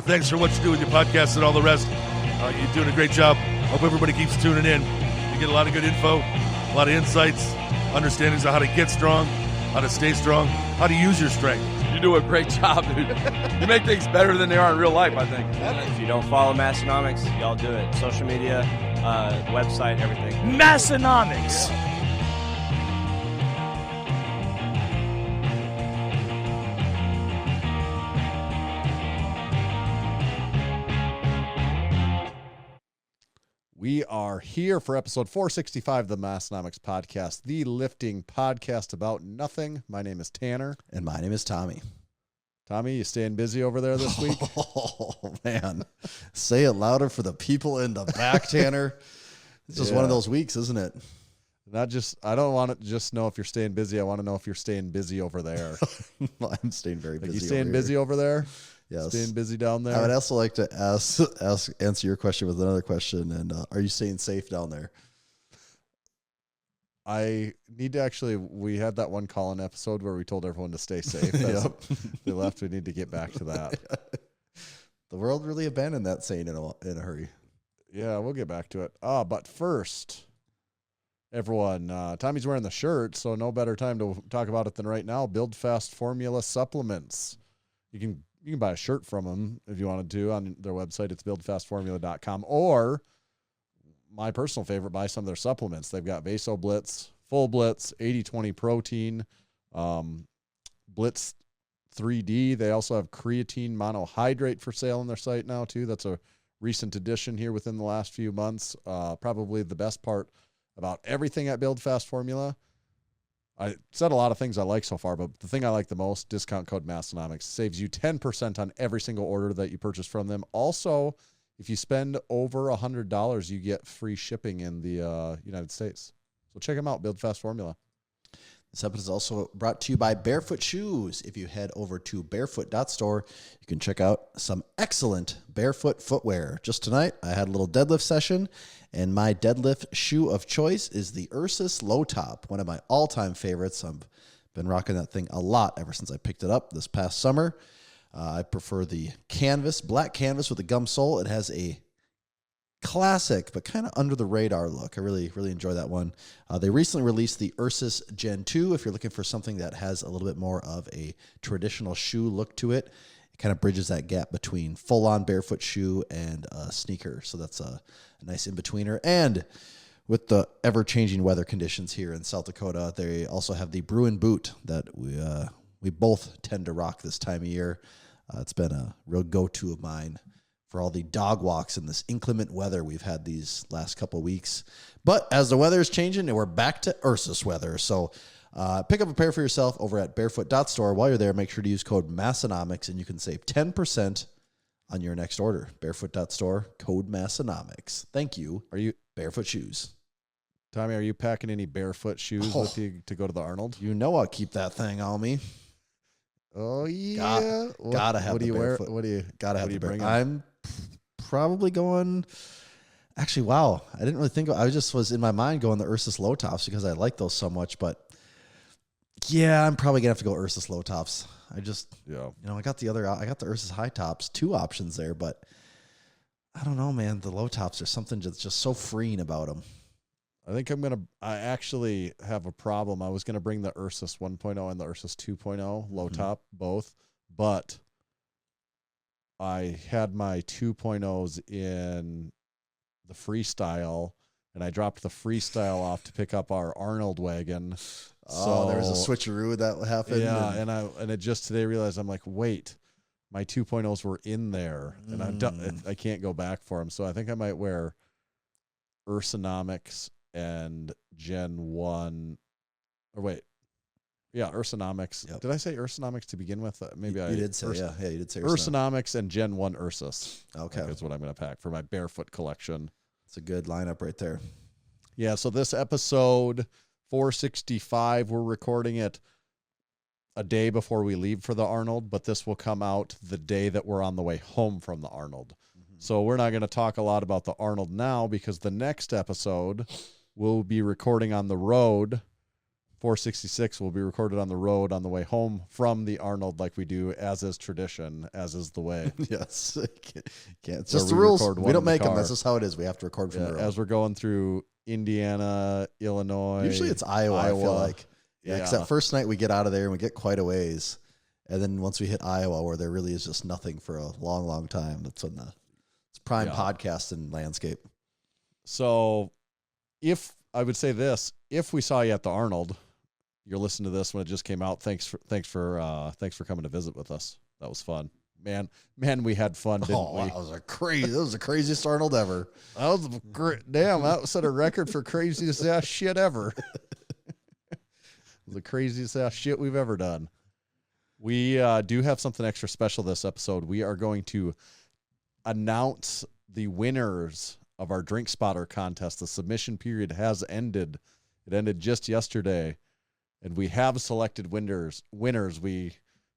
thanks for what you do with your podcast and all the rest. You're doing a great job. Hope everybody keeps tuning in. You get a lot of good info, a lot of insights, understandings of how to get strong, how to stay strong, how to use your strength. You do a great job, dude. You make things better than they are in real life, I think. If you don't follow Massenomics, y'all do it. Social media, website, everything. Massenomics. We are here for episode 465 of the Massenomics podcast, the lifting podcast about nothing. My name is Tanner. And my name is Tommy. Tommy, you staying busy over there this week? Oh, man. Say it louder for the people in the back, Tanner. It's just one of those weeks, isn't it? I don't want to just know if you're staying busy. I want to know if you're staying busy over there. Well, I'm staying very busy. You staying over busy here. over there? Yes. Staying busy down there? I would also like to answer your question with another question. And are you staying safe down there? I need to we had that one call-in episode where we told everyone to stay safe. Yep. They left. We need to get back to that. The world really abandoned that saying in a hurry. Yeah, we'll get back to it. But first, everyone, Tommy's wearing the shirt, so no better time to talk about it than right now. Build Fast Formula Supplements. You can buy a shirt from them if you wanted to on their website. It's buildfastformula.com. Or my personal favorite, buy some of their supplements. They've got Vaso Blitz, Full Blitz, 80-20 protein, Blitz 3D. They also have creatine monohydrate for sale on their site now too. That's a recent addition here within the last few months. Probably the best part about everything at Build Fast Formula. I said a lot of things I like so far, but the thing I like the most, discount code Massenomics, saves you 10% on every single order that you purchase from them. Also, if you spend over $100, you get free shipping in the United States. So check them out, Build Fast Formula. This episode is also brought to you by Barefoot Shoes. If you head over to barefoot.store, you can check out some excellent barefoot footwear. Just tonight, I had a little deadlift session, and my deadlift shoe of choice is the Ursus Low Top, one of my all-time favorites. I've been rocking that thing a lot ever since I picked it up this past summer. I prefer the black canvas with a gum sole. It has a classic, but kind of under the radar look. I really, really enjoy that one. They recently released the Ursus Gen 2. If you're looking for something that has a little bit more of a traditional shoe look to it, it kind of bridges that gap between full-on barefoot shoe and a sneaker. So that's a nice in-betweener. And with the ever-changing weather conditions here in South Dakota, they also have the Bruin boot that we both tend to rock this time of year. It's been a real go-to of mine for all the dog walks in this inclement weather we've had these last couple of weeks. But as the weather is changing, and we're back to Ursus weather. So pick up a pair for yourself over at barefoot.store. While you're there, make sure to use code Massenomics, and you can save 10% on your next order. Barefoot.store, code Massenomics. Thank you. Are you Barefoot Shoes? Tommy, are you packing any barefoot shoes with you to go to the Arnold? You know I'll keep that thing on me. Oh, yeah. Gotta have the barefoot. Gotta have the barefoot. I'm probably going... Actually, wow. I didn't really think... I just was in my mind going the Ursus Low Tops because I like those so much. But yeah, I'm probably going to have to go Ursus Low Tops. I got the Ursus High Tops, 2 options there. But I don't know, man. The Low Tops are something just so freeing about them. I think I actually have a problem. I was going to bring the Ursus 1.0 and the Ursus 2.0 low top, both, but I had my 2.0s in the freestyle, and I dropped the freestyle off to pick up our Arnold wagon. So there was a switcheroo that happened. Yeah, and I just today realized, I'm like, wait, my 2.0s were in there, and I can't go back for them. So I think I might wear Ursonomics and Gen 1, or wait, yeah, Ursonomics. Yep. Did I say Ursonomics to begin with? Maybe you did say, yeah, you did say Ursonomics and Gen 1 Ursus. Okay. That's what I'm going to pack for my barefoot collection. It's a good lineup right there. Yeah, so this episode 465, we're recording it a day before we leave for the Arnold, but this will come out the day that we're on the way home from the Arnold. Mm-hmm. So we're not going to talk a lot about the Arnold now because the next episode we'll be recording on the road 466 will be recorded on the road on the way home from the Arnold, like we do, as is tradition, as is the way. Yes. Can't. It's Where just the we rules. record We one don't in the make them. car. That's just how it is. We have to record from the road. As we're going through Indiana, Illinois. Usually it's Iowa, I feel like. Yeah. Because that first night we get out of there and we get quite a ways. And then once we hit Iowa, where there really is just nothing for a long, long time, that's when it's prime podcasting landscape. So if I would say this, if we saw you at the Arnold, you're listening to this when it just came out. Thanks for coming to visit with us. That was fun. Man, we had fun, didn't we? That was the craziest Arnold ever. That was damn, that set a record for craziest ass shit ever. The craziest ass shit we've ever done. We do have something extra special this episode. We are going to announce the winners of our Drink Spotter contest. The submission period has ended. It ended just yesterday, and we have selected winners. We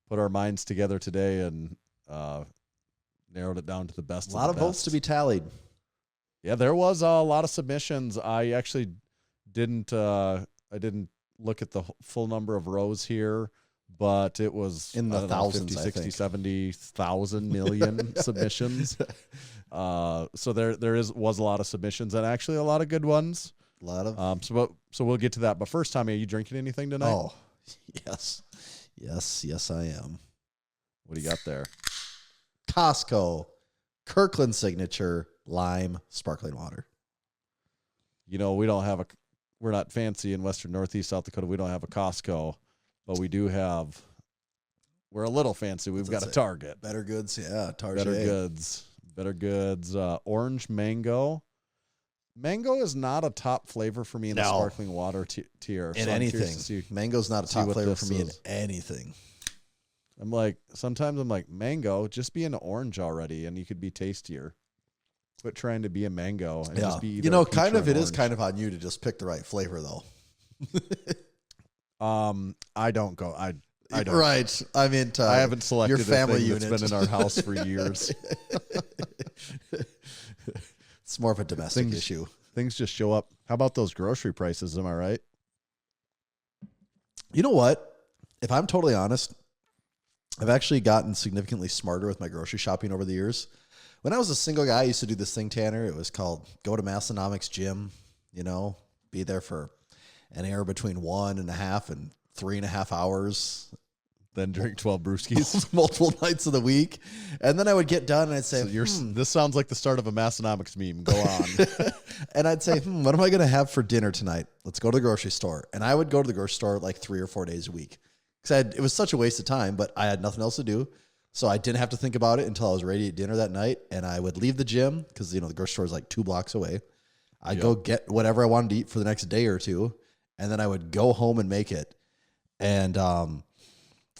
put our minds together today and narrowed it down to the best. A lot of votes to be tallied. Yeah, there was a lot of submissions. I actually didn't look at the full number of rows here, but it was in the thousands, 50, 60, 70,000 million submissions. So there was a lot of submissions and actually a lot of good ones. A lot of so we'll get to that. But first, Tommy, are you drinking anything tonight? Oh, yes, I am. What do you got there? Costco, Kirkland Signature Lime Sparkling Water. You know, we're not fancy in Western Northeast South Dakota. We don't have a Costco, but we do have. We're a little fancy. We've got a Target. Better Goods, yeah. Target. Better Goods. Orange mango. Mango is not a top flavor for me in the sparkling water tier. In anything. Mango's not a top flavor for me in anything. Sometimes I'm like, mango, just be an orange already, and you could be tastier. Quit trying to be a mango and just be either a peach or an it is orange. kind of on you to just pick the right flavor, though. I don't go. I don't. Right. I mean, I haven't selected your family a thing unit. that's been in our house for years. It's more of a domestic issue. Things just show up. How about those grocery prices? Am I right? You know what? If I'm totally honest, I've actually gotten significantly smarter with my grocery shopping over the years. When I was a single guy, I used to do this thing, Tanner. It was called go to Massenomics gym, be there for anywhere between 1.5 and 3.5 hours. Then drink 12 brewskis. Multiple nights of the week. And then I would get done and I'd say, this sounds like the start of a Massenomics meme. Go on. And I'd say, what am I going to have for dinner tonight? Let's go to the grocery store. And I would go to the grocery store like 3 or 4 days a week. Because it was such a waste of time, but I had nothing else to do. So I didn't have to think about it until I was ready to eat dinner that night. And I would leave the gym because, the grocery store is like 2 blocks away. I'd go get whatever I wanted to eat for the next day or two. And then I would go home and make it. And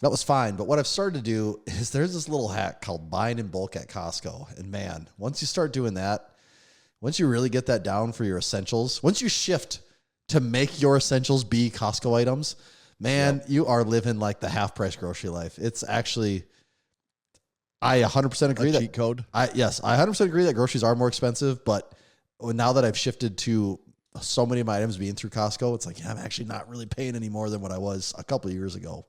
that was fine. But what I've started to do is there's this little hack called buying in bulk at Costco. And man, once you start doing that, once you really get that down for your essentials, once you shift to make your essentials be Costco items, man, you are living like the half price grocery life. It's actually, I 100% agree that cheat code. I 100% agree that groceries are more expensive, but now that I've shifted to so many of my items being through Costco, it's like, I'm actually not really paying any more than what I was a couple of years ago,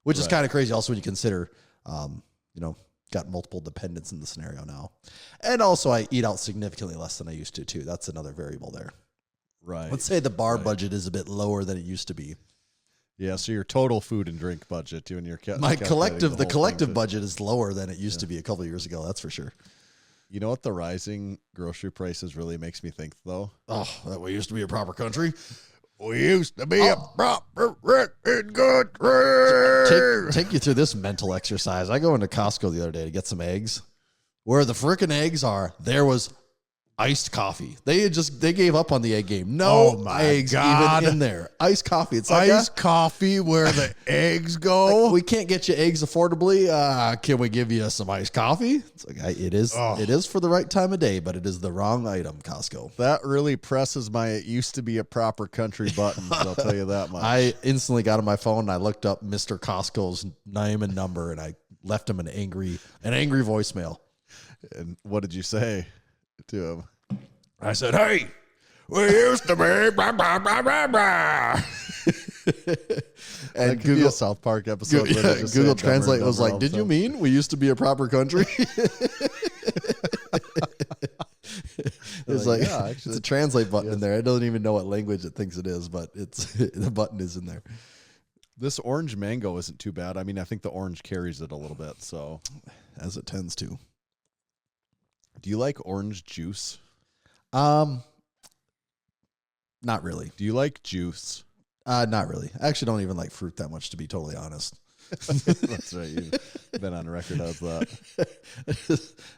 which is kind of crazy. Also, when you consider, got multiple dependents in the scenario now. And also I eat out significantly less than I used to too. That's another variable there. Right. Let's say the bar budget is a bit lower than it used to be. Yeah, so your total food and drink budget, and your the collective budget is lower than it used to be a couple of years ago. That's for sure. You know what the rising grocery prices really makes me think, though? Oh, that we used to be a proper country. We used to be a proper good country. Take you through this mental exercise. I go into Costco the other day to get some eggs. Where the frickin' eggs are, there was iced coffee. They gave up on the egg game. No eggs even in there. Iced coffee. It's like iced coffee where the eggs go. Like, we can't get you eggs affordably. Can we give you some iced coffee? It's like it is for the right time of day, but it is the wrong item, Costco. That really presses my "it used to be a proper country" buttons. I'll tell you that much. I instantly got on my phone and I looked up Mr. Costco's name and number and I left him an angry voicemail. And what did you say to him? I said, hey, we used to be blah, blah, blah, blah, blah. And could be a South Park episode. Where they just Google say Translate dumber was and like, dumber "Did you all mean we used to be a proper country?" It's like, yeah, it's actually. a translate button in there. It doesn't even know what language it thinks it is, but it's the button is in there. This orange mango isn't too bad. I mean, I think the orange carries it a little bit. So, As it tends to. do you like orange juice? Not really. Do you like juice? Not really. I actually don't even like fruit that much, to be totally honest. That's right. You've been on record as that.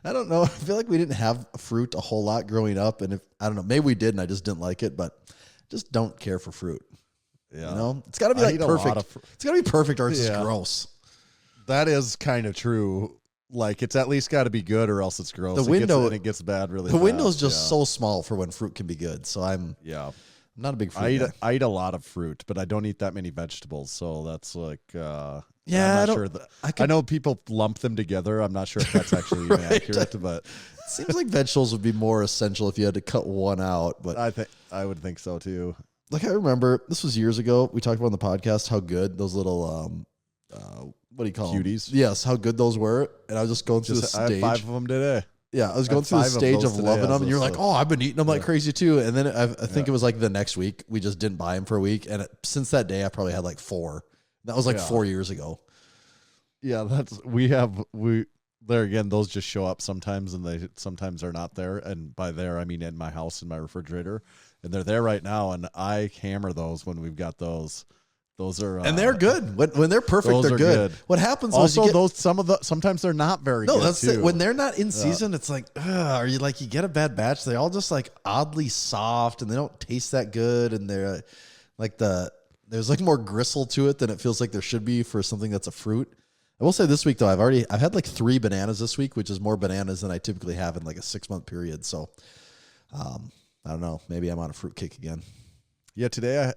I don't know. I feel like we didn't have fruit a whole lot growing up, and if I don't know, maybe we did, and I just didn't like it. But just don't care for fruit. Yeah. You know, it's got to be I like eat a lot perfect. of It's got to be perfect, or it's just Yeah. gross. That is kind of true. Like, it's at least got to be good, or else it's gross. The window- it gets bad really The fast. window's just Yeah. so small for when fruit can be good. So I'm Yeah. not a big fruit I eat, guy. I eat a lot of fruit, but I don't eat that many vegetables. So that's like, Yeah, I'm I not don't- sure that, I could- I know people lump them together. I'm not sure if that's actually even accurate, but It seems like vegetables would be more essential if you had to cut one out. But I would think so too. like I remember, this was years ago. We talked about on the podcast how good those little what do you call Cuties? them? Yes, how good those were. And I was just going through the I had stage. 5 of them today. Yeah, I was I going had through the 5 of stage those of today loving as them, and you're a- like, "Oh, I've been eating them like crazy too." And then I think it was like the next week we just didn't buy them for a week, and since that day I probably had like 4. That was like Yeah. 4 years ago. Yeah, there again, those just show up sometimes, and they sometimes are not there. And by there, I mean in my house, in my refrigerator, and they're there right now. And I hammer those when we've got those. Those are And they're good when they're perfect. those They're are good. good. What happens? also is you get, sometimes they're not very no, good. that's too. it. When they're not in season, it's like, are you like you get a bad batch? They're all just like oddly soft, and they don't taste that good, and they're like there's like more gristle to it than it feels like there should be for something that's a fruit. I will say this week though, I've had like 3 bananas this week, which is more bananas than I typically have in like a 6-month period. So, I don't know. Maybe I'm on a fruit kick again. Yeah, today,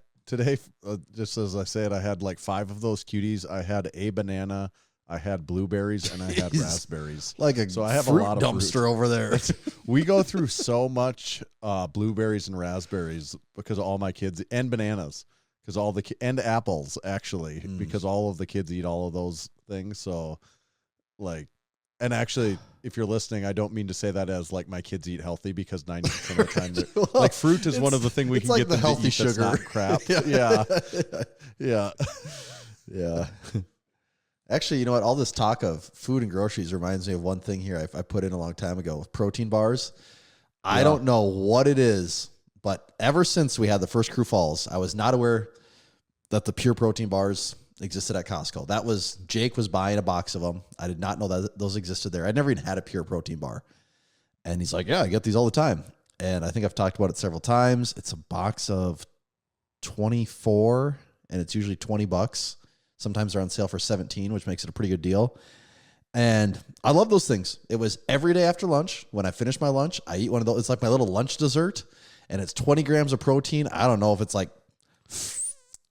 just as I said, I had like 5 of those cuties. I had a banana, I had blueberries, and I had Jeez. raspberries. Like a So I have a fruit lot of dumpster fruit. over there. We go through so much blueberries and raspberries because of all my kids, and bananas because and apples actually because all of the kids eat all of those things. So like, and actually, if you're listening, I don't mean to say that as like my kids eat healthy, because 90% of the time, like fruit is one of the things we it's can like get the them healthy to eat that's sugar. not crap. Yeah. Yeah. Yeah. Actually, you know what? All this talk of food and groceries reminds me of one thing here I put in a long time ago with protein bars. I don't know what it is, but ever since we had the first Crew Falls, I was not aware that the pure protein bars existed at Costco. Jake was buying a box of them. I did not know that those existed there. I'd never even had a pure protein bar. And he's like, yeah, I get these all the time. And I think I've talked about it several times. It's a box of 24, and it's usually $20. Sometimes they're on sale for 17, which makes it a pretty good deal. And I love those things. It was every day after lunch. When I finish my lunch, I eat one of those. It's like my little lunch dessert, and it's 20 grams of protein. I don't know if it's like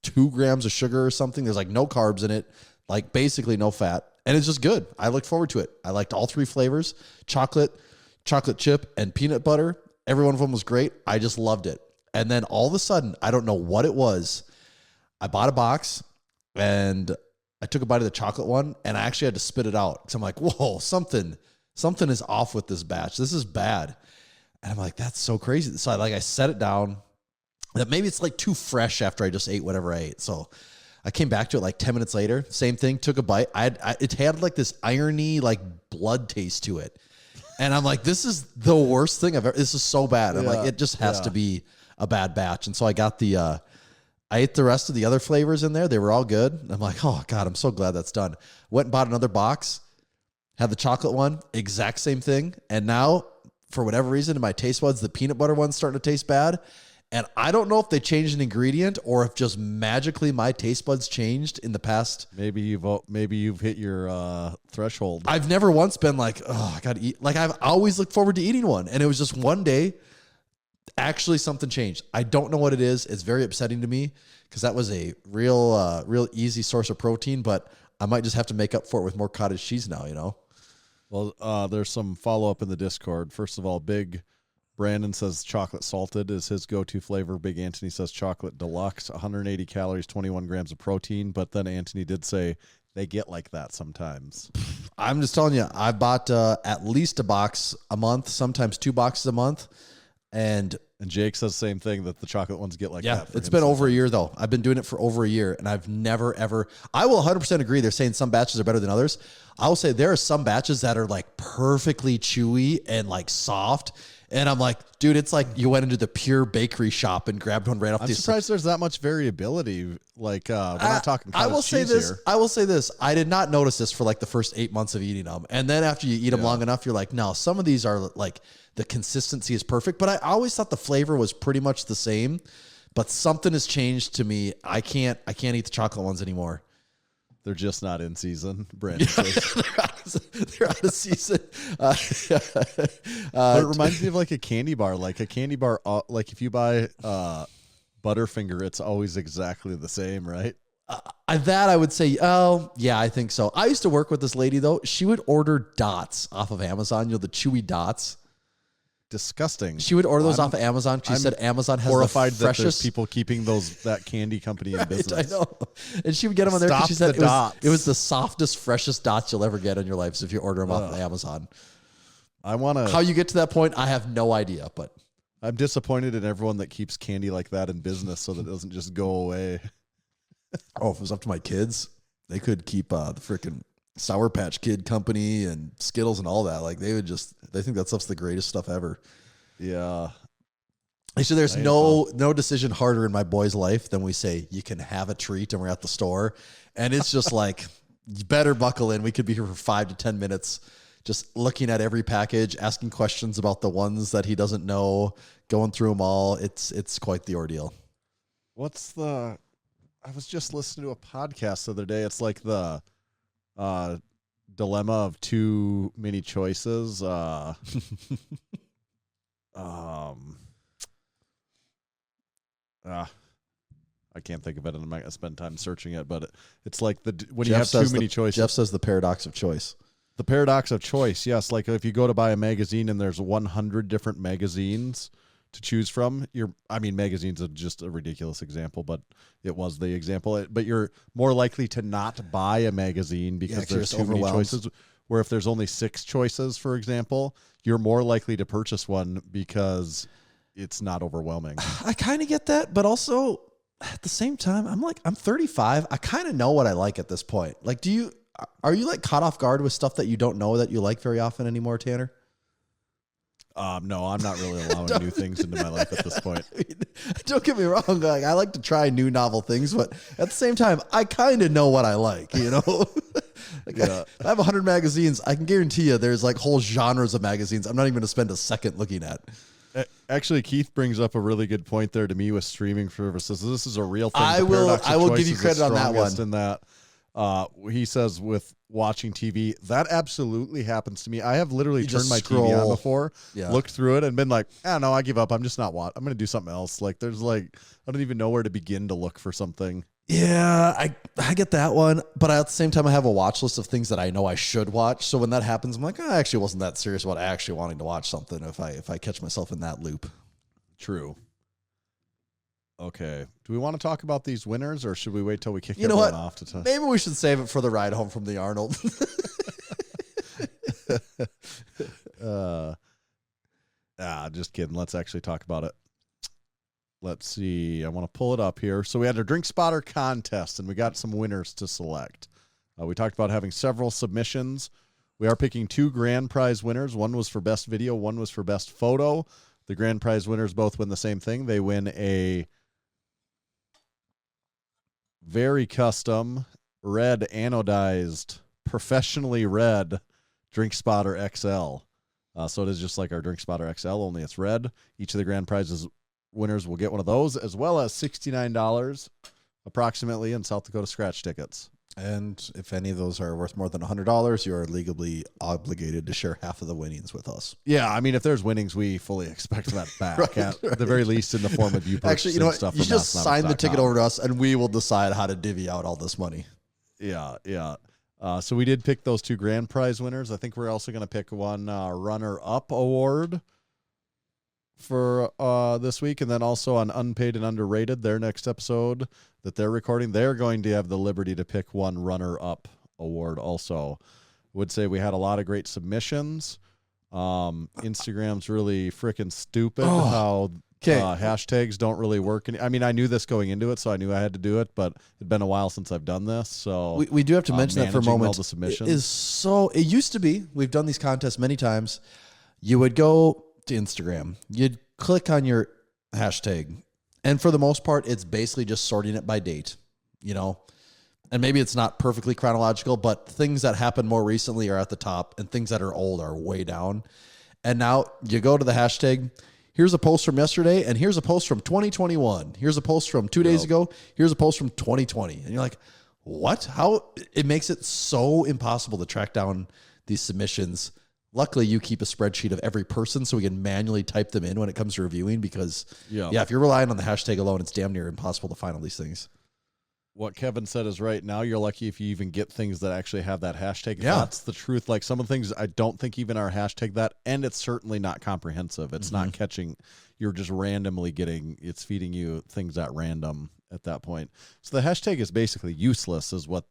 2 grams of sugar or something. There's like no carbs in it, like basically no fat. And it's just good. I look forward to it. I liked all 3 flavors, chocolate chip, and peanut butter. Every one of them was great. I just loved it. And then all of a sudden, I don't know what it was. I bought a box, and I took a bite of the chocolate one, and I actually had to spit it out because I'm like, whoa, something is off with this batch. This is bad. And I'm like, that's so crazy. So I set it down. That maybe it's like too fresh after I just ate whatever I ate. So I came back to it like 10 minutes later. Same thing. Took a bite. It had like this irony, like blood taste to it. And I'm like, this is the worst thing I've ever. This is so bad. I'm like, it just has to be a bad batch. And so I got I ate the rest of the other flavors in there. They were all good. I'm like, oh God, I'm so glad that's done. Went and bought another box, had the chocolate one, exact same thing. And now, for whatever reason, in my taste buds, the peanut butter one's starting to taste bad. And I don't know if they changed an ingredient or if just magically my taste buds changed in the past. Maybe you've hit your threshold. I've never once been like, oh, I got to eat. Like, I've always looked forward to eating one. And it was just one day, actually something changed. I don't know what it is. It's very upsetting to me because that was a real easy source of protein, but I might just have to make up for it with more cottage cheese now, you know? Well, there's some follow-up in the Discord. First of all, big Brandon says chocolate salted is his go-to flavor. Big Anthony says chocolate deluxe, 180 calories, 21 grams of protein. But then Anthony did say they get like that sometimes. I'm just telling you, I bought at least a box a month, sometimes 2 boxes a month. And Jake says the same thing, that the chocolate ones get like that. It's been over a year, though. I've been doing it for over a year, and I've never, ever. I will 100% agree. They're saying some batches are better than others. I will say there are some batches that are like perfectly chewy and like soft. And I'm like, dude, it's like you went into the pure bakery shop and grabbed one right off I'm the. surprised there's that much variability. Like, we're not talking. I will say this. Here. I will say this. I did not notice this for like the first 8 months of eating them, and then after you eat them long enough, you're like, no, some of these are like the consistency is perfect. But I always thought the flavor was pretty much the same. But something has changed to me. I can't eat the chocolate ones anymore. They're just not in season, Brandon says. They're out of season. But it reminds me of like a candy bar. Like a candy bar, like if you buy Butterfinger, it's always exactly the same, right? That I would say, oh, yeah, I think so. I used to work with this lady, though. She would order dots off of Amazon, the chewy dots. Disgusting. She would order those off of Amazon. She said Amazon has horrified the freshest. That there's people keeping that candy company in business. I know. And she would get them on there because she said it was the softest, freshest dots you'll ever get in your life. So if you order them off of Amazon. How you get to that point, I have no idea. But I'm disappointed in everyone that keeps candy like that in business so that it doesn't just go away. Oh, if it was up to my kids, they could keep the freaking Sour Patch Kid company and Skittles and all that. Like they think that stuff's the greatest stuff ever. Yeah. So there's no decision harder in my boy's life than we say, you can have a treat and we're at the store. And it's just like, you better buckle in. We could be here for 5 to 10 minutes, just looking at every package, asking questions about the ones that he doesn't know, going through them all. It's quite the ordeal. I was just listening to a podcast the other day. It's like the dilemma of too many choices. I can't think of it, and I'm not gonna spend time searching it. But it's like when you have too many choices. Jeff says the paradox of choice. The paradox of choice. Yes, like if you go to buy a magazine and there's 100 different magazines to choose from, magazines are just a ridiculous example, but it was the example. But you're more likely to not buy a magazine because there's too many choices. Where if there's only 6 choices, for example, you're more likely to purchase one because it's not overwhelming. I kind of get that, but also at the same time, I'm 35. I kind of know what I like at this point. Like, are you like caught off guard with stuff that you don't know that you like very often anymore, Tanner? No, I'm not really allowing new things into my life at this point. Don't get me wrong. Like, I like to try new novel things, but at the same time, I kind of know what I like, I have 100 magazines. I can guarantee you there's like whole genres of magazines I'm not even going to spend a second looking at. Actually, Keith brings up a really good point there to me with streaming services. This is a real thing. I will give you credit on that one. In that, he says with watching TV, that absolutely happens to me. I have literally turned my TV on before, looked through it, and been like, no, I give up. I'm just not I'm going to do something else. Like, I don't even know where to begin to look for something. Yeah, I get that one, but at the same time, I have a watch list of things that I know I should watch. So when that happens, I'm like, I actually wasn't that serious about actually wanting to watch something if I catch myself in that loop. True. Okay. Do we want to talk about these winners, or should we wait till we kick everyone off to talk? Maybe we should save it for the ride home from the Arnold. Just kidding. Let's actually talk about it. Let's see. I want to pull it up here. So we had our Drink Spotter contest, and we got some winners to select. We talked about having several submissions. We are picking 2 grand prize winners. One was for best video. One was for best photo. The grand prize winners both win the same thing. They win a very custom, red anodized, professionally red Drink Spotter XL. So it is just like our Drink Spotter XL, only it's red. Each of the grand prizes winners will get one of those, as well as $69 approximately in South Dakota scratch tickets. And if any of those are worth more than $100, you are legally obligated to share half of the winnings with us. Yeah, if there's winnings, we fully expect that back at the very least in the form of you purchasing Actually, stuff. You just sign the ticket over to us, and we will decide how to divvy out all this money. Yeah. So we did pick those 2 grand prize winners. I think we're also going to pick one runner-up award for this week. And then also on Unpaid and Underrated, their next episode that they're recording, they're going to have the liberty to pick one runner-up award also. Would say we had a lot of great submissions. Instagram's really freaking stupid how hashtags don't really work. I mean, I knew this going into it, so I knew I had to do it, but it'd been a while since I've done this. So we do have to mention that for a moment. All the submissions. It used to be, we've done these contests many times. You would go to Instagram, you'd click on your hashtag, and for the most part, it's basically just sorting it by date, and maybe it's not perfectly chronological, but things that happened more recently are at the top and things that are old are way down. And now you go to the hashtag, here's a post from yesterday, and here's a post from 2021. Here's a post from 2 days ago. Here's a post from 2020. And you're like, what? How? It makes it so impossible to track down these submissions. Luckily, you keep a spreadsheet of every person so we can manually type them in when it comes to reviewing because, if you're relying on the hashtag alone, it's damn near impossible to find all these things. What Kevin said is right. Now you're lucky if you even get things that actually have that hashtag. Yeah. That's the truth. Like some of the things I don't think even are hashtag that, and it's certainly not comprehensive. It's not catching. You're just randomly it's feeding you things at random at that point. So the hashtag is basically useless is what,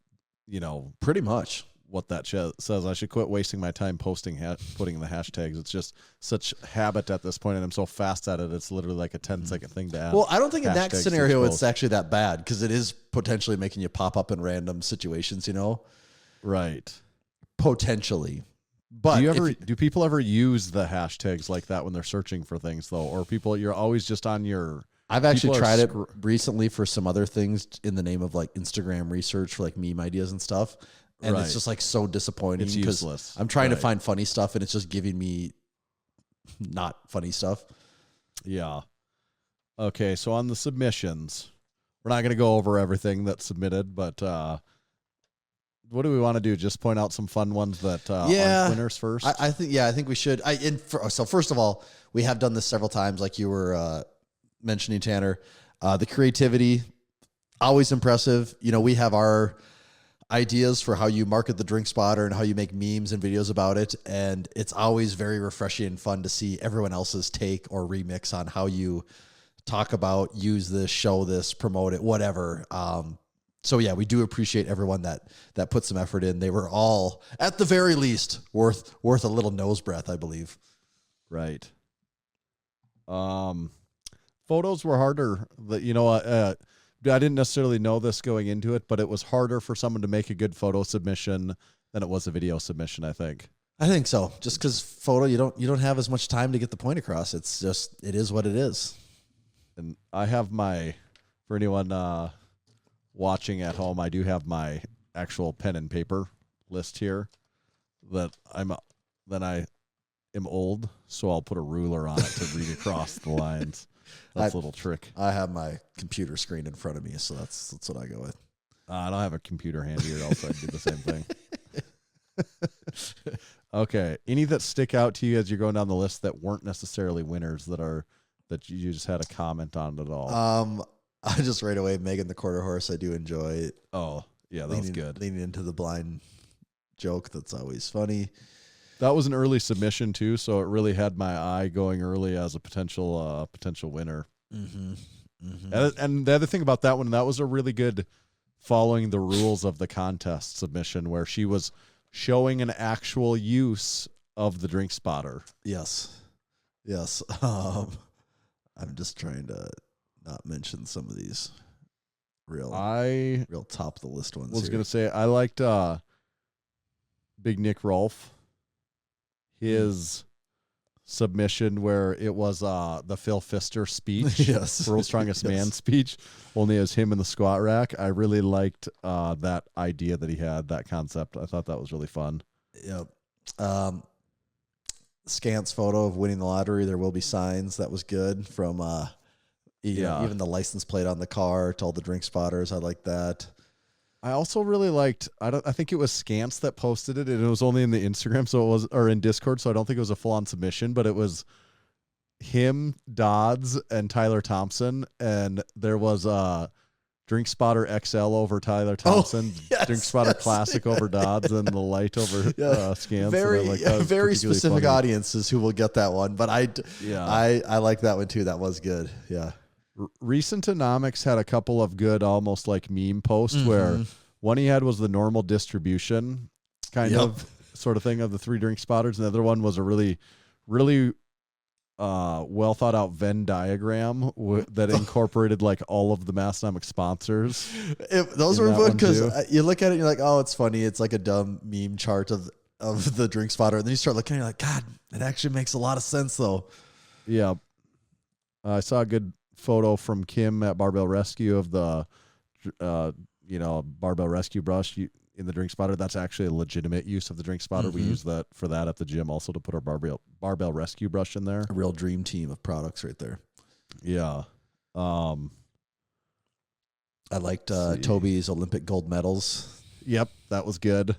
pretty much what that says. I should quit wasting my time putting in the hashtags. It's just such habit at this point, and I'm so fast at it. It's literally like a 10-second thing to add. Well, I don't think in that scenario it's actually that bad because it is potentially making you pop up in random situations, Right. Potentially. But do people ever use the hashtags like that when they're searching for things though? Or you're always just on your... I've actually tried it recently for some other things in the name of like Instagram research for like meme ideas and stuff. And it's just like so disappointing. It's useless. I'm trying to find funny stuff and it's just giving me not funny stuff. Yeah. Okay, so on the submissions, we're not going to go over everything that's submitted, but what do we want to do? Just point out some fun ones that are winners first? I think we should. So first of all, we have done this several times, like you were mentioning, Tanner. The creativity, always impressive. We have our ideas for how you market the drink spotter and how you make memes and videos about it. And it's always very refreshing and fun to see everyone else's take or remix on how you talk about, use this, show this, promote it, whatever. So yeah, we do appreciate everyone that put some effort in. They were all, at the very least, worth a little nose breath, I believe. Right. Photos were harder. I didn't necessarily know this going into it, but it was harder for someone to make a good photo submission than it was a video submission, I think. I think so. Just because photo, you don't have as much time to get the point across. It's just, it is what it is. And I have for anyone watching at home, I do have my actual pen and paper list here that I am old, so I'll put a ruler on it to read across the lines. That's a little trick. I have my computer screen in front of me, so that's what I go with. I don't have a computer handy, or else I'd do the same thing. Okay. Any that stick out to you as you're going down the list that weren't necessarily winners that you just had a comment on at all? I just right away, Megan the Quarter Horse, I do enjoy it. Oh, yeah, that was good. Leaning into the blind joke, that's always funny. That was an early submission too, so it really had my eye going early as a potential winner. Mm-hmm. Mm-hmm. And the other thing about that one, that was a really good following the rules of the contest submission, where she was showing an actual use of the drink spotter. Yes. I'm just trying to not mention some of these real top of the list ones. I was going to say I liked Big Nick Rolfe. His submission where it was the Phil Pfister speech, yes, World's Strongest Man speech, only as him in the squat rack. I really liked that idea that he had, that concept. I thought that was really fun. Yep. Scant's photo of winning the lottery. There will be signs. That was good. From even the license plate on the car told the drink spotters. I like that. I also really liked, I think it was Scants that posted it, and it was only in the Instagram, or in Discord, so I don't think it was a full-on submission, but it was him, Dodds, and Tyler Thompson, and there was Drink Spotter XL over Tyler Thompson, yes, Drink Spotter yes, Classic over Dodds, and the light over Scans. Very, And that was very particularly specific funny. audiences who will get that one. But I like that one too. That was good. Yeah. Recentonomics had a couple of good, almost like meme posts where one he had was the normal distribution kind of sort of thing of the 3 Drink Spotters. And the other one was a really, really well thought out Venn diagram that incorporated like all of the Massenomics sponsors. Those were good because you look at it and you're like, oh, it's funny. It's like a dumb meme chart of the Drink Spotter. And then you start looking and you're like, God, it actually makes a lot of sense though. Yeah. I saw a good photo from Kim at Barbell Rescue of the, Barbell Rescue brush in the Drink Spotter. That's actually a legitimate use of the Drink Spotter. We use that for that at the gym also to put our barbell rescue brush in there. A real dream team of products right there. Yeah. I liked Toby's Olympic gold medals. Yep. That was good.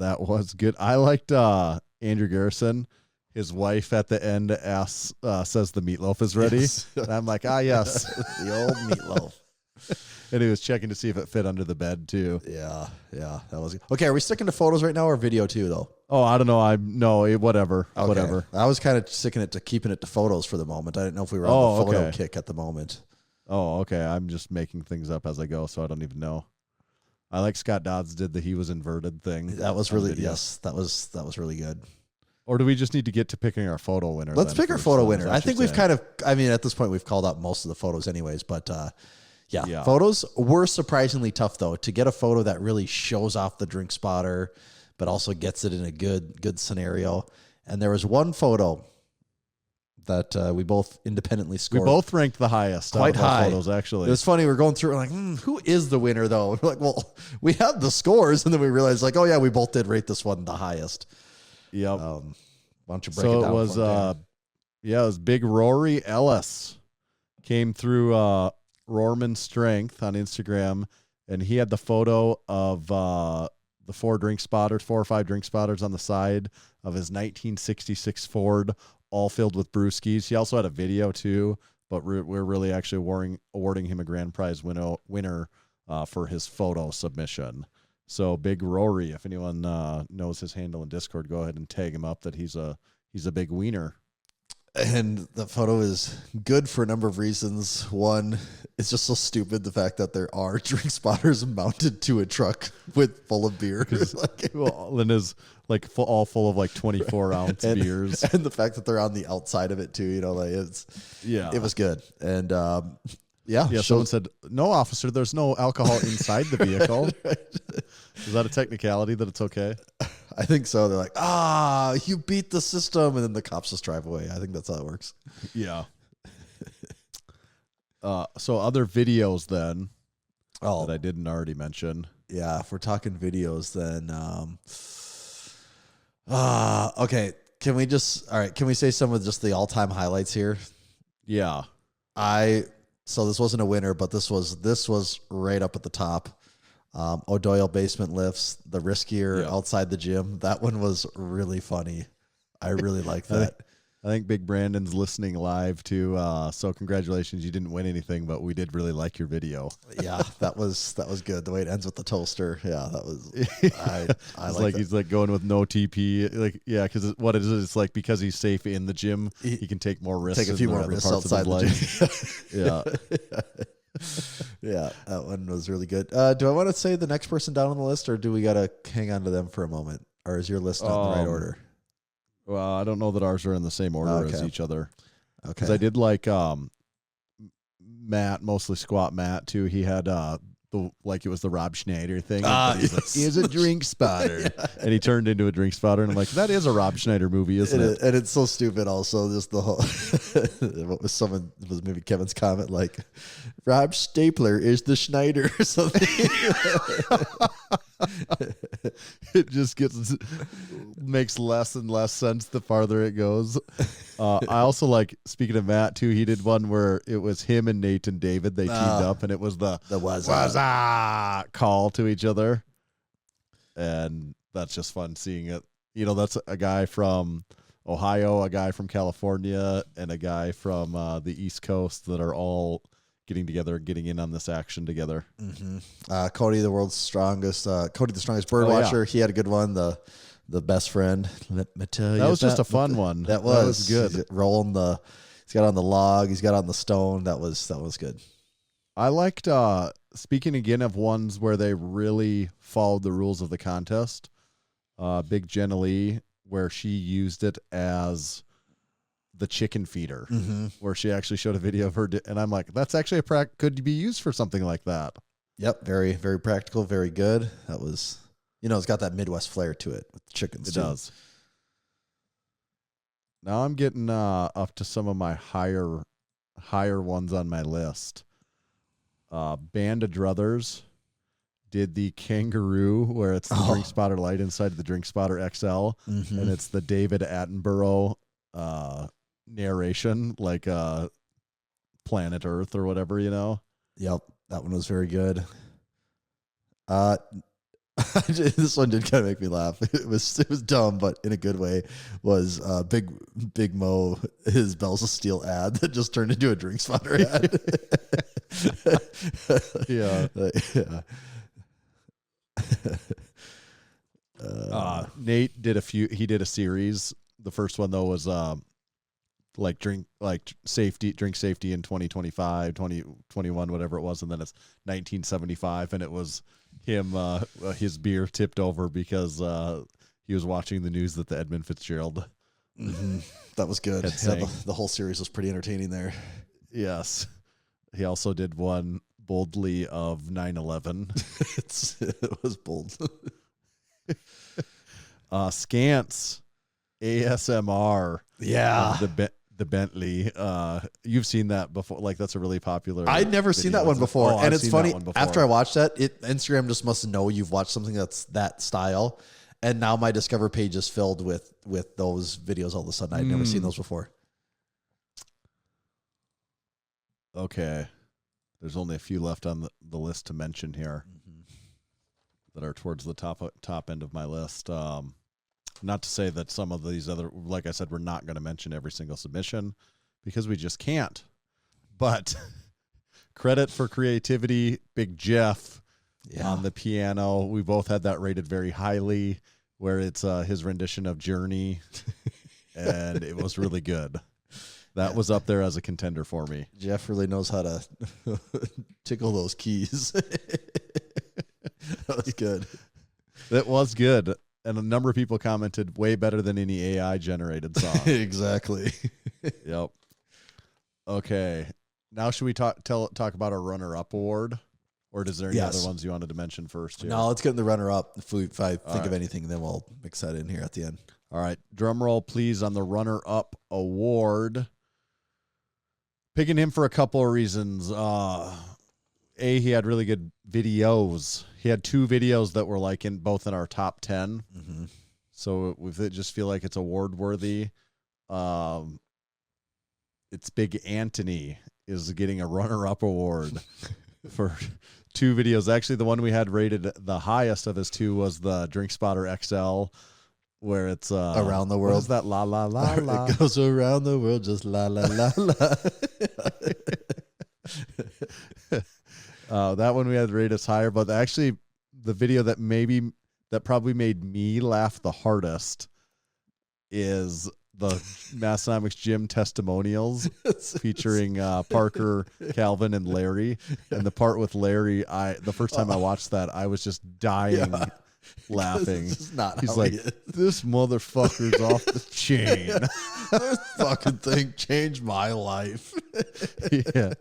I liked Andrew Garrison. His wife at the end says the meatloaf is ready. Yes. And I'm like, yes. The old meatloaf. And he was checking to see if it fit under the bed too. Yeah, that was good. Okay, are we sticking to photos right now or video too, though? Oh, I don't know. Whatever. Okay. Whatever. I was kind of keeping it to photos for the moment. I didn't know if we were on the photo kick at the moment. Oh, okay. I'm just making things up as I go, so I don't even know. I like Scott Dodds did the he was inverted thing. That was really that was really good. Or do we just need to get to picking our photo winner? Let's pick our photo winner. I think we've at this point we've called out most of the photos anyways, but yeah. Photos were surprisingly tough though, to get a photo that really shows off the Drink Spotter, but also gets it in a good scenario. And there was one photo that we both independently scored. We both ranked the highest. Quite high. Photos, actually. It was funny. We're going through. We're like, who is the winner though? We're like, well, we have the scores, and then we realized, like, oh yeah, we both did rate this one the highest. Yep. Why don't you break it down? So it was Big Rory Ellis came through Rohrman Strength on Instagram, and he had the photo of the 4 or 5 Drink Spotters on the side of his 1966 Ford, all filled with brewskis. He also had a video too, but we're really actually awarding him a grand prize winner for his photo submission. So Big Rory, if anyone knows his handle in Discord, go ahead and tag him up that he's a big wiener. And the photo is good for a number of reasons. One, it's just so stupid, the fact that there are Drink Spotters mounted to a truck full of beer. And is like all full of like 24-ounce beers. And the fact that they're on the outside of it too, it was good. And someone said, no, officer, there's no alcohol inside the vehicle. Is that a technicality that it's okay? I think so. They're like, you beat the system. And then the cops just drive away. I think that's how it works. Yeah. So other videos then that I didn't already mention. Yeah, if we're talking videos, then okay. Can we say some of just the all-time highlights here? Yeah. So this wasn't a winner, but this was right up at the top. O'Doyle basement lifts, the riskier outside the gym. That one was really funny. I really like that. I think Big Brandon's listening live too. So congratulations. You didn't win anything, but we did really like your video. Yeah, that was good. The way it ends with the toaster. Yeah, that was, I like he's like going with no TP. Like, yeah, because what it is, it's like because he's safe in the gym, he can take more risks. Take a few more risks outside the gym. Yeah. Yeah, that one was really good. Do I want to say the next person down on the list, or do we got to hang on to them for a moment? Or is your list not in the right order? Well, I don't know that ours are in the same order as each other. Okay. Because I did like Matt, mostly squat Matt, too. He had it was the Rob Schneider thing. He's like, is a Drink Spotter. Yeah. And he turned into a Drink Spotter. And I'm like, that is a Rob Schneider movie, isn't it? And it's so stupid also, just the whole, it was maybe Kevin's comment, like, Rob Stapler is the Schneider or something. It just makes less and less sense the farther it goes. I also like, speaking of Matt too, he did one where it was him and Nate and David. They teamed up, and it was the wazza call to each other. And that's just fun seeing it. That's a guy from Ohio, a guy from California, and a guy from the East Coast that are all getting together and getting in on this action together. Cody, the world's strongest, Cody, the strongest bird watcher. He had a good one. The best friend. Let me tell you. That was just a fun one. That was good. He's got on the log. He's got on the stone. That was good. I liked, speaking again of ones where they really followed the rules of the contest, Big Jenna Lee, where she used it as the chicken feeder, where she actually showed a video of her. And I'm like, that's actually could be used for something like that. Yep. Very, very practical. Very good. That was, it's got that Midwest flair to it with the chickens. It does. Now I'm getting up to some of my higher ones on my list. Band of Druthers did the kangaroo, where it's the Drink Spotter Light inside the Drink Spotter XL, and it's the David Attenborough narration, like Planet Earth or whatever, Yep, that one was very good. This one did kind of make me laugh. It was dumb, but in a good way. Was Big Mo, his Bells of Steel ad that just turned into a Drink Spotter ad. Yeah. Nate did he did a series. The first one though was drink safety in 2025, 2021, whatever it was, and then it's 1975, and it was him his beer tipped over because he was watching the news that the Edmund Fitzgerald that was good. Yeah, the whole series was pretty entertaining there. Yes. He also did one boldly of 9/11. It was bold. Scants ASMR. Yeah. The Bentley. You've seen that before. Like, that's a really popular. I'd never seen that one before. And it's funny, after I watched that, Instagram just must know you've watched something that's that style. And now my Discover page is filled with those videos all of a sudden. I'd never seen those before. Okay. There's only a few left on the list to mention here that are towards the top end of my list. Not to say that some of these other, like I said, we're not going to mention every single submission because we just can't. But credit for creativity, Big Jeff on the piano. We both had that rated very highly, where it's his rendition of Journey, and it was really good. That was up there as a contender for me. Jeff really knows how to tickle those keys. That was good. That was good. And a number of people commented way better than any AI generated song. Exactly. Yep. Okay. Now should we talk about our runner-up award? Or is there any other ones you wanted to mention first? Here? No, let's get in the runner-up. If I think of anything, then we'll mix that in here at the end. All right. Drum roll, please, on the runner-up award. Picking him for a couple of reasons. He had really good videos. He had 2 videos that were both in our top 10. So we just feel like it's award worthy. It's Big Anthony is getting a runner-up award for 2 videos. Actually, the one we had rated the highest of his 2 was the Drink Spotter XL, where it's around the world. What is that? La la la la. It goes around the world, just la la la la. That one we had rated as higher, but actually the video that probably made me laugh the hardest is the Massenomics gym testimonials featuring Parker, Calvin, and Larry. And the part with Larry, the first time I watched that, I was just dying laughing. He's like, this motherfucker's off the chain. This fucking thing changed my life. Yeah.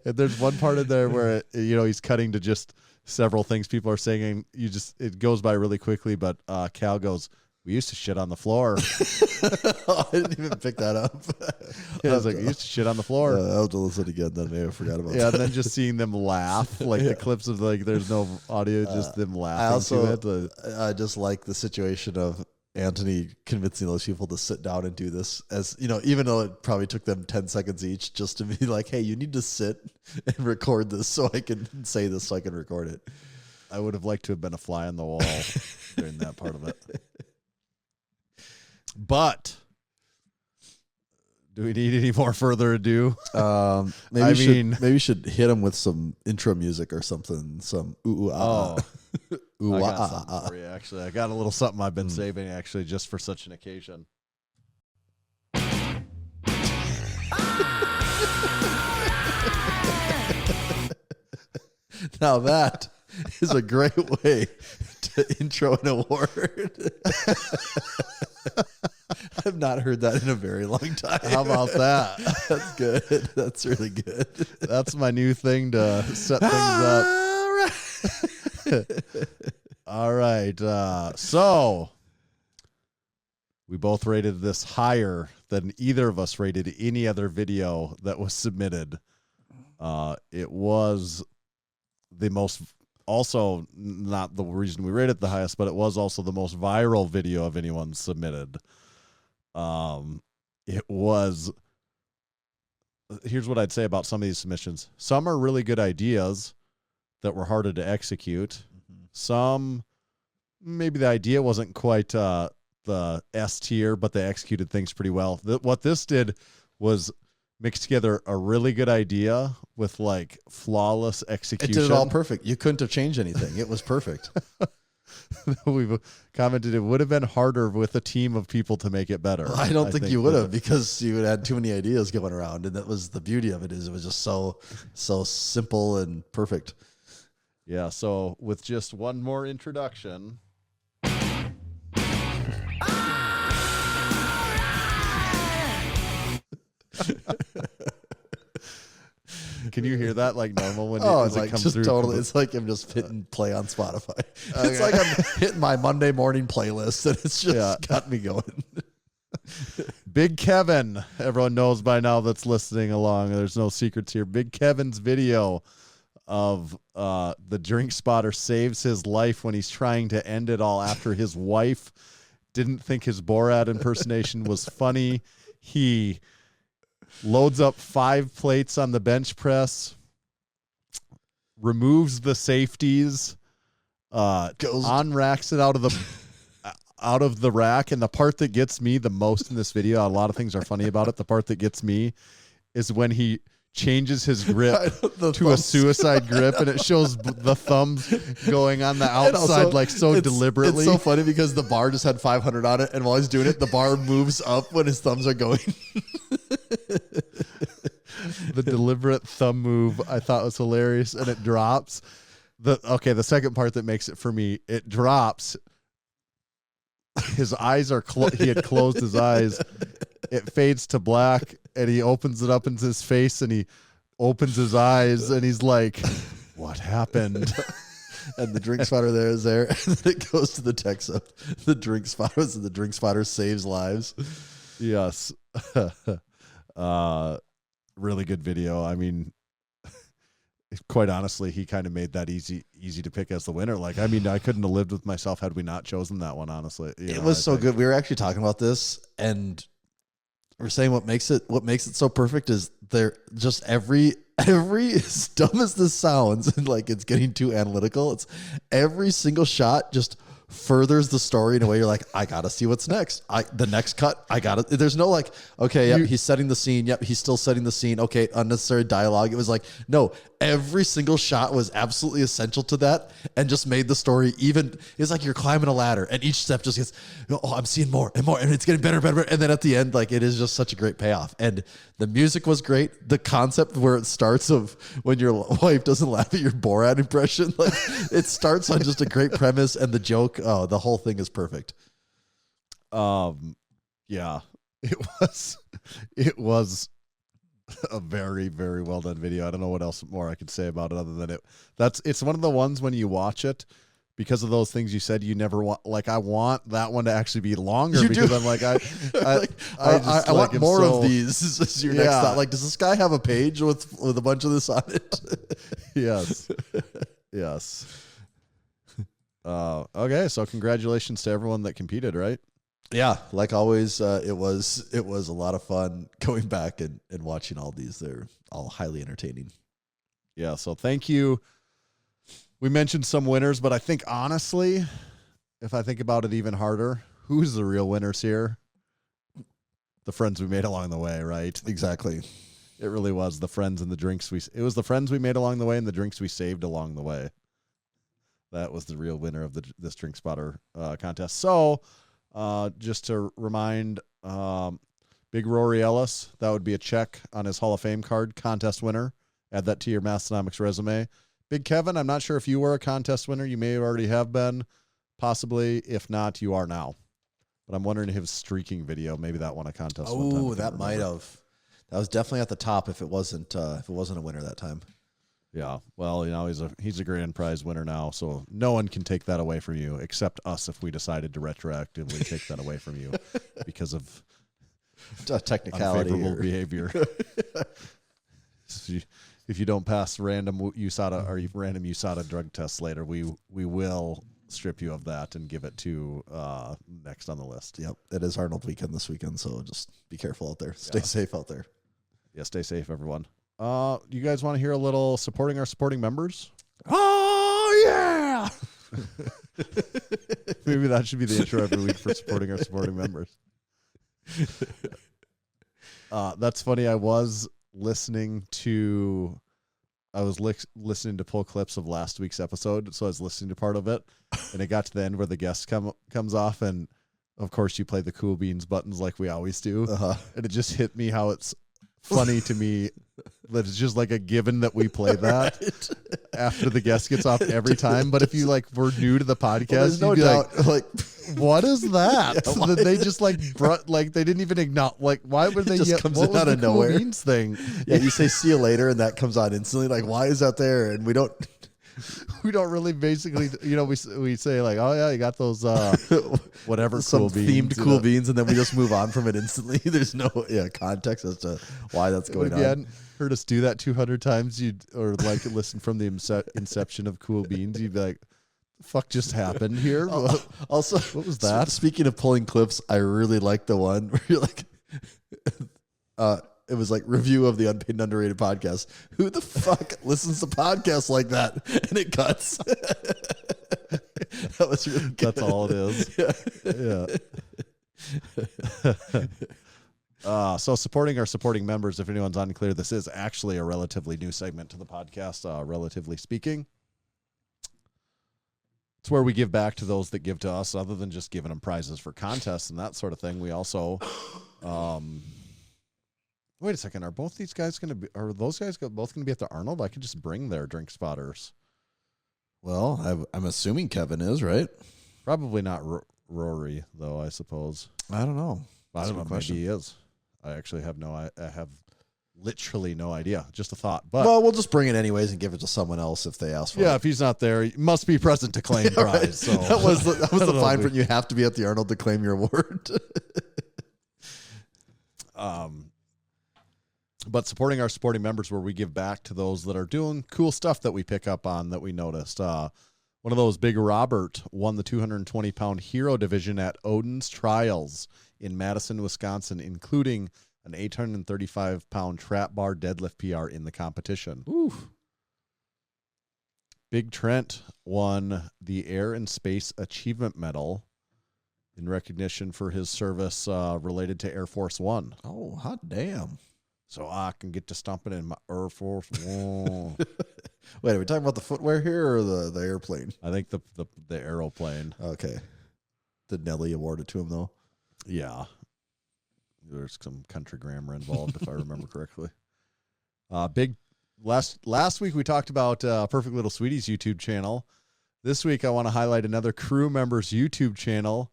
And there's one part in there where, he's cutting to just several things people are saying. It goes by really quickly, but Cal goes, we used to shit on the floor. I didn't even pick that up. I was like, we used to shit on the floor. I'll have to listen again then. I forgot about that. Yeah, and then just seeing them laugh, the clips of there's no audio, just them laughing to it. I just like the situation of Anthony convincing those people to sit down and do this, as even though it probably took them 10 seconds each, just to be like, hey, you need to sit and record this so I can say this so I can record it. I would have liked to have been a fly on the wall during that part of it. But Do we need any more further ado? Maybe we should hit him with some intro music or something. Some ooh ah. Ooh I got ah something ah. for you, actually. I got a little something I've been saving, actually, just for such an occasion. Now that is a great way to intro an award. I've not heard that in a very long time. How about that? That's good. That's really good. That's my new thing to set things up. All right. So we both rated this higher than either of us rated any other video that was submitted. It was the most, also not the reason we rated it the highest, but it was also the most viral video of anyone submitted. It was, here's what I'd say about some of these submissions. Some are really good ideas that were harder to execute. Some, maybe the idea wasn't quite the S tier, but they executed things pretty well. What this did was mix together a really good idea with like flawless execution. It did it all perfect. You couldn't have changed anything. It was perfect. We've commented it would have been harder with a team of people to make it better. I don't think you would have, because you would have had too many ideas going around, and that was the beauty of it. Is it was just so simple and perfect. Yeah. So with just one more introduction. Can you hear that like normal when it's it like comes just through? totally. It's like I'm just hitting play on Spotify. It's like I'm hitting my Monday morning playlist, and it's just got me going. Big Kevin, everyone knows by now that's listening along. There's no secrets here. Big Kevin's video of the drink spotter saves his life when he's trying to end it all after his wife didn't think his Borat impersonation was funny. He loads up 5 plates on the bench press, removes the safeties, unracks it out of the rack. And the part that gets me the most in this video, a lot of things are funny about it. The part that gets me is when he changes his grip to a suicide grip, and it shows the thumbs going on the outside deliberately. It's so funny because the bar just had 500 on it, and while he's doing it, the bar moves up when his thumbs are going. The deliberate thumb move I thought was hilarious, and it drops. The second part that makes it for me, it drops. His eyes are he had closed his eyes. It fades to black, and he opens it up into his face, and he opens his eyes, and he's like, "What happened?" And the drink spotter is there, and then it goes to the text of the drink spotters, and the drink spotter saves lives. Yes. Really good video. I mean, quite honestly, he kind of made that easy to pick as the winner. Like, I mean, I couldn't have lived with myself had we not chosen that one, honestly. It was so good. We were actually talking about this, and we're saying what makes it so perfect is there just every as dumb as this sounds, and like it's getting too analytical, it's every single shot just furthers the story in a way you're like, I gotta see what's next. The next cut, I gotta. There's no like, okay, yep, he's setting the scene. Yep, he's still setting the scene. Okay, unnecessary dialogue. It was like, no, every single shot was absolutely essential to that, and just made the story even. It's like you're climbing a ladder, and each step just gets, oh, I'm seeing more and more, and it's getting better, and then at the end, like it is just such a great payoff. And the music was great. The concept where it starts of when your wife doesn't laugh at your Borat impression, like it starts on just a great premise, and the joke. Oh, the whole thing is perfect. Yeah, it was a very, very well done video. I don't know what else more I could say about it other than it's one of the ones when you watch it, because of those things you said, you never want, like, I want that one to actually be longer, because I'm like, I want more of these. This is your next thought. Like, does this guy have a page with a bunch of this on it? Yes. Yes. Okay, so congratulations to everyone that competed, right? Yeah, like always, it was a lot of fun going back and watching all these. They're all highly entertaining. Yeah, so thank you. We mentioned some winners, but I think honestly, if I think about it even harder, who's the real winners here? the friends we made along the way, right? Exactly. It really was the friends and the drinks it was the friends we made along the way and the drinks we saved along the way. That was the real winner of this Drink Spotter contest. So, just to remind, Big Rory Ellis, that would be a check on his Hall of Fame card, contest winner. Add that to your Massenomics resume. Big Kevin, I'm not sure if you were a contest winner. You may already have been, possibly. If not, you are now. But I'm wondering if his streaking video, maybe that won a contest. Oh, that might have. That was definitely at the top if it wasn't a winner that time. Yeah. Well, he's a grand prize winner now, so no one can take that away from you except us if we decided to retroactively take that away from you because of technicality, unfavorable behavior. So if you don't pass random USADA drug tests later, we will strip you of that and give it to next on the list. Yep. It is Arnold weekend this weekend, so just be careful out there. Stay safe out there. Yeah, stay safe, everyone. You guys want to hear a little supporting our supporting members? Oh, yeah. Maybe that should be the intro every week for supporting our supporting members. That's funny. I was listening to pull clips of last week's episode, so I was listening to part of it, and it got to the end where the guest comes off, and of course you play the Cool Beans buttons like we always do, and it just hit me how it's funny to me that it's just like a given that we play that after the guest gets off every time. But if you were new to the podcast, you'd be like, what is that? Yeah, That they just they didn't even acknowledge, why would they just comes out of Cool nowhere. Beans thing? Yeah, you say see you later and that comes on instantly. Like, why is that there? And we don't really basically, we say oh yeah, you got those whatever some cool beans, themed cool beans, and then we just move on from it instantly. There's no context as to why that's going If on. you hadn't heard us do that 200 times, listen from the inception of Cool Beans, you'd be like, the fuck just happened here? Also, what was that? Speaking of pulling clips, I really like the one where you're like, it was like review of the Unpaid and Underrated podcast. Who the fuck listens to podcasts like that? And it cuts. That was really good. That's all it is. Yeah. So supporting our supporting members, if anyone's unclear, this is actually a relatively new segment to the podcast, relatively speaking. It's where we give back to those that give to us, other than just giving them prizes for contests and that sort of thing. We also, wait a second, are both these guys are those guys both going to be at the Arnold? I could just bring their drink spotters. Well, I'm assuming Kevin is, right? Probably not Rory, though, I suppose. I don't know. I don't know. Maybe he is. I actually have I have literally no idea. Just a thought. But well, we'll just bring it anyways and give it to someone else if they ask for it. Yeah, if he's not there, he must be present to claim prize. Right. So that was the fine print. You have to be at the Arnold to claim your award. But supporting our supporting members, where we give back to those that are doing cool stuff that we pick up on that we noticed. One of those, Big Robert, won the 220-pound hero division at Odin's Trials in Madison, Wisconsin, including an 835-pound trap bar deadlift PR in the competition. Oof. Big Trent won the Air and Space Achievement Medal in recognition for his service related to Air Force One. Oh, hot damn. So I can get to stomping in my Air Force One. Wait, are we talking about the footwear here or the airplane? I think the aeroplane. Okay. Did Nelly award it to him, though? Yeah. There's some country grammar involved, if I remember correctly. Big last week we talked about Perfect Little Sweeties YouTube channel. This week I want to highlight another crew member's YouTube channel.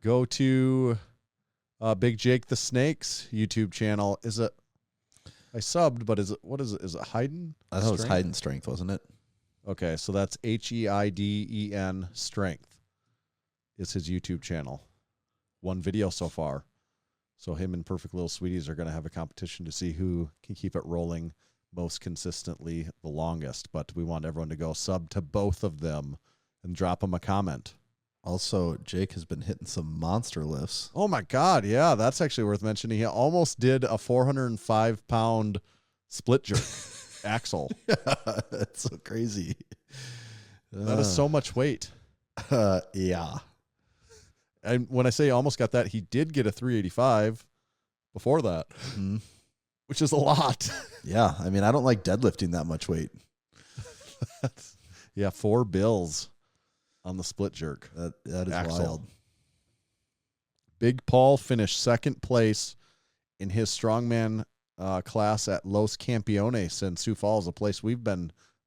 Go to Big Jake the Snake's YouTube channel. Is it? I subbed, but what is it? Is it Hayden? I thought it was Hayden Strength, wasn't it? Okay, so that's HEIDEN Strength is his YouTube channel. One video so far. So him and Perfect Little Sweeties are going to have a competition to see who can keep it rolling most consistently the longest. But we want everyone to go sub to both of them and drop them a comment. Also, Jake has been hitting some monster lifts. Oh, my God. Yeah, that's actually worth mentioning. He almost did a 405-pound split jerk axle. That's so crazy. That is so much weight. Yeah. And when I say almost got that, he did get a 385, before that, which is a lot. Yeah, I mean, I don't like deadlifting that much weight. Yeah, 4 bills on the split jerk. That is Axle. wild. Big Paul finished second place in his strongman class at Los Campeones in Sioux Falls, a place we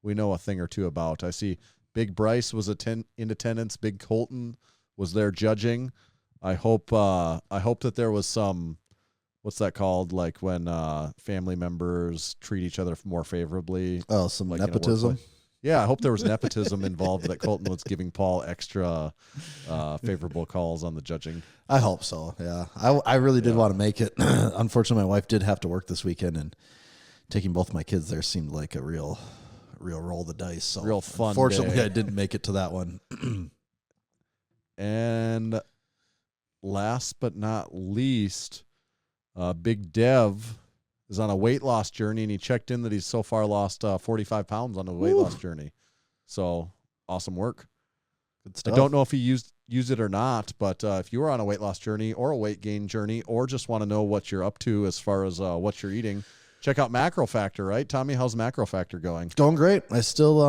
know a thing or two about. I see Big Bryce was in attendance. Big Colton was there judging. I hope that there was some, what's that called? Like when family members treat each other more favorably. Oh, some like nepotism. Yeah, I hope there was nepotism involved, that Colton was giving Paul extra favorable calls on the judging. I hope so. Yeah, I really did want to make it. Unfortunately, my wife did have to work this weekend, and taking both my kids there seemed like a real roll the dice. So Real fun Unfortunately, day. I didn't make it to that one. And last but not least, Big Dev is on a weight loss journey, and he checked in that he's so far lost 45 pounds on a weight loss journey. So awesome work. Good stuff. I don't know if he used it or not, but if you are on a weight loss journey or a weight gain journey, or just want to know what you're up to as far as what you're eating, check out MarcoFactor, right? Tommy, how's MarcoFactor going? Going great. I still,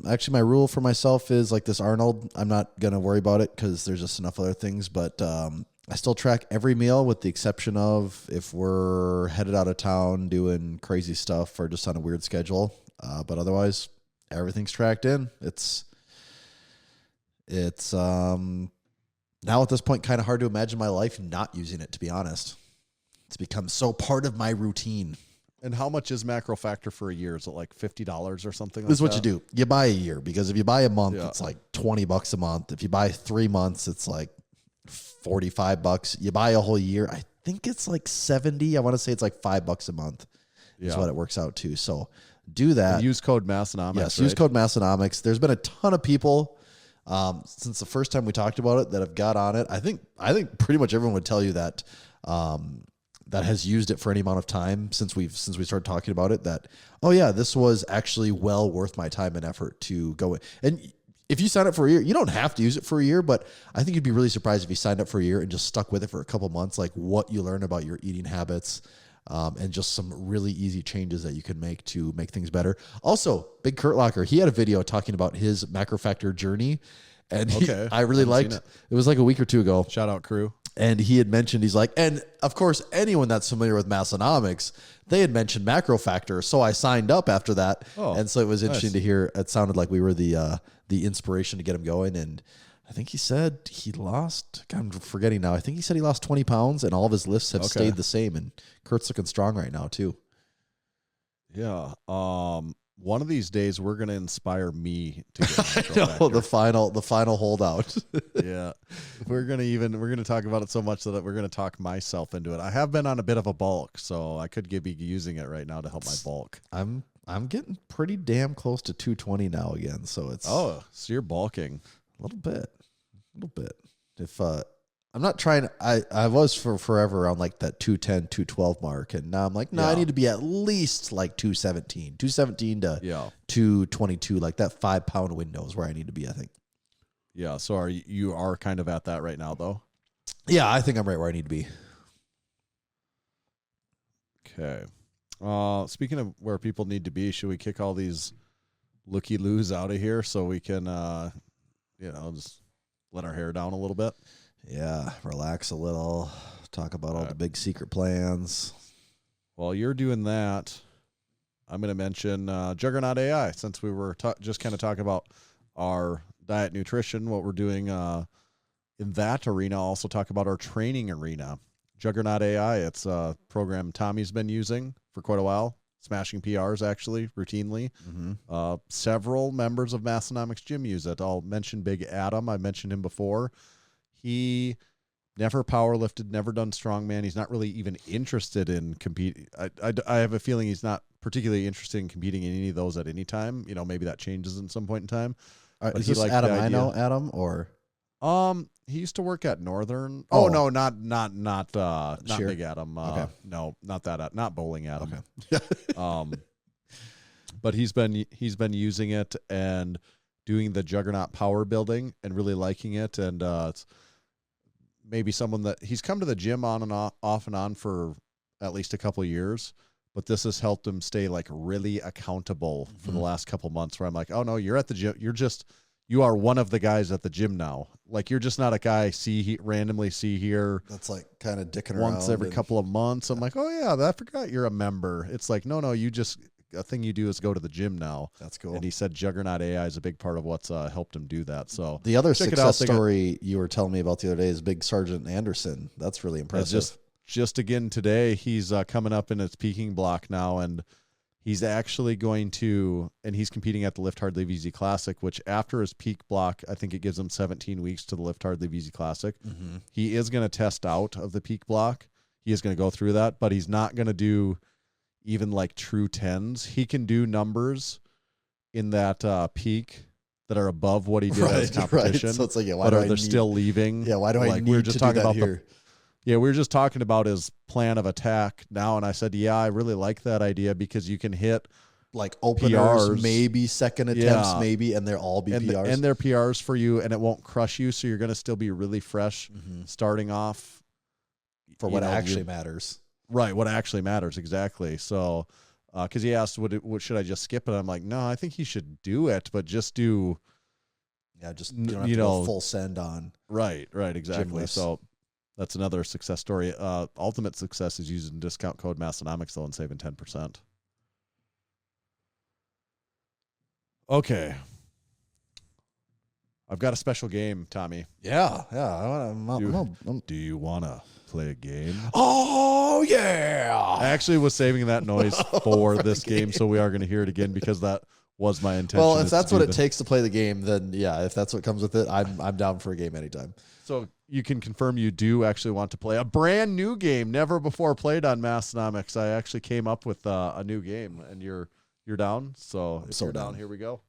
actually, my rule for myself is like this Arnold. I'm not going to worry about it because there's just enough other things, but I still track every meal with the exception of if we're headed out of town doing crazy stuff or just on a weird schedule. But otherwise, everything's tracked in. It's now at this point kind of hard to imagine my life not using it, to be honest. It's become so part of my routine. And how much is MarcoFactor for a year? Is it like $50 or something like This is what that? you do. You buy a year, because if you buy a month, Yeah. it's like $20 a month. If you buy 3 months, it's like $45. You buy a whole year, I think it's like 70. I want to say it's like $5 a month is what it works out to. So do that. And use code Massenomics. Yes, use code Massenomics. There's been a ton of people since the first time we talked about it that have got on it. I think pretty much everyone would tell you that that has used it for any amount of time since we started talking about it, that, oh yeah, this was actually well worth my time and effort to go in. And if you sign up for a year, you don't have to use it for a year, but I think you'd be really surprised if you signed up for a year and just stuck with it for a couple months, like what you learn about your eating habits, and just some really easy changes that you can make to make things better. Also, Big Kurt Locker, he had a video talking about his MarcoFactor journey, and I really liked it. It was like a week or two ago. Shout out crew. And he had mentioned, he's like, and of course, anyone that's familiar with Massenomics, they had mentioned MarcoFactor, so I signed up after that. Oh, and so it was interesting nice to hear. It sounded like we were the inspiration to get him going. And I think he said he lost, God, I'm forgetting now. I think he said he lost 20 pounds, and all of his lifts have stayed the same. And Kurt's looking strong right now too. Yeah. One of these days we're going to inspire me to get the final holdout. Yeah. We're going to talk about it so much that we're going to talk myself into it. I have been on a bit of a bulk, so I could be using it right now to help my bulk. I'm getting pretty damn close to 220 now again. So it's, so you're bulking a little bit. If, I'm not trying. I was for forever around like that 210, 212 mark. And now I'm like, no, I need to be at least like 217 to 222, like that 5 pound window is where I need to be, I think. Yeah. So you are kind of at that right now though? Yeah, I think I'm right where I need to be. Okay. Speaking of where people need to be, should we kick all these looky-loos out of here so we can, just let our hair down a little bit? Yeah, relax a little, talk about all the big secret plans. While you're doing that, I'm going to mention Juggernaut AI, since we were just kind of talking about our diet nutrition, what we're doing in that arena. I'll also talk about our training arena. Juggernaut AI, it's a program Tommy's been using for quite a while, smashing PRs actually routinely. Mm-hmm. Several members of Massenomics Gym use it. I'll mention Big Adam. I mentioned him before. He never powerlifted, never done strongman. He's not really even interested in competing. I have a feeling he's not particularly interested in competing in any of those at any time. Maybe that changes at some point in time. Is this Adam I know, Adam, or? He used to work at Northern. Oh, no, not Sure. Big Adam. Okay. No, not that. Not Bowling Adam. Okay. But he's been using it and doing the Juggernaut power building and really liking it. And it's maybe someone that he's come to the gym on and off and on for at least a couple of years, but this has helped him stay like really accountable for the last couple months where I'm like, oh no, you're at the gym. You are one of the guys at the gym now. Like you're just not a guy randomly see here. That's like kind of dicking once around every couple of months. I'm like, oh yeah, I forgot you're a member. It's like, no, a thing you do is go to the gym now. That's cool. And he said Juggernaut AI is a big part of what's helped him do that. So the other success story you were telling me about the other day is Big Sergeant Anderson. That's really impressive. Just again today, he's coming up in his peaking block now, and he's actually going to, and he's competing at the Lift Hard Live Easy Classic, which after his peak block, I think it gives him 17 weeks to the Lift Hard Live Easy Classic. Mm-hmm. He is going to test out of the peak block. He is going to go through that, but he's not going to do even like true 10s. He can do numbers in that peak that are above what he did as competition. Right. So it's like, yeah, they're still leaving. Yeah, why do I need we were just to talking do that about here? we were just talking about his plan of attack now, and I said, yeah, I really like that idea because you can hit like openers, PRs, maybe second attempts, maybe, and they'll all be PRs. And they're PRs for you, and it won't crush you, so you're going to still be really fresh starting off. For what actually matters. Right, what actually matters, exactly. So, because he asked, what should I just skip it? I'm like, no, I think he should do it, but just do... Yeah, just you don't have to go full send on. Right, exactly. So that's another success story. Ultimate success is using discount code Massenomics, though, and saving 10%. Okay. I've got a special game, Tommy. Yeah. Do you want to play a game? Oh, yeah. I actually was saving that noise for this game, so we are going to hear it again because that was my intention. Well, if that's what it takes to play the game, then yeah, if that's what comes with it, I'm down for a game anytime. So you can confirm you do actually want to play a brand new game, never before played on Massenomics. I actually came up with a new game, and you're down. So if you're down, here we go.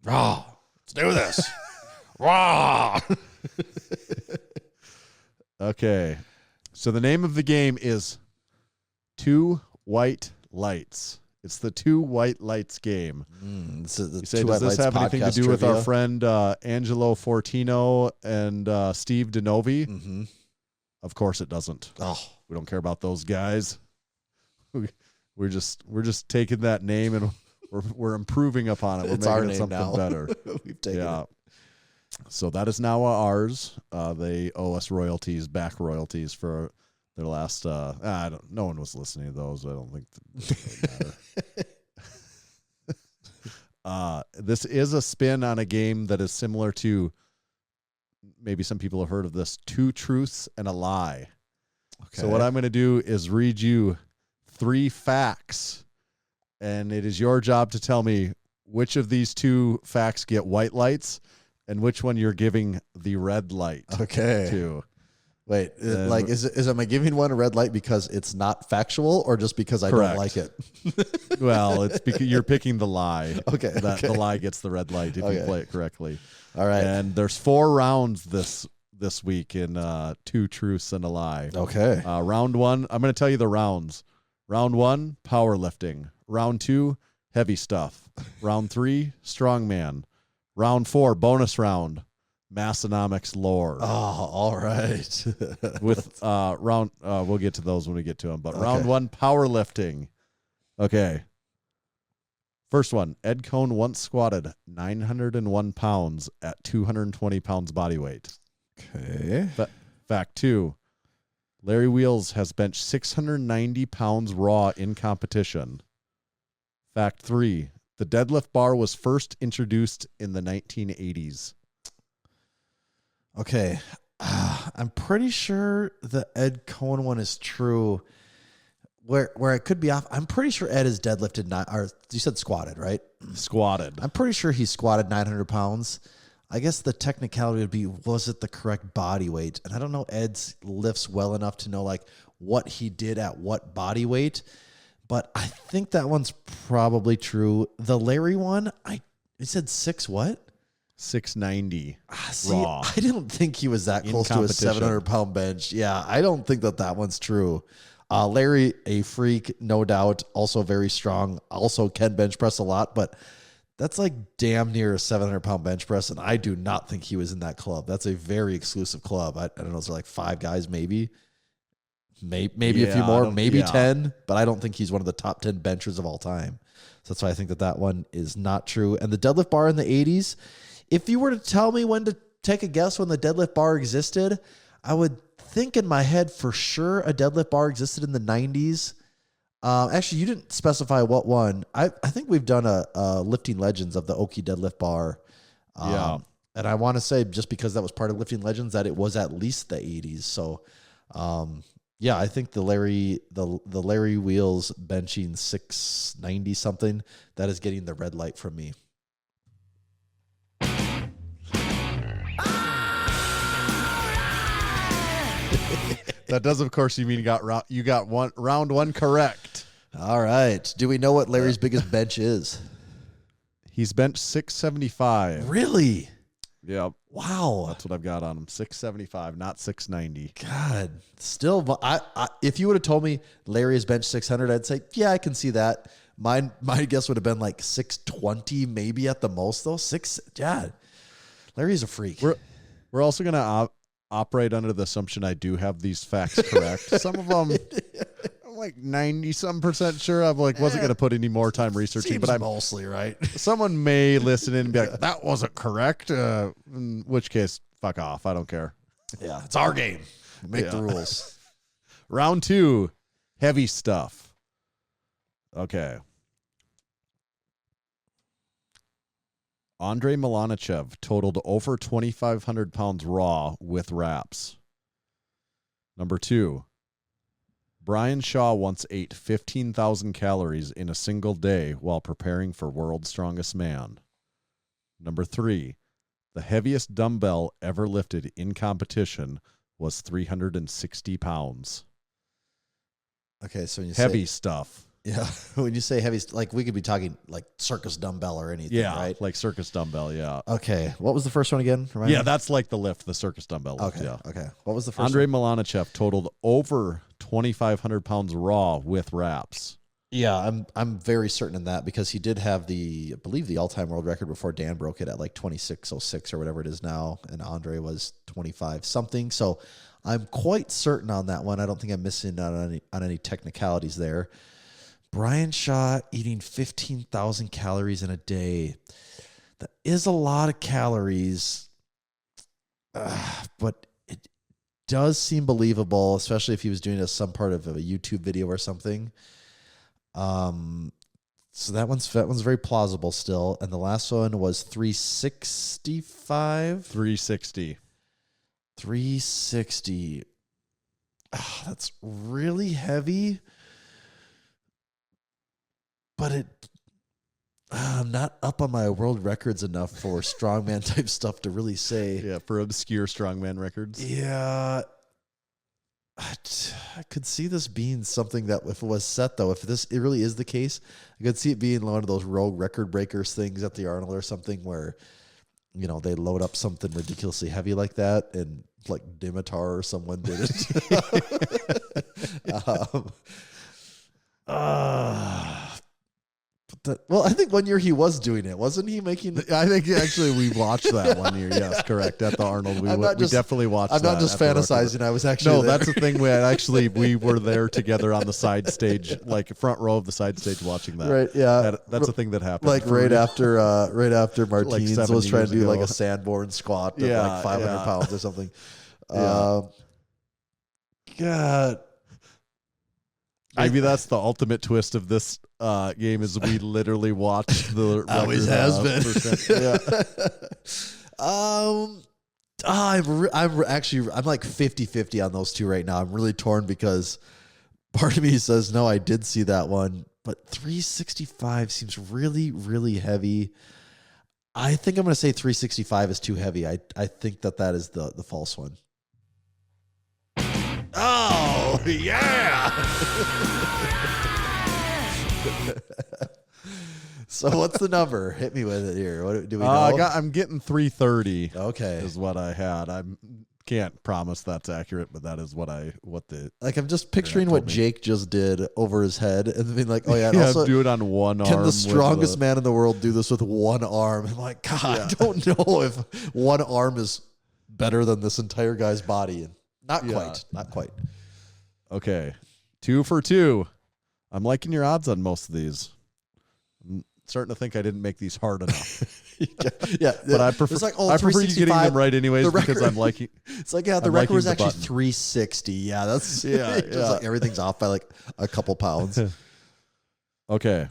Raw. Let's do this. Raw. Okay. So the name of the game is Two White Lights. It's the Two White Lights game. You say, does this have anything to do with our friend Angelo Fortino and Steve DeNovi? Mm-hmm. Of course it doesn't. Oh, we don't care about those guys. We're just taking that name and we're improving upon it. We're it's making our it name something now. better. We've taken it. So that is now ours. They owe us back royalties for their last. No one was listening to those. I don't think they matter. This is a spin on a game that is similar to. Maybe some people have heard of this. 2 Truths and a Lie. Okay. So what I'm going to do is read you 3 facts, and it is your job to tell me which of these 2 facts get white lights and which one you're giving the red light to. Wait, am I giving one a red light because it's not factual or just because I don't like it? Well, it's because you're picking the lie. Okay. The lie gets the red light if you play it correctly. All right. And there's 4 rounds this week in 2 Truths and a Lie. Okay. Round 1, I'm going to tell you the rounds. Round 1, powerlifting. Round 2, heavy stuff. Round 3, strongman. Round 4, bonus round, Massenomics lore. Oh, all right. With we'll get to those when we get to them. But round 1, powerlifting. Okay. First one, Ed Cohn once squatted 901 pounds at 220 pounds body weight. Okay. Fact 2, Larry Wheels has benched 690 pounds raw in competition. Fact 3, the deadlift bar was first introduced in the 1980s. Okay. I'm pretty sure the Ed Cohn one is true. Where I could be off, I'm pretty sure Ed is deadlifted, or you said squatted, right? Squatted. I'm pretty sure he squatted 900 pounds. I guess the technicality would be, was it the correct body weight? And I don't know Ed's lifts well enough to know like what he did at what body weight. But I think that one's probably true. The Larry one, he said 690 raw. I didn't think he was that close to a 700-pound bench. Yeah, I don't think that one's true. Larry, a freak, no doubt. Also very strong. Also can bench press a lot. But That's like damn near a 700-pound bench press, and I do not think he was in that club. That's a very exclusive club. I don't know, is there like 5 guys maybe? Maybe a few more, maybe 10, but I don't think he's one of the top 10 benchers of all time. So that's why I think that one is not true. And the deadlift bar in the 80s, if you were to tell me when to take a guess when the deadlift bar existed, I would think in my head for sure a deadlift bar existed in the 90s. Actually, you didn't specify what one. I think we've done a Lifting Legends of the Oki deadlift bar. And I want to say, just because that was part of Lifting Legends, that it was at least the 80s. So, yeah, I think the Larry Wheels benching 690 something, that is getting the red light from me. That does, of course, you mean you got round one correct. All right. Do we know what Larry's biggest bench is? He's benched 675. Really? Yep. Wow. That's what I've got on him. 675, not 690. God. Still, if you would have told me Larry has benched 600, I'd say, yeah, I can see that. My guess would have been like 620, maybe at the most, though. Yeah. Larry's a freak. We're also going to operate under the assumption I do have these facts correct. Some of them, I'm like 90-some% sure. I'm like, wasn't going to put any more time researching, but I'm mostly right. Someone may listen in and be like, that wasn't correct. In which case, fuck off. I don't care. Yeah, it's our game. Make the rules. Round 2, heavy stuff. Okay. Andrei Milanichev totaled over 2,500 pounds raw with wraps. Number 2, Brian Shaw once ate 15,000 calories in a single day while preparing for World's Strongest Man. Number 3, the heaviest dumbbell ever lifted in competition was 360 pounds. Okay, so when you heavy stuff. Yeah, when you say heavy, like we could be talking like circus dumbbell or anything, right? Like circus dumbbell, yeah. Okay, what was the first one again? That's like the lift, the circus dumbbell lift, Okay. What was the first Andrei one? Milanichev totaled over 2,500 pounds raw with wraps. Yeah, I'm very certain in that because he did have I believe the all-time world record before Dan broke it at like 26:06 or whatever it is now, and Andre was 25 something. So I'm quite certain on that one. I don't think I'm missing on any technicalities there. Brian Shaw eating 15,000 calories in a day. That is a lot of calories, but it does seem believable, especially if he was doing it as some part of a YouTube video or something. So that one's very plausible still. And the last one was 365. 360. 360. That's really heavy. But I'm not up on my world records enough for strongman type stuff to really say. Yeah, for obscure strongman records. Yeah. I could see this being something that if it was set, though, if it really is the case, I could see it being one of those rogue record breakers things at the Arnold or something where, they load up something ridiculously heavy like that and like Dimitar or someone did it. Well, I think one year he was doing it, wasn't he? I think actually we watched that one year. Yes, correct. At the Arnold, we definitely watched. I'm not just fantasizing. I was actually that's the thing. We were there together on the side stage, like front row of the side stage, watching that. Right. Yeah. That's the thing that happened. Like right after Martins like was trying to do like a Sanborn squat of like 500 pounds or something. God. Maybe that's the ultimate twist of this game is we literally watched the always has been. I'm like 50-50 on those two right now. I'm really torn because part of me says no, I did see that one, but 365 seems really, really heavy. I think I'm going to say 365 is too heavy. I think that is the false one. Oh, yeah. So what's the number? Hit me with it here. What do we know? I'm getting 330. Okay. Is what I had. I can't promise that's accurate, but that is what the like I'm just picturing what Jake just did over his head and being like, oh yeah, and yeah, also do it on one arm. can the strongest man in the world do this with one arm? I'm like, God, I don't know if one arm is better than this entire guy's body. And not quite. Okay. 2 for 2. I'm liking your odds on most of these. I'm starting to think I didn't make these hard enough. Yeah, but I prefer it's like, I prefer you getting them right anyways because I'm liking. It's like, yeah, the record was actually 360. Yeah, that's just like everything's off by like a couple pounds. Okay.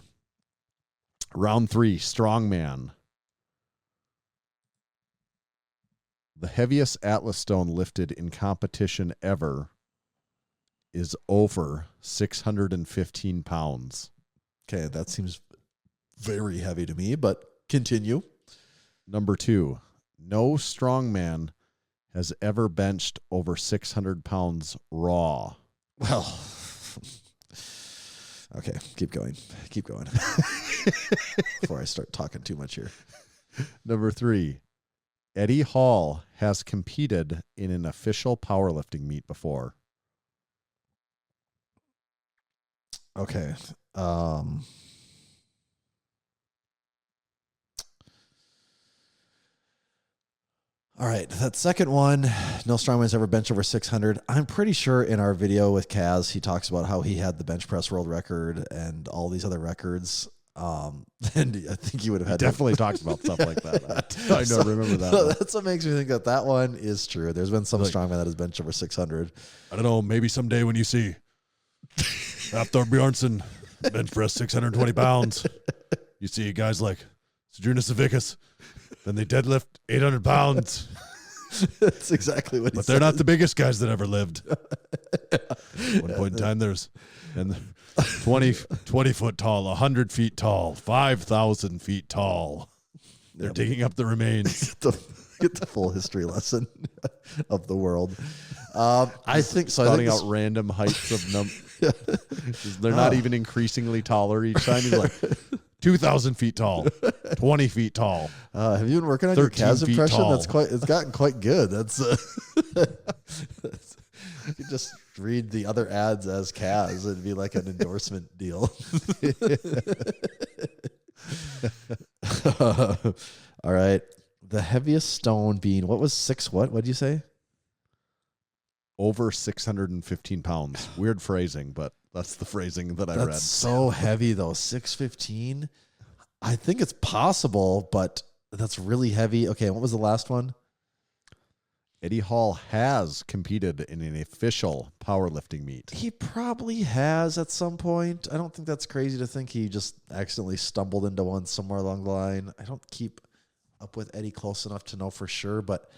Round 3, Strongman. The heaviest Atlas stone lifted in competition ever is over 615 pounds. Okay, that seems very heavy to me, but continue. Number 2, no strongman has ever benched over 600 pounds raw. Well, okay, keep going. Before I start talking too much here. Number 3, Eddie Hall has competed in an official powerlifting meet before. Okay. All right, that second one, no strongman's ever benched over 600. I'm pretty sure in our video with Kaz, he talks about how he had the bench press world record and all these other records. And I think he would have had definitely talks about stuff like that. I know, remember that. So that's what makes me think that one is true. There's been some strongman that has benched over 600. I don't know. Maybe someday when you see Hafthor Bjornsson bench press 620 pounds, you see guys like Sejuna Savickas, then they deadlift 800 pounds. That's exactly what he But they're not the biggest guys that ever lived. At one point in time, there's 20 foot tall, 100 feet tall, 5,000 feet tall. They're digging up the remains. Get the full history lesson of the world. I think so. Counting out random heights of they're not even increasingly taller each time. He's like 2,000 feet tall, 20 feet tall. Have you been working on your Kaz impression? Tall. It's gotten quite good. That's you could just read the other ads as Kaz. It'd be like an endorsement deal. All right. The heaviest stone being, what was 6 what? What did you say? Over 615 pounds. Weird phrasing, but that's the phrasing that I read. That's so heavy, though. 615. I think it's possible, but that's really heavy. Okay, what was the last one? Eddie Hall has competed in an official powerlifting meet. He probably has at some point. I don't think that's crazy to think he just accidentally stumbled into one somewhere along the line. I don't keep up with Eddie close enough to know for sure, but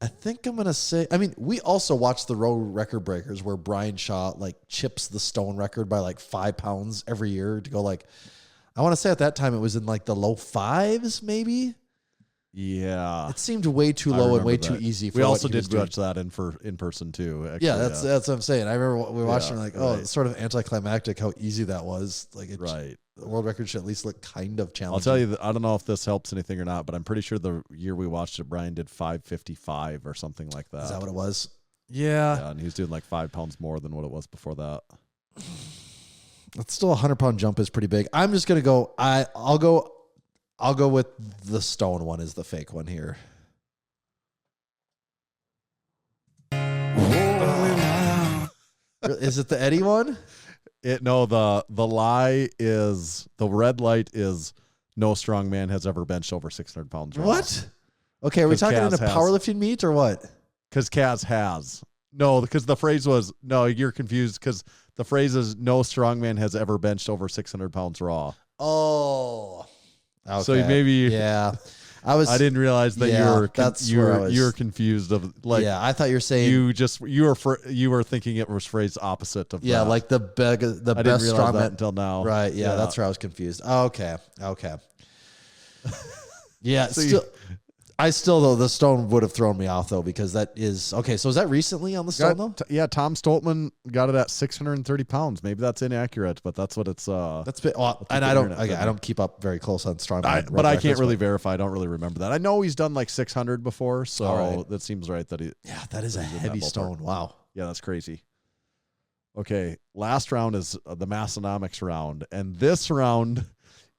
I think I'm going to say, I mean, we also watch the row record breakers where Brian Shaw like chips the stone record by like 5 pounds every year to go like, I want to say at that time it was in like the low 5s maybe. Yeah. It seemed way too low and way too easy. For we also did watch that in person too. Actually, yeah, that's what I'm saying. I remember we watched it like, oh, right. it's sort of anticlimactic how easy that was. Like, right. The world record should at least look kind of challenging. I'll tell you, I don't know if this helps anything or not, but I'm pretty sure the year we watched it, Brian did 555 or something like that. Is that what it was? Yeah. And he was doing like 5 pounds more than what it was before that. That's still a 100-pound jump is pretty big. I'm just gonna go. I'll go with the stone one is the fake one here. Is it the Eddie one? No, the lie is, the red light is no strong man has ever benched over 600 pounds. Raw. What? Okay, are we talking in a powerlifting meet or what? Because Kaz has. No, because the phrase was, no, you're confused because the phrase is no strong man has ever benched over 600 pounds raw. Oh. Okay. So maybe, yeah, I didn't realize that you were confused of like. Yeah, I thought you were saying you were thinking it was phrased opposite of. Yeah, that. like the I best didn't realize strongman that until now. Right. Yeah, that's where I was confused. Okay. Yeah. So I still, though, the stone would have thrown me off, though, because that is okay. So is that recently on the stone, though? Yeah, Tom Stoltman got it at 630 pounds. Maybe that's inaccurate, but that's what it's. That's bit. Well, and I don't keep up very close on Strongman. But I can't really verify. I don't really remember that. I know he's done like 600 before, so that seems right. Yeah, that is a heavy stone. Wow. Yeah, that's crazy. Okay, last round is the Massenomics round, and this round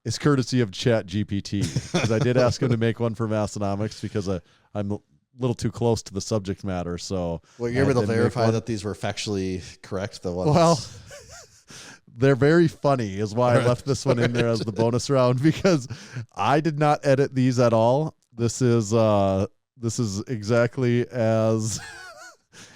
is courtesy of ChatGPT, because I did ask him to make one for Massenomics because I'm a little too close to the subject matter. So, well, you're able to verify that these were factually correct. The ones. Well, they're very funny, is why I left this one in there as the bonus round, because I did not edit these at all. This is exactly as.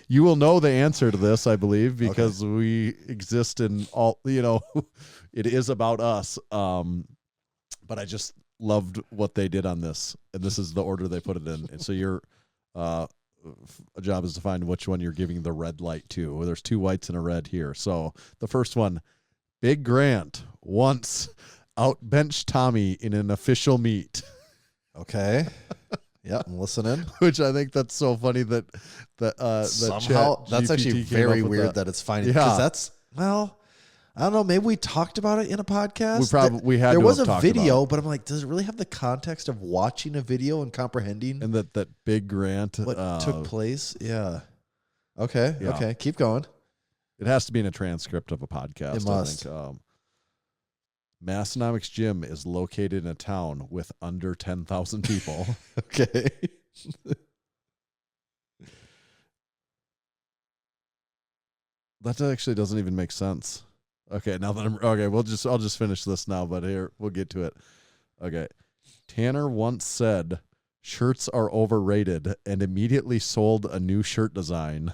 You will know the answer to this, I believe, because we exist in all, it is about us. But I just loved what they did on this. And this is the order they put it in. And so your job is to find which one you're giving the red light to. Well, there's 2 whites and a red here. So the first one, Big Grant once outbenched Tommy in an official meet. Okay. Yeah, I'm listening. Which I think that's so funny that somehow that's actually very weird that it's finding, because that's, well, I don't know, maybe we talked about it in a podcast. We had there to was have a talked video, about it. but I'm like, does it really have the context of watching a video and comprehending and that Big Grant what took place? Yeah. Okay. Yeah. Okay. Keep going. It has to be in a transcript of a podcast. It must. I think. Massenomics Gym is located in a town with under 10,000 people. Okay. That actually doesn't even make sense. Okay, now that I'll just finish this now, but here we'll get to it. Okay. Tanner once said shirts are overrated and immediately sold a new shirt design.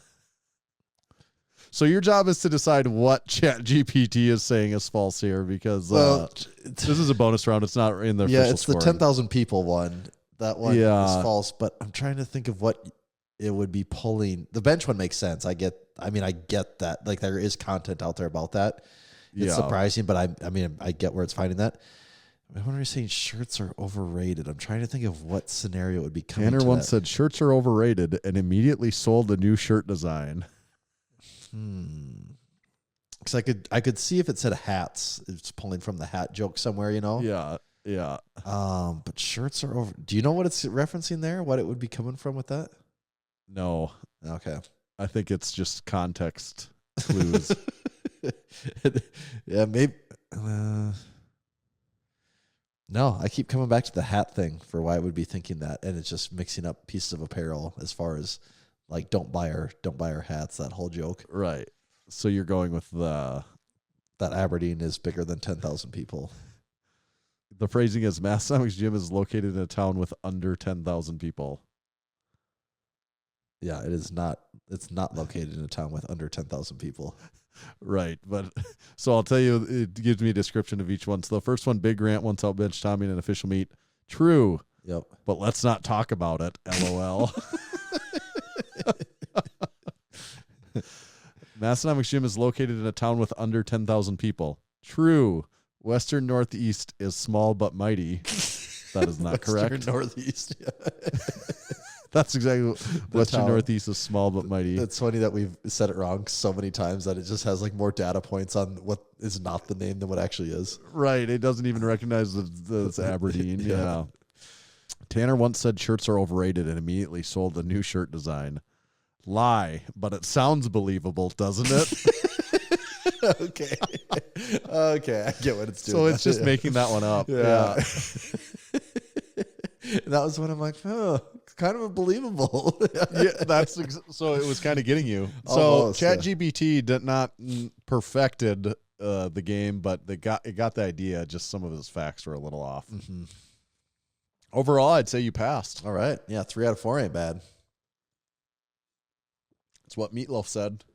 So your job is to decide what ChatGPT is saying is false here, because this is a bonus round. It's not in the official it's the 10,000 people one. That one is false, but I'm trying to think of what it would be pulling. The bench one makes sense. I get that. Like, there is content out there about that. It's surprising, but I get where it's finding that. When you're saying shirts are overrated, I'm trying to think of what scenario it would be coming Tanner once said shirts are overrated and immediately sold a new shirt design. Because I could see if it said hats, it's pulling from the hat joke somewhere, Yeah. But shirts are over. Do you know what it's referencing there? What it would be coming from with that? No. Okay. I think it's just context clues. Yeah, maybe. No, I keep coming back to the hat thing for why I would be thinking that, and it's just mixing up pieces of apparel as far as. Like, don't buy our hats, that whole joke. Right. So you're going with that Aberdeen is bigger than 10,000 people. The phrasing is Massenomics Gym is located in a town with under 10,000 people. Yeah, it's not located in a town with under 10,000 people. Right. But so I'll tell you, it gives me a description of each one. So the first one, Big Grant once outbenched Tommy in an official meet. True. Yep. But let's not talk about it. LOL. Massenomics Gym is located in a town with under 10,000 people. True. Western Northeast is small but mighty. That is not correct. Western Northeast. Yeah. That's exactly Western Northeast is small but mighty. It's funny that we've said it wrong so many times that it just has like more data points on what is not the name than what actually is. Right. It doesn't even recognize that it's Aberdeen. Yeah. Tanner once said shirts are overrated and immediately sold a new shirt design. Lie, but it sounds believable, doesn't it? Okay. Okay, I get what it's doing. So it's just making that one up. Yeah. That was when I'm like, it's kind of believable. So it was kind of getting you. Almost, so ChatGPT did not perfected the game, but it got the idea. Just some of his facts were a little off. Mm-hmm. Overall, I'd say you passed. All right. Yeah, 3 out of 4 ain't bad. That's what Meatloaf said.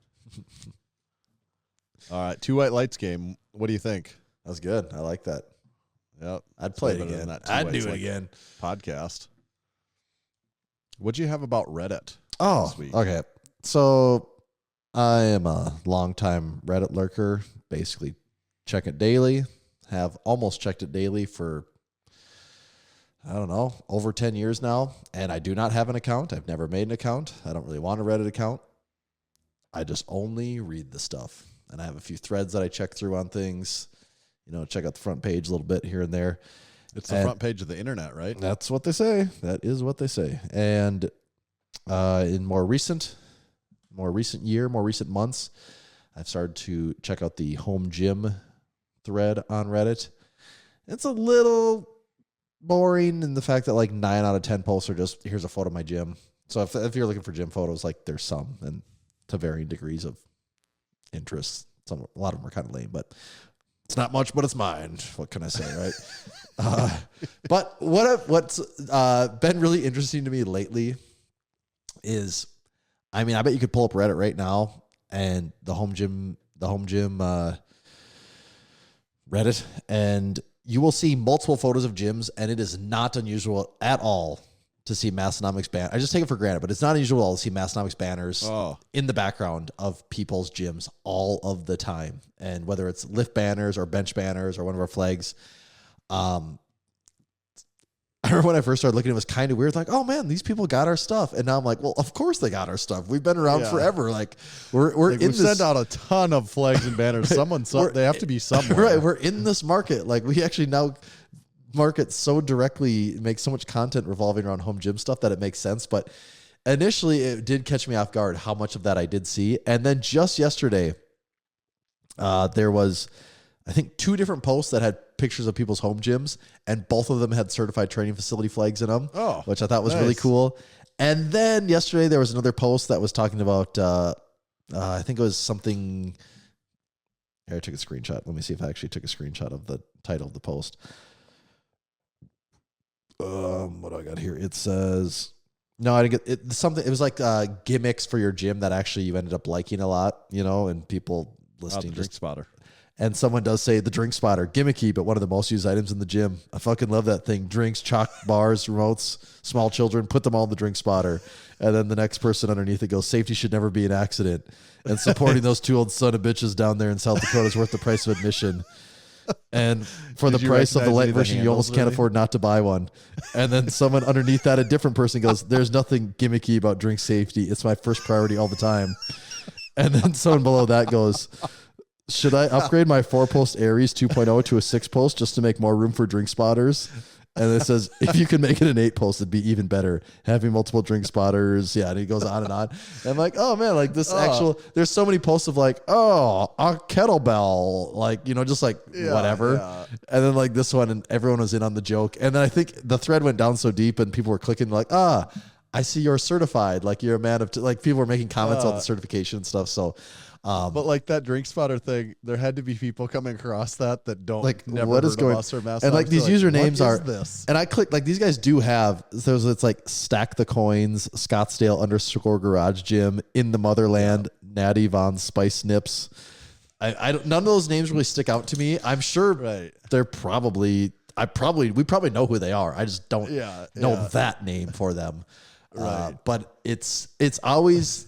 All right, 2 white lights game. What do you think? That was good. I like that. Yep. I'd play it again. I'd do it again. Podcast. What'd you have about Reddit this week? Okay. So I am a longtime Reddit lurker. Basically, check it daily. Have almost checked it daily for I don't know, over 10 years now, and I do not have an account. I've never made an account. I don't really want a Reddit account. I just only read the stuff. And I have a few threads that I check through on things, check out the front page a little bit here and there. It's the front page of the internet, right? That's what they say. That is what they say. And in more recent months, I've started to check out the home gym thread on Reddit. It's a little boring in the fact that like 9 out of 10 posts are just, here's a photo of my gym. So if you're looking for gym photos, like there's some, and to varying degrees of interest. A lot of them are kind of lame, but it's not much, but it's mine. What can I say, right? But what's been really interesting to me lately is, I bet you could pull up Reddit right now and the home gym Reddit, and you will see multiple photos of gyms, and it is not unusual at all to see Massenomics banners. I just take it for granted, but it's not unusual to see Massenomics banners in the background of people's gyms all of the time. And whether it's lift banners or bench banners or one of our flags, I remember when I first started looking, it was kind of weird. Like, oh man, these people got our stuff, and now I'm like, well, of course they got our stuff. We've been around forever. Like, we send out a ton of flags and banners. They have to be somewhere, right? We're in this market. Like, we actually now market so directly, make so much content revolving around home gym stuff that it makes sense. But initially, it did catch me off guard how much of that I did see. And then just yesterday, there was, I think, 2 different posts that had pictures of people's home gyms, and both of them had certified training facility flags in them, which I thought was really cool. And then yesterday there was another post that was talking about, I think it was something. Here, I took a screenshot. Let me see if I actually took a screenshot of the title of the post. What do I got here? It says, no, I didn't get it. Something. It was like gimmicks for your gym that actually you ended up liking a lot, and people listing drink spotter. And someone does say the drink spotter, gimmicky, but one of the most used items in the gym. I fucking love that thing. Drinks, chalk bars, remotes, small children, put them all in the drink spotter. And then the next person underneath it goes, safety should never be an accident. And supporting those 2 old son of bitches down there in South Dakota is worth the price of admission. And for the price of the light version, you almost can't afford not to buy one. And then someone underneath that, a different person goes, there's nothing gimmicky about drink safety. It's my first priority all the time. And then someone below that goes, should I upgrade my 4-post Aries 2.0 to a 6-post just to make more room for drink spotters? And it says, if you can make it an 8-post, it'd be even better. Having multiple drink spotters. Yeah. And it goes on and on. And I'm like, oh man, like this there's so many posts of like, oh, a kettlebell, like, just like whatever. Yeah. And then like this one, and everyone was in on the joke. And then I think the thread went down so deep and people were clicking like, I see you're certified. Like you're a man of, like people were making comments on the certification and stuff. So, but like that drink spotter thing, there had to be people coming across that don't like never what is going us or and like these usernames are this? And I clicked like these guys do have those. It's like Stack the Coins, Scottsdale _garage gym, In the Motherland, Natty Von Spice Nips. I don't, none of those names really stick out to me. I'm sure they're probably we probably know who they are. I just don't know that name for them. But it's always.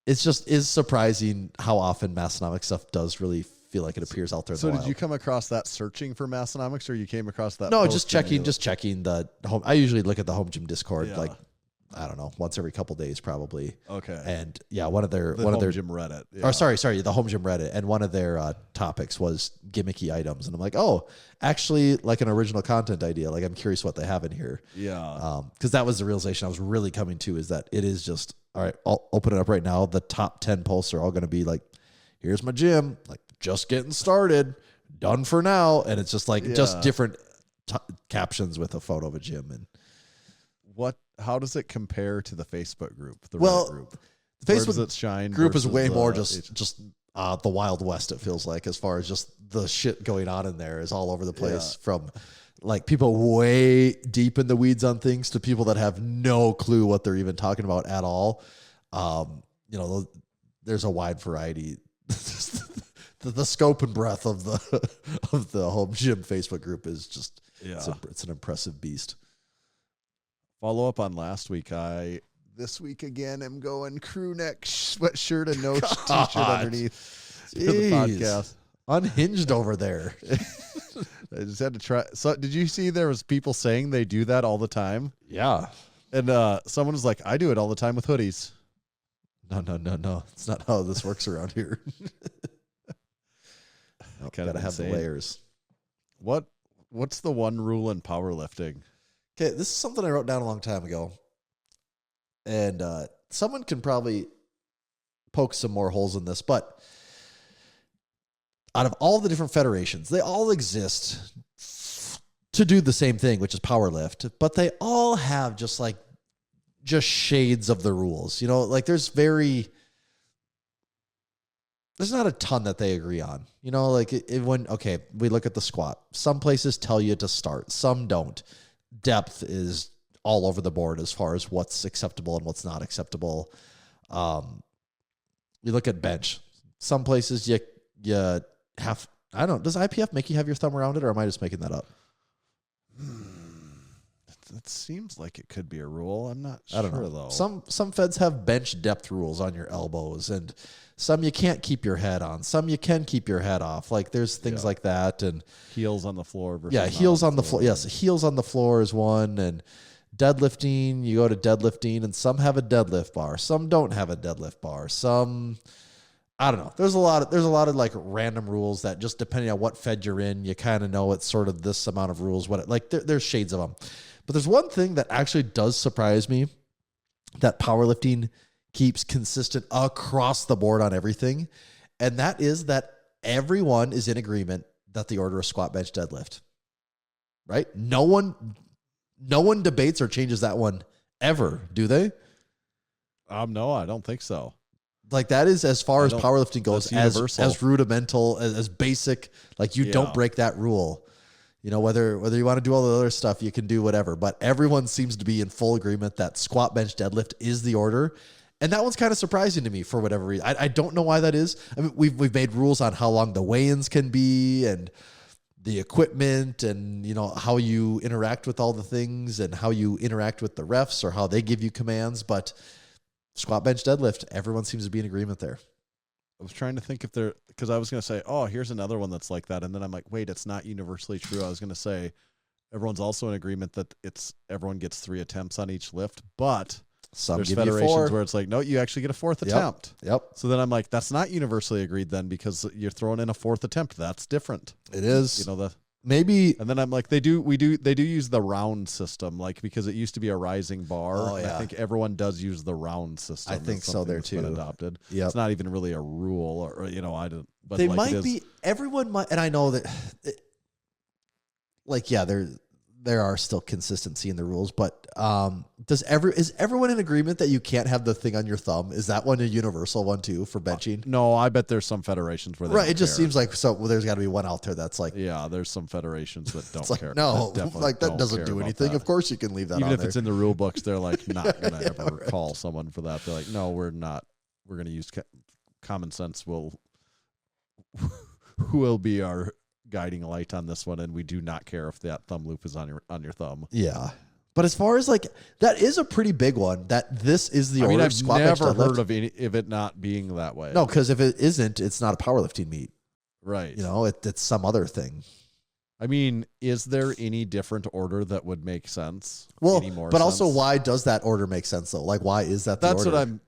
It's just is surprising how often Massenomics stuff does really feel like it appears out there. So did you come across that searching for Massenomics, or you came across that? No, just checking the home. I usually look at the home gym Discord, like, I don't know, once every couple days probably. Okay. And one of their gym Reddit. Yeah. Or sorry, the home gym Reddit, and one of their topics was gimmicky items, and I'm like, oh, actually, like an original content idea. Like I'm curious what they have in here. Yeah. Because that was the realization I was really coming to, is that it is just. All right, I'll open it up right now. The top 10 posts are all going to be like, here's my gym, like just getting started, done for now. And it's just like, just different captions with a photo of a gym. And how does it compare to the Facebook group? The Reddit group? The Facebook does it shine group is way more just the Wild West, it feels like, as far as just the shit going on in there is all over the place, from like people way deep in the weeds on things to people that have no clue what they're even talking about at all. There's a wide variety. The scope and breadth of the home gym Facebook group is just, it's an impressive beast. Follow up on last week. This week again, I'm going crew neck sweatshirt and no t-shirt underneath for the podcast. Unhinged over there. I just had to try. So did you see there was people saying they do that all the time? Yeah. And someone was like, I do it all the time with hoodies. No. It's not how this works around here. Nope, Kind of gotta have the insane. layers. What's the one rule in powerlifting? Okay, this is something I wrote down a long time ago. And someone can probably poke some more holes in this, but out of all the different federations, they all exist to do the same thing, which is powerlift, but they all have just shades of the rules. You know, like there's not a ton that they agree on. You know, like we look at the squat. Some places tell you to start, some don't. Depth is all over the board as far as what's acceptable and what's not acceptable. You look at bench. Some places you have, I don't know, does IPF make you have your thumb around it, or am I just making that up? It seems like it could be a rule. I'm not sure, I don't know. though. Some feds have bench depth rules on your elbows, and some you can't keep your head on. Some you can keep your head off. Like there's things like that, and heels on the floor versus heels on the floor. Yes, heels on the floor is one, and deadlifting, you go to deadlifting, and some have a deadlift bar, some don't have a deadlift bar. Some, I don't know. There's a lot of like random rules that just depending on what fed you're in, you kind of know it's sort of this amount of rules. There's shades of them. But there's one thing that actually does surprise me that powerlifting keeps consistent across the board on everything. And that is that everyone is in agreement that the order is squat, bench, deadlift, right? No one debates or changes that one ever, do they? No, I don't think so. Like that is as far as powerlifting goes, as rudimental, as basic. Like you don't break that rule. You know, whether you want to do all the other stuff, you can do whatever. But everyone seems to be in full agreement that squat, bench, deadlift is the order. And that one's kind of surprising to me for whatever reason. I don't know why that is. I mean, we've made rules on how long the weigh-ins can be and the equipment and, you know, how you interact with all the things and how you interact with the refs or how they give you commands. But squat, bench, deadlift, everyone seems to be in agreement there. I was trying to think if there, because I was going to say, oh, here's another one that's like that. And then I'm like, wait, it's not universally true. I was going to say everyone's also in agreement that everyone gets 3 attempts on each lift, but there's federations where it's like, no, you actually get a 4th attempt. Yep. So then I'm like, that's not universally agreed then because you're throwing in a 4th attempt. That's different. It is. You know, maybe. And then I'm like, they do use the round system, like because it used to be a rising bar. Oh, and yeah. I think everyone does use the round system. I think so there too. Been adopted. Yeah. It's not even really a rule or you know, I don't, but They like might be, everyone might, and I know that there are still consistency in the rules, but is everyone in agreement that you can't have the thing on your thumb? Is that one a universal one too for benching? No, I bet there's some federations where they don't it just care. seems like there's got to be one out there that's like, yeah, there's some federations that don't it's like, care. no, definitely like that don't doesn't care do about anything. that. Of course you can leave that even on if there. it's in the rule books, they're like not gonna Yeah, ever right. call someone for that. They're like, no, we're not. We're gonna use common sense. Who will be our guiding light on this one, and we do not care if that thumb loop is on your thumb. Yeah. But as far as like, that is a pretty big one that this is the order. I've squat, bench, never heard deadlift. of it not being that way. No, because if it isn't, it's not a powerlifting meet. Right. You know, it's some other thing. I mean, is there any different order that would make sense? Well, Any more but also sense? why does that order make sense though? Like, why is that the That's order? what I'm.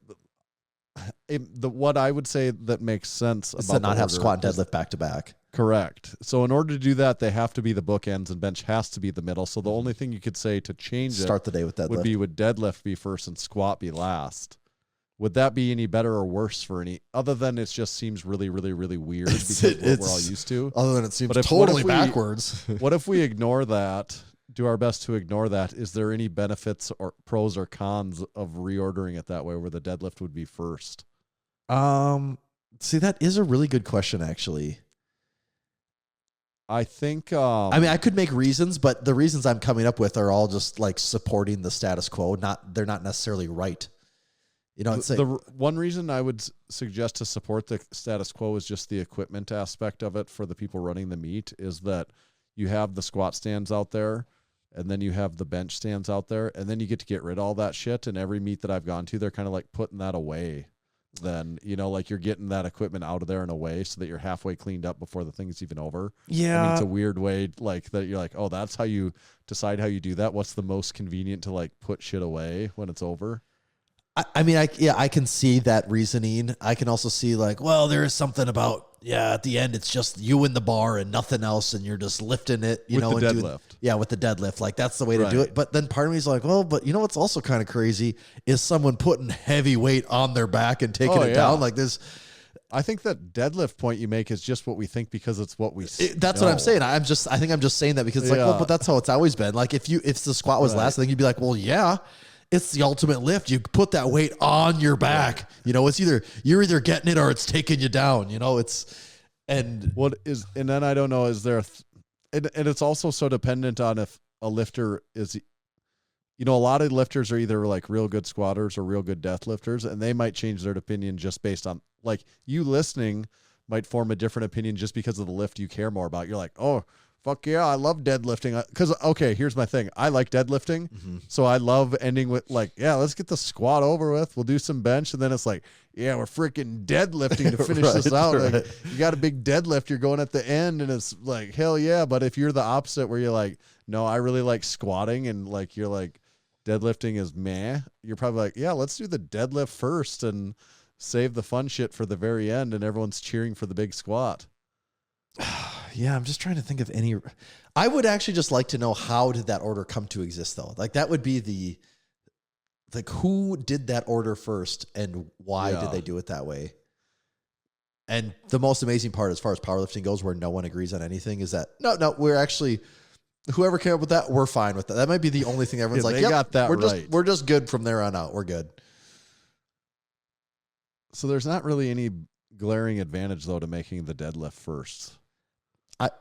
What I would say that makes sense It's about to not the have order squat and is- deadlift back to back. Correct. So in order to do that, they have to be the bookends, and bench has to be the middle. So the only thing you could say to change Start the day with deadlift. would deadlift be first and squat be last. Would that be any better or worse for any other than it just seems really, really, really weird because of what we're all used to? Other than it seems But what totally if we- backwards. What if we ignore that? Do our best to ignore that? Is there any benefits or pros or cons of reordering it that way, where the deadlift would be first? See, that is a really good question, actually. I think. I mean, I could make reasons, but the reasons I'm coming up with are all just like supporting the status quo. They're not necessarily right. You know, it's the one reason I would suggest to support the status quo is just the equipment aspect of it for the people running the meet. Is that you have the squat stands out there, and then you have the bench stands out there, and then you get to get rid of all that shit. And every meet that I've gone to, they're kind of like putting that away. then, like you're getting that equipment out of there in a way so that you're halfway cleaned up before the thing's even over. Yeah. I mean, it's a weird way like that. You're like, oh, that's how you decide how you do that. What's the most convenient to like put shit away when it's over? I mean, I can see that reasoning. I can also see like, well, there is something about, at the end, it's just you in the bar and nothing else. And you're just lifting it, With the deadlift. With the deadlift. Like that's the way to do it. But then part of me is like, well, but what's also kind of crazy is someone putting heavy weight on their back and taking it down like this. I think that deadlift point you make is just what we think because it's what we see. That's what I'm saying. I think I'm just saying that because it's like, well, but that's how it's always been. Like if the squat was last, I think you'd be like, well, yeah. It's the ultimate lift. You put that weight on your back. It's you're either getting it or it's taking you down. And then I don't know, is there, and it's also so dependent on if a lifter is, a lot of lifters are either like real good squatters or real good deadlifters, and they might change their opinion just based on like you listening might form a different opinion just because of the lift you care more about. You're like, oh, fuck yeah, I love deadlifting. Because, okay, here's my thing. I like deadlifting, so I love ending with, like, yeah, let's get the squat over with. We'll do some bench, and then it's like, yeah, we're freaking deadlifting to finish this out. Like, you got a big deadlift, you're going at the end, and it's like, hell yeah. But if you're the opposite where you're like, no, I really like squatting, and, like, you're like, deadlifting is meh, you're probably like, yeah, let's do the deadlift first and save the fun shit for the very end, and everyone's cheering for the big squat. Yeah, I'm just trying to think of any. I would actually just like to know how did that order come to exist, though. Like that would be who did that order first and why did they do it that way? And the most amazing part, as far as powerlifting goes, where no one agrees on anything, is that no, we're actually whoever came up with that, we're fine with that. That might be the only thing everyone's like, they got that we're just good from there on out. We're good. So there's not really any glaring advantage though to making the deadlift first.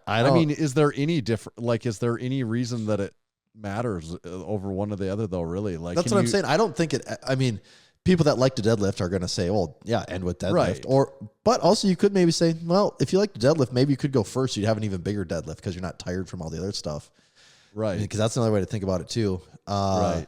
I mean, is there any is there any reason that it matters over one or the other though, really? Like that's what I'm saying. I don't think it, I mean, people that like to deadlift are going to say, well, yeah, end with deadlift. Right. But also you could maybe say, well, if you like to deadlift, maybe you could go first. You'd have an even bigger deadlift because you're not tired from all the other stuff. Right. Because that's another way to think about it too. Right.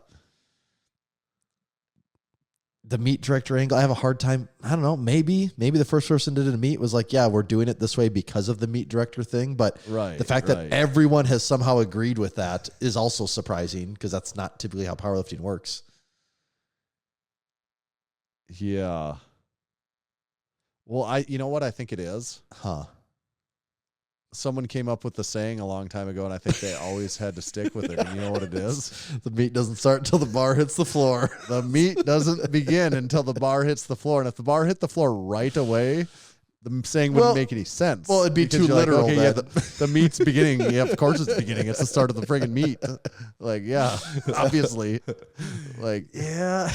The meet director angle, I have a hard time. I don't know. Maybe the first person did it in meet was like, yeah, we're doing it this way because of the meet director thing. But the fact that everyone has somehow agreed with that is also surprising because that's not typically how powerlifting works. Yeah. Well, you know what I think it is? Someone came up with the saying a long time ago, and I think they always had to stick with it. And you know what it is? The meet doesn't start until the bar hits the floor. The meet doesn't begin until the bar hits the floor. And if the bar hit the floor right away, the saying wouldn't make any sense. Well, it'd be too literal. Like, okay, yeah, the meet's beginning. Yeah, of course it's beginning. It's the start of the friggin' meet. Like, yeah, obviously. Like, yeah.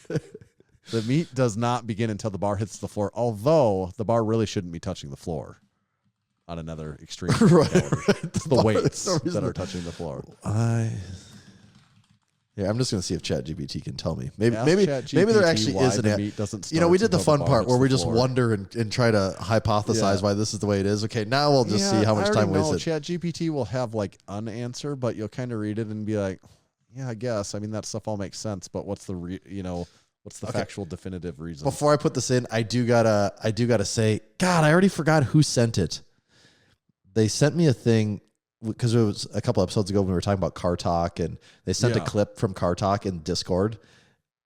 The meet does not begin until the bar hits the floor, although the bar really shouldn't be touching the floor. On another extreme, right. The weights that are touching the floor. I'm just going to see if ChatGPT can tell me. Maybe there actually is an meet doesn't. We did the fun part where we just wonder and try to hypothesize why this is the way it is. Okay, now we'll just see how much time wasted. ChatGPT will have like an answer, but you'll kind of read it and be like, yeah, I guess. I mean, that stuff all makes sense, but what's the what's the factual definitive reason? Before I put this in, I do gotta say, God, I already forgot who sent it. They sent me a thing because it was a couple episodes ago when we were talking about Car Talk, and they sent a clip from Car Talk in Discord,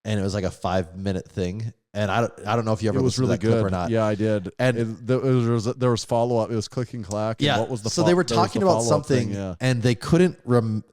and it was like a 5-minute thing. And I don't know if you ever listened to that clip or not. Yeah, I did. And there was follow up. It was click and clack. Yeah. And what was the so they were talking about something, and they couldn't. Someone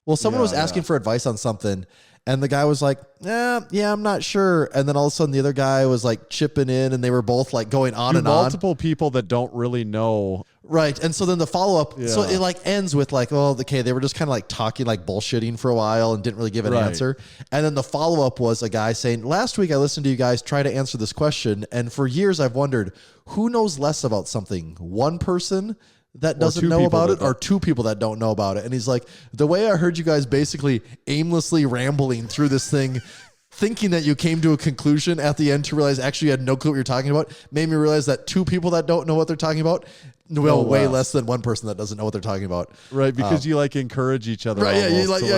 was asking for advice on something. And the guy was like, yeah, I'm not sure. And then all of a sudden the other guy was like chipping in, and they were both like going on and on. Multiple people that don't really know. Right. And so then the follow-up, so it like ends with like, oh, okay, they were just kind of like talking, like bullshitting for a while and didn't really give an answer. And then the follow-up was a guy saying, last week I listened to you guys try to answer this question, and for years I've wondered, who knows less about something? One person that doesn't know about it, or two people that don't know about it. And he's like, the way I heard you guys basically aimlessly rambling through this thing thinking that you came to a conclusion at the end to realize actually you had no clue what you're talking about made me realize that two people that don't know what they're talking about know way less than one person that doesn't know what they're talking about. Right, because you like encourage each other. Right,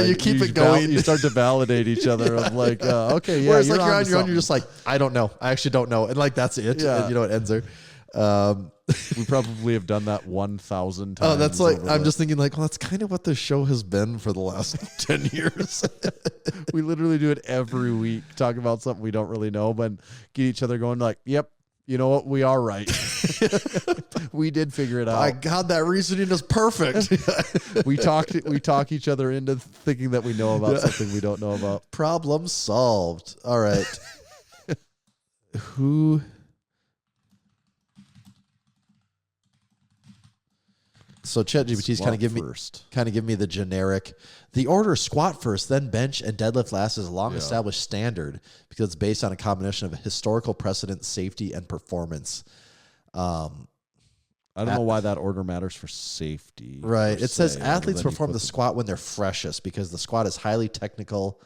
you keep it going. You start to validate each other of like, okay, yeah. Whereas like you're on your own, you're just like, I don't know. I actually don't know. And like, that's it. Yeah. And, it ends there. We probably have done that 1,000 times. Oh, that's like, I'm just thinking like, well, that's kind of what the show has been for the last 10 years. We literally do it every week, talk about something we don't really know, but get each other going like, yep, you know what? We are right. We did figure it out. My God, that reasoning is perfect. We talk each other into thinking that we know about something we don't know about. Problem solved. All right. So ChatGPT's kind of give me the generic. The order squat first, then bench and deadlift last is a long-established standard because it's based on a combination of historical precedent, safety, and performance. I don't know why that order matters for safety. Right. It says athletes perform the squat when they're freshest because the squat is highly technical.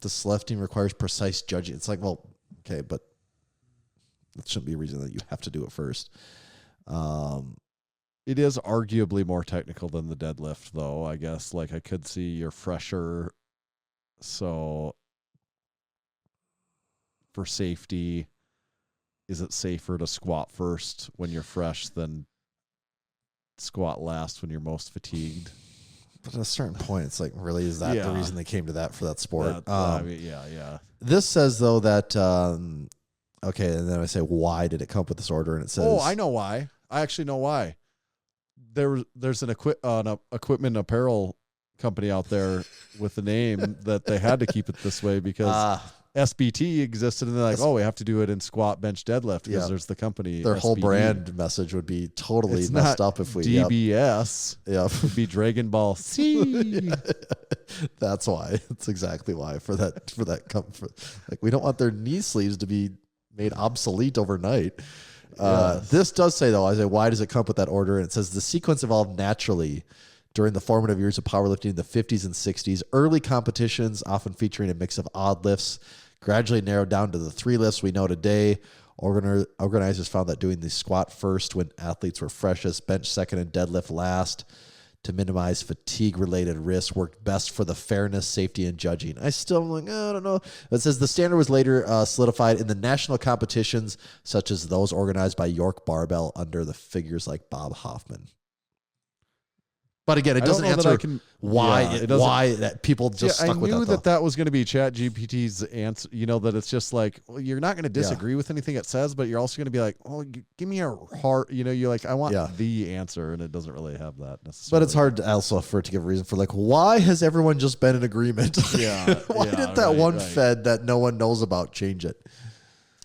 This lifting requires precise judging. It's like, well, okay, but that shouldn't be a reason that you have to do it first. It is arguably more technical than the deadlift, though, I guess. Like, I could see you're fresher. So, for safety, is it safer to squat first when you're fresh than squat last when you're most fatigued? But at a certain point, it's like, really, is that the reason they came to that for that sport? Yeah. This says, though, that, okay, and then I say, why did it come up with this order? And it says... Oh, I know why. I actually know why. There's an equipment apparel company out there with the name that they had to keep it this way because SBT existed, and they're like, we have to do it in squat, bench, deadlift because there's the company. Their SBT. whole brand message would be totally messed up if we DBS. Yeah, would be Dragon Ball C. That's why. That's exactly why for that comfort. Like, we don't want their knee sleeves to be made obsolete overnight. This does say, though, I say, why does it come up with that order? And it says the sequence evolved naturally during the formative years of powerlifting in the 50s and 60s. Early competitions, often featuring a mix of odd lifts, gradually narrowed down to the 3 lifts we know today. Organizers found that doing the squat first when athletes were freshest, bench second, and deadlift last to minimize fatigue-related risks worked best for the fairness, safety, and judging. I still am like, I don't know. It says the standard was later solidified in the national competitions, such as those organized by York Barbell under the figures like Bob Hoffman. But again, it doesn't answer why that people just stuck with that. I knew that was going to be ChatGPT's answer. You know, that it's just like, well, you're not going to disagree with anything it says, but you're also going to be like, oh, give me a hard, you're like, I want the answer, and it doesn't really have that necessarily. But it's hard also for it to give a reason for like, why has everyone just been in agreement? Why did that one fed that no one knows about change it?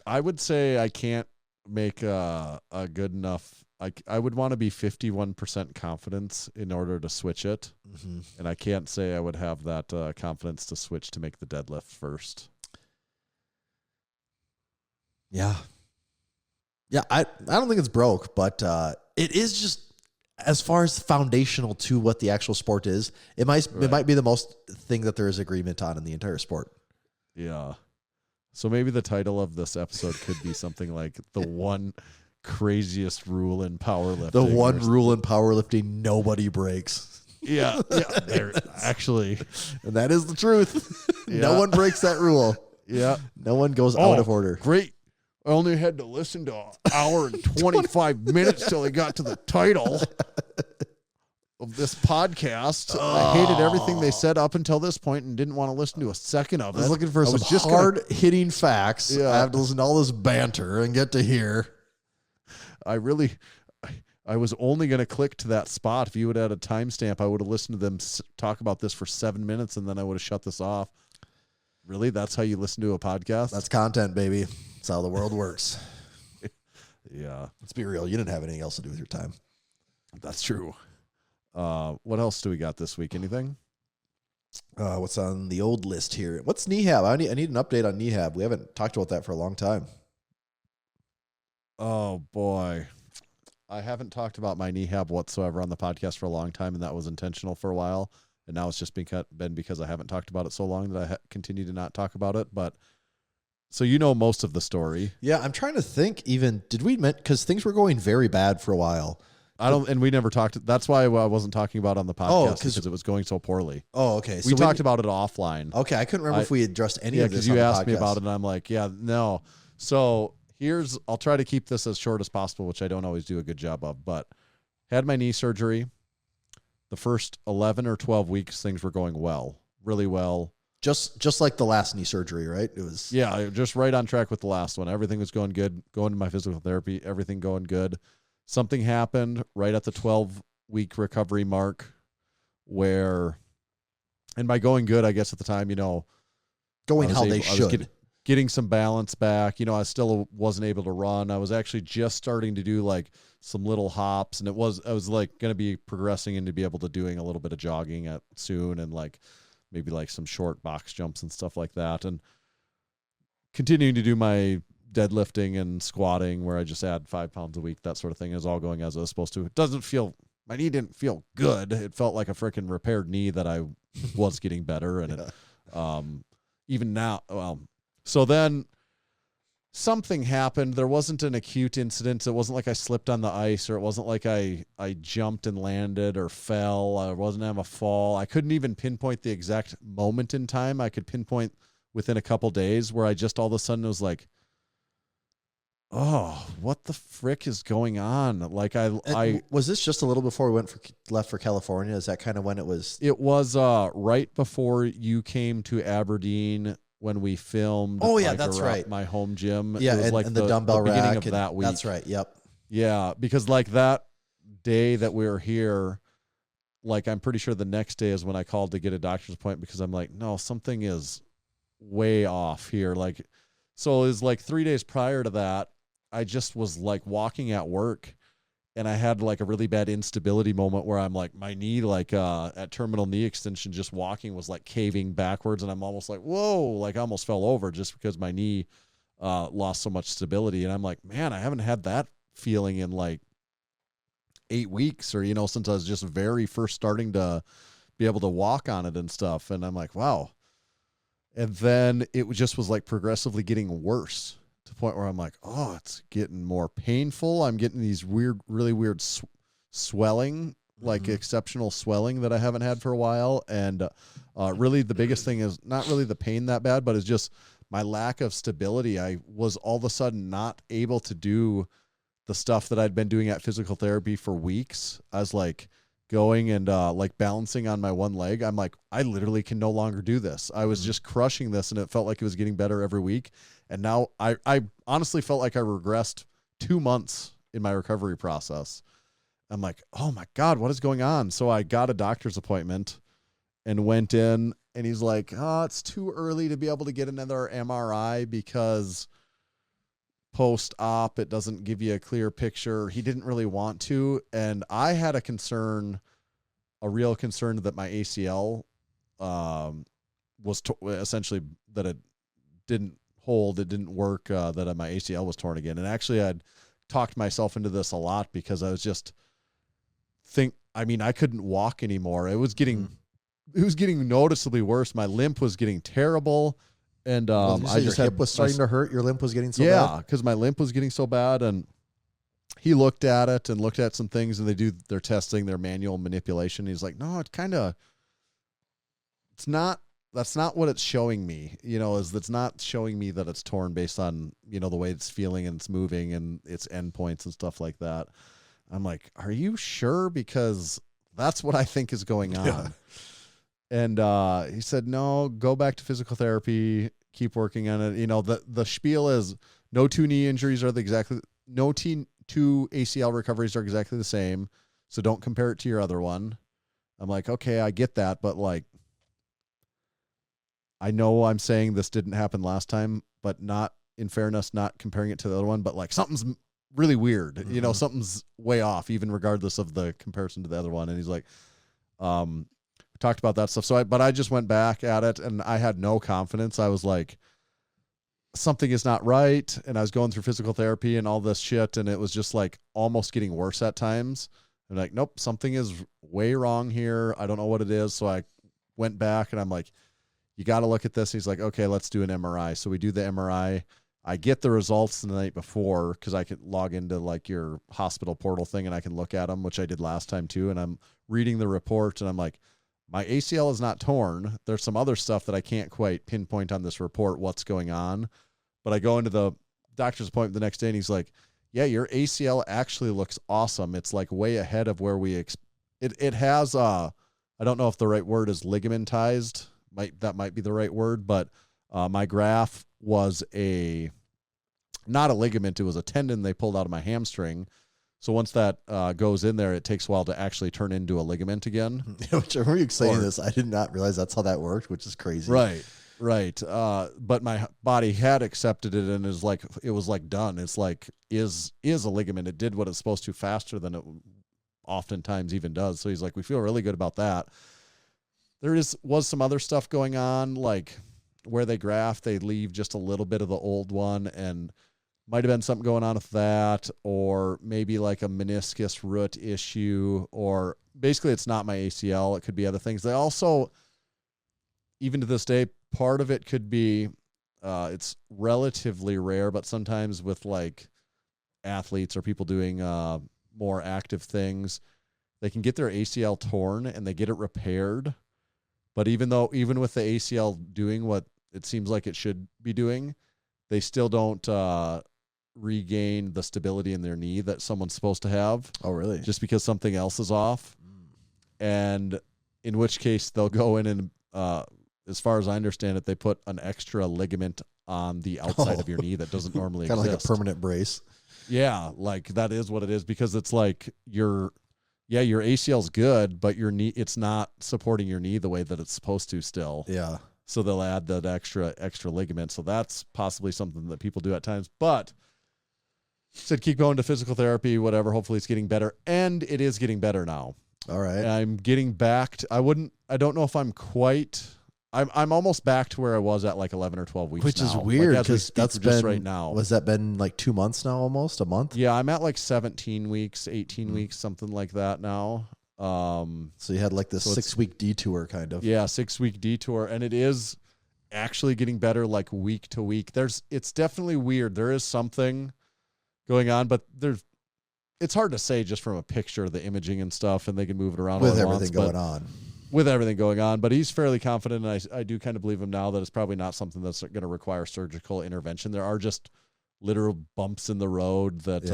I would say I can't make a good enough. I would want to be 51% confidence in order to switch it. Mm-hmm. And I can't say I would have that confidence to switch to make the deadlift first. Yeah. Yeah, I don't think it's broke, but it is just, as far as foundational to what the actual sport is, it might be the most thing that there is agreement on in the entire sport. Yeah. So maybe the title of this episode could be something like the one craziest rule in powerlifting. The one rule in powerlifting nobody breaks. Yeah, actually. And that is the truth. No one breaks that rule. Yeah. No one goes out of order. Great. I only had to listen to an hour and 25 minutes till I got to the title of this podcast. I hated everything they said up until this point and didn't want to listen to a second of it. I was looking for some hard-hitting facts. Yeah. I have to listen to all this banter and get to here. I was only going to click to that spot. If you would have had a timestamp, I would have listened to them talk about this for 7 minutes, and then I would have shut this off. Really? That's how you listen to a podcast? That's content, baby. That's how the world works. Yeah. Let's be real. You didn't have anything else to do with your time. That's true. What else do we got this week? Anything? What's on the old list here? What's Knehab? I need an update on Knehab. We haven't talked about that for a long time. Oh, boy. I haven't talked about my Knehab whatsoever on the podcast for a long time, and that was intentional for a while. And now it's just been because I haven't talked about it so long that I continue to not talk about it. But so you know most of the story. Yeah, I'm trying to think even, did we because things were going very bad for a while. And we never talked. That's why I wasn't talking about it on the podcast because it was going so poorly. Oh, okay. So we talked about it offline. Okay, I couldn't remember if we addressed any of this. Yeah, because you asked me about it, and I'm like, yeah, no. So I'll try to keep this as short as possible, which I don't always do a good job of, but had my knee surgery. The first 11 or 12 weeks, things were going well, really well. Just like the last knee surgery, right? It was just right on track with the last one. Everything was going good. Going to my physical therapy, everything going good. Something happened right at the 12-week recovery mark where, and by going good, I guess at the time, going how they should. I was getting some balance back. I still wasn't able to run. I was actually just starting to do like some little hops, and I was like going to be progressing into be able to doing a little bit of jogging soon, and like maybe like some short box jumps and stuff like that, and continuing to do my deadlifting and squatting where I just add 5 pounds a week, that sort of thing is all going as it was supposed to. My knee didn't feel good. It felt like a freaking repaired knee that I was getting better. And even now, so then something happened. There wasn't an acute incident. It wasn't like I slipped on the ice, or it wasn't like I jumped and landed or fell. I wasn't having a fall. I couldn't even pinpoint the exact moment in time. I could pinpoint within a couple days where I just all of a sudden was like, oh, what the frick is going on? Like I was this just a little before we left for California? Is that kind of when it was? It was right before you came to Aberdeen when we filmed. Oh yeah, that's right. My home gym. Yeah, it was and the dumbbell beginning rack of that week. That's right. Yep. Yeah, because like that day that we were here, like I'm pretty sure the next day is when I called to get a doctor's appointment because I'm like, no, something is way off here. Like, so it was like 3 days prior to that. I just was like walking at work, and I had like a really bad instability moment where I'm like, my knee, like at terminal knee extension, just walking was like caving backwards, and I'm almost like, whoa, like I almost fell over just because my knee lost so much stability. And I'm like, man, I haven't had that feeling in like 8 weeks, or since I was just very first starting to be able to walk on it and stuff. And I'm like, wow. And then it just was like progressively getting worse. To the point where I'm like, oh, it's getting more painful. I'm getting these really weird swelling, like exceptional swelling that I haven't had for a while. And really the biggest thing is not really the pain that bad, but it's just my lack of stability. I was all of a sudden not able to do the stuff that I'd been doing at physical therapy for weeks. I was like going and like balancing on my one leg. I'm like, I literally can no longer do this. I was just crushing this, and it felt like it was getting better every week. And now I honestly felt like I regressed 2 months in my recovery process. I'm like, oh my God, what is going on? So I got a doctor's appointment and went in, and he's like, oh, it's too early to be able to get another MRI because post-op, it doesn't give you a clear picture. He didn't really want to. And I had a real concern that my ACL was essentially that it didn't hold, it didn't work, that my ACL was torn again. And actually I'd talked myself into this a lot because I was just I couldn't walk anymore. It was getting noticeably worse. My limp was getting terrible. And I just your hip was starting to hurt. Your limp was getting so bad. Yeah, because my limp was getting so bad, and he looked at it and looked at some things, and they do their testing, their manual manipulation. He's like, no, that's not what it's showing me. It's not showing me that it's torn based on the way it's feeling and it's moving and its endpoints and stuff like that. I'm like, are you sure? Because that's what I think is going on. Yeah. And he said, no, go back to physical therapy, keep working on it. The spiel is no two knee injuries are no two ACL recoveries are exactly the same. So don't compare it to your other one. I'm like, okay, I get that. But like, I know I'm saying this didn't happen last time, but not in fairness, not comparing it to the other one, but like something's really weird, something's way off, even regardless of the comparison to the other one. And he's like, talked about that stuff. But I just went back at it, and I had no confidence. I was like, something is not right. And I was going through physical therapy and all this shit, and it was just like almost getting worse at times. I'm like, nope, something is way wrong here. I don't know what it is. So I went back and I'm like, you got to look at this. He's like, okay, let's do an MRI. So we do the MRI. I get the results the night before because I can log into like your hospital portal thing and I can look at them, which I did last time too. And I'm reading the report and I'm like, my ACL is not torn. There's some other stuff that I can't quite pinpoint on this report what's going on. But I go into the doctor's appointment the next day and he's like, yeah, your ACL actually looks awesome. It's like way ahead of where we it has I don't know if the right word is ligamentized. That might be the right word, but my graft was not a ligament, it was a tendon they pulled out of my hamstring. So once that goes in there, it takes a while to actually turn into a ligament again. Which I remember you saying this. I did not realize that's how that worked, which is crazy. Right. But my body had accepted it and it was like done. It's like is a ligament. It did what it's supposed to faster than it oftentimes even does. So he's like, we feel really good about that. There was some other stuff going on, like where they graft, they leave just a little bit of the old one, and might have been something going on with that, or maybe like a meniscus root issue, or basically it's not my ACL. It could be other things. They also, even to this day, part of it could be, it's relatively rare, but sometimes with like athletes or people doing more active things, they can get their ACL torn and they get it repaired. But even with the ACL doing what it seems like it should be doing, they still don't regain the stability in their knee that someone's supposed to have. Oh, really? Just because something else is off. And in which case they'll go in and, as far as I understand it, they put an extra ligament on the outside of your knee that doesn't normally exist. Kind of like a permanent brace. Yeah, like that is what it is, because it's like your ACL's good, but your knee, it's not supporting your knee the way that it's supposed to still. Yeah. So they'll add that extra ligament. So that's possibly something that people do at times. But said keep going to physical therapy, whatever. Hopefully it's getting better. And it is getting better now. All right. I'm getting back to, I don't know if I'm quite, I'm almost back to where I was at like 11 or 12 weeks Which now. is weird because like that's just been right now. Was that been like 2 months now, almost a month? Yeah, I'm at like 17 weeks, 18 weeks, something like that now. So you had like this 6-week detour kind of. Yeah, 6-week detour. And it is actually getting better like week to week. It's definitely weird. There is something going on, but it's hard to say just from a picture of the imaging and stuff, and they can move it around with everything going on. With everything going on, but he's fairly confident, and I do kind of believe him now that it's probably not something that's going to require surgical intervention. There are just literal bumps in the road that,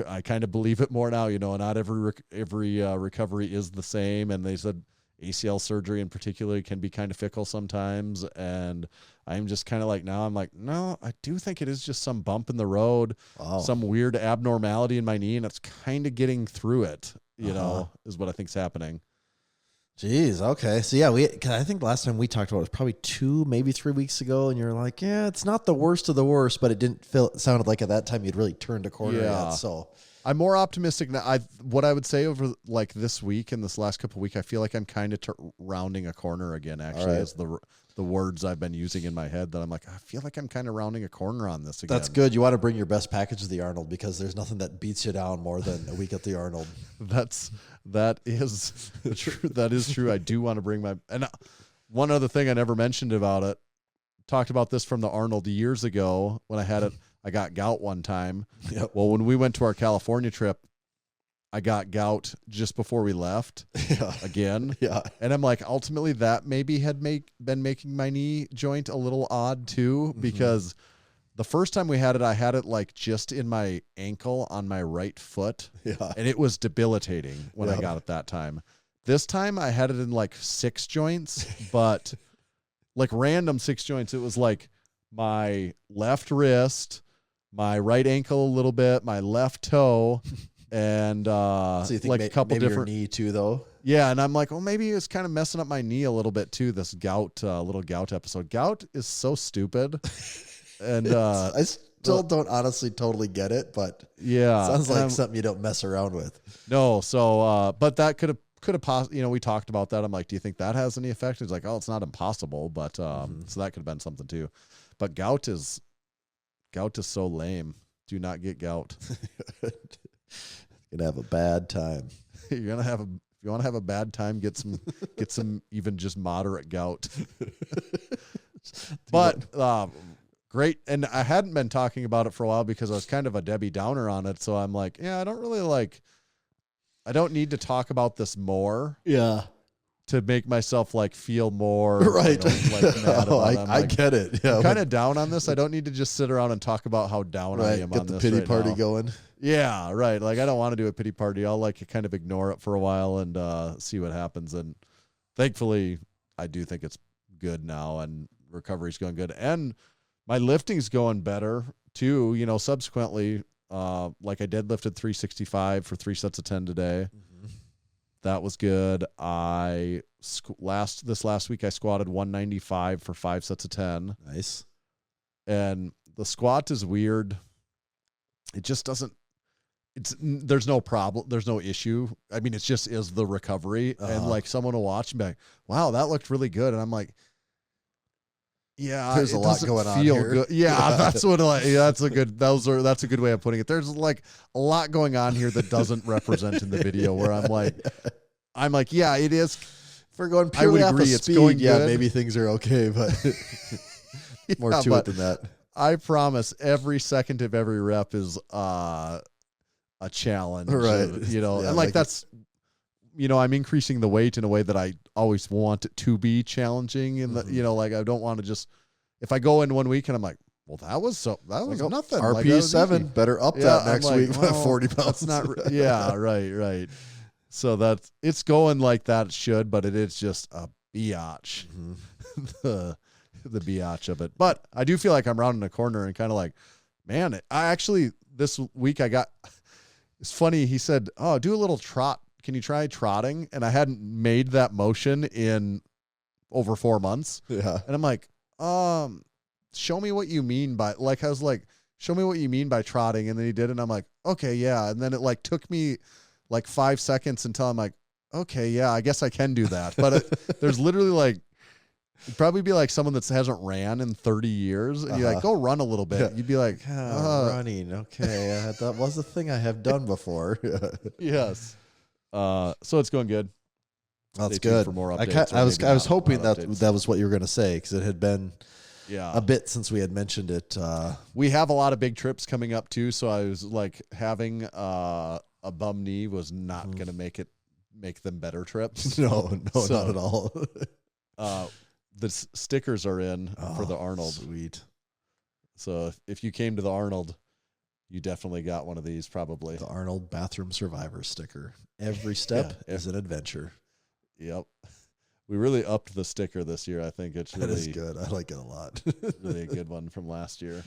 I kind of believe it more now, not every recovery is the same. And they said ACL surgery in particular can be kind of fickle sometimes. And I'm just kind of like, now I'm like, no, I do think it is just some bump in the road, some weird abnormality in my knee, and it's kind of getting through it. Is what I think's happening. Jeez. Okay. So yeah, I think last time we talked about it was probably 2, maybe 3 weeks ago, and you're like, yeah, it's not the worst of the worst, but it sounded like at that time you'd really turned a corner. Yeah. Yet, so I'm more optimistic now. What I would say over like this week and this last couple of weeks, I feel like I'm kind of rounding a corner again. Actually, is the words I've been using in my head that I'm like, I feel like I'm kind of rounding a corner on this again. That's good. You want to bring your best package to the Arnold because there's nothing that beats you down more than a week at the Arnold. That is true. That is true. I do want to bring one other thing I never mentioned about it. Talked about this from the Arnold years ago when I had it. I got gout one time. Yep. Well, when we went to our California trip, I got gout just before we left again. Yeah. And I'm like, ultimately that maybe had been making my knee joint a little odd too, because the first time we had it, I had it like just in my ankle on my right foot. Yeah. And it was debilitating when I got it that time. This time I had it in like 6 joints, but like random 6 joints. It was like my left wrist, my right ankle a little bit, my left toe, and so you think like a couple maybe different your knee too, though. Yeah, and I'm like, well, maybe it's kind of messing up my knee a little bit too. This gout, little gout episode. Gout is so stupid, and I still don't honestly totally get it, but yeah, sounds like something you don't mess around with. No, so but that could have possibly, we talked about that. I'm like, do you think that has any effect? He's like, oh, it's not impossible, but so that could have been something too. But gout is so lame. Do not get gout. You're gonna have a bad time. You're gonna have If you want to have a bad time, get some even just moderate gout. But great. And I hadn't been talking about it for a while because I was kind of a Debbie Downer on it. So I'm like, yeah, I don't need to talk about this more. Yeah. To make myself feel more right. Mad about I get it. Yeah. I'm kind of down on this. I don't need to just sit around and talk about how down I am get on the this. pity right party now. going. Yeah, right. I don't want to do a pity party. I'll kind of ignore it for a while and see what happens. And thankfully, I do think it's good now, and recovery's going good, and my lifting's going better too. Subsequently, I deadlifted 365 for 3 sets of 10 today. Mm-hmm. That was good. This last week I squatted 195 for 5 sets of 10. Nice. And the squat is weird. It just doesn't. There's no problem. There's no issue. I mean, it just is the recovery. And someone will watch and be like, "Wow, that looked really good." And I'm like, "Yeah, there's a lot going on here." Good. Yeah, that's what. That's a good. That's a good way of putting it. There's a lot going on here that doesn't represent in the video. Where I'm like, yeah, it is. If we're going purely off of speed, it's going good. maybe things are okay, but more to it than that. I promise every second of every rep is a challenge. Right. And that's, I'm increasing the weight in a way that I always want it to be challenging. And I don't want to just, if I go in 1 week and I'm like, well, that was nothing. RP7, better up that next week by 40 pounds. That's not, yeah, right. So it's going like that it should, but it is just a biatch. Mm-hmm. the biatch of it. But I do feel like I'm rounding a corner and kind of man, this week it's funny. He said, "Oh, do a little trot. Can you try trotting?" And I hadn't made that motion in over 4 months. Yeah. And I'm like, show me what you mean by, I was like, show me what you mean by trotting. And then he did. And I'm like, okay, yeah. And then it took me 5 seconds until I'm like, okay, yeah, I guess I can do that. But there's literally it'd probably be someone that hasn't ran in 30 years. And you're like, go run a little bit. Yeah. You'd be like, running. Okay. That was the thing I have done before. Yes. So it's going good. That's Stay tuned good. for more updates. I was hoping that updates. that was what you were going to say, because it had been a bit since we had mentioned it. We have a lot of big trips coming up too. So I was having a bum knee was not going to make them better trips. No, not at all. The stickers are in for the Arnold. Sweet. So if you came to the Arnold, you definitely got one of these probably. The Arnold Bathroom Survivor sticker. Every step is an adventure. Yep. We really upped the sticker this year. I think it's really that is good. I like it a lot. really a good one from last year.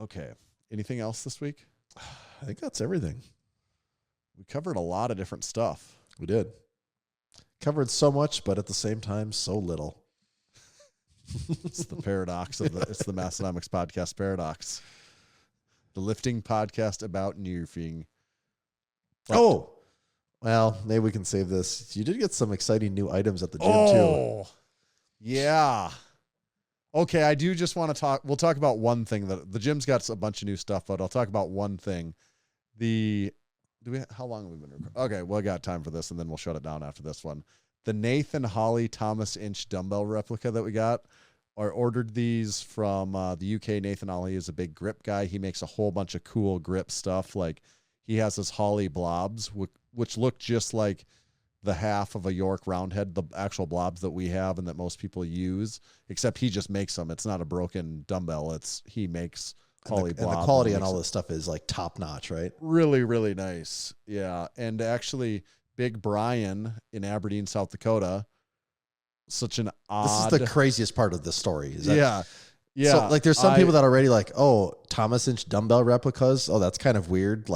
Okay. Anything else this week? I think that's everything. We covered a lot of different stuff. We did. Covered so much, but at the same time, so little. It's the paradox it's the Massenomics podcast paradox. The lifting podcast about nerfing. Well, maybe we can save this. You did get some exciting new items at the gym too. Yeah. Okay, I do just want to talk. We'll talk about one thing. That the gym's got a bunch of new stuff, but I'll talk about one thing. How long have we been recording? Okay, well, I got time for this, and then we'll shut it down after this one. The Nathan Hawley Thomas Inch dumbbell replica that we got, I ordered these from the UK. Nathan Hawley is a big grip guy. He makes a whole bunch of cool grip stuff. He has his Hawley blobs, which look just like the half of a York Roundhead, the actual blobs that we have and that most people use, except he just makes them. It's not a broken dumbbell. He makes Hawley blobs. And the quality on all this stuff is top notch, right? Really, really nice. Yeah. And actually, Big Brian in Aberdeen, South Dakota, such an odd. This is the craziest part of the story. Yeah. So there's some people that are already Thomas Inch dumbbell replicas. Oh, that's kind of weird.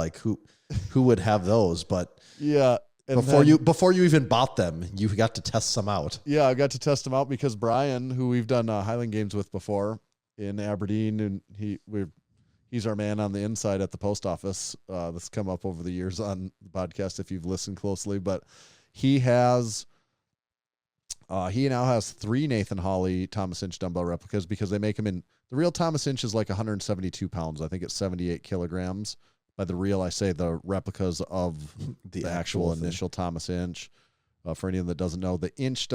Who would have those? But yeah. And before you even bought them, you got to test some out. Yeah, I got to test them out because Brian, who we've done Highland Games with before in Aberdeen, and he's our man on the inside at the post office. That's come up over the years on the podcast if you've listened closely. But he now has 3 Nathan Hawley Thomas Inch dumbbell replicas because they make them in the real Thomas Inch is 172 pounds. I think it's 78 kilograms by the real, I say the replicas of the actual thing. initial Thomas inch. For anyone that doesn't know, the inch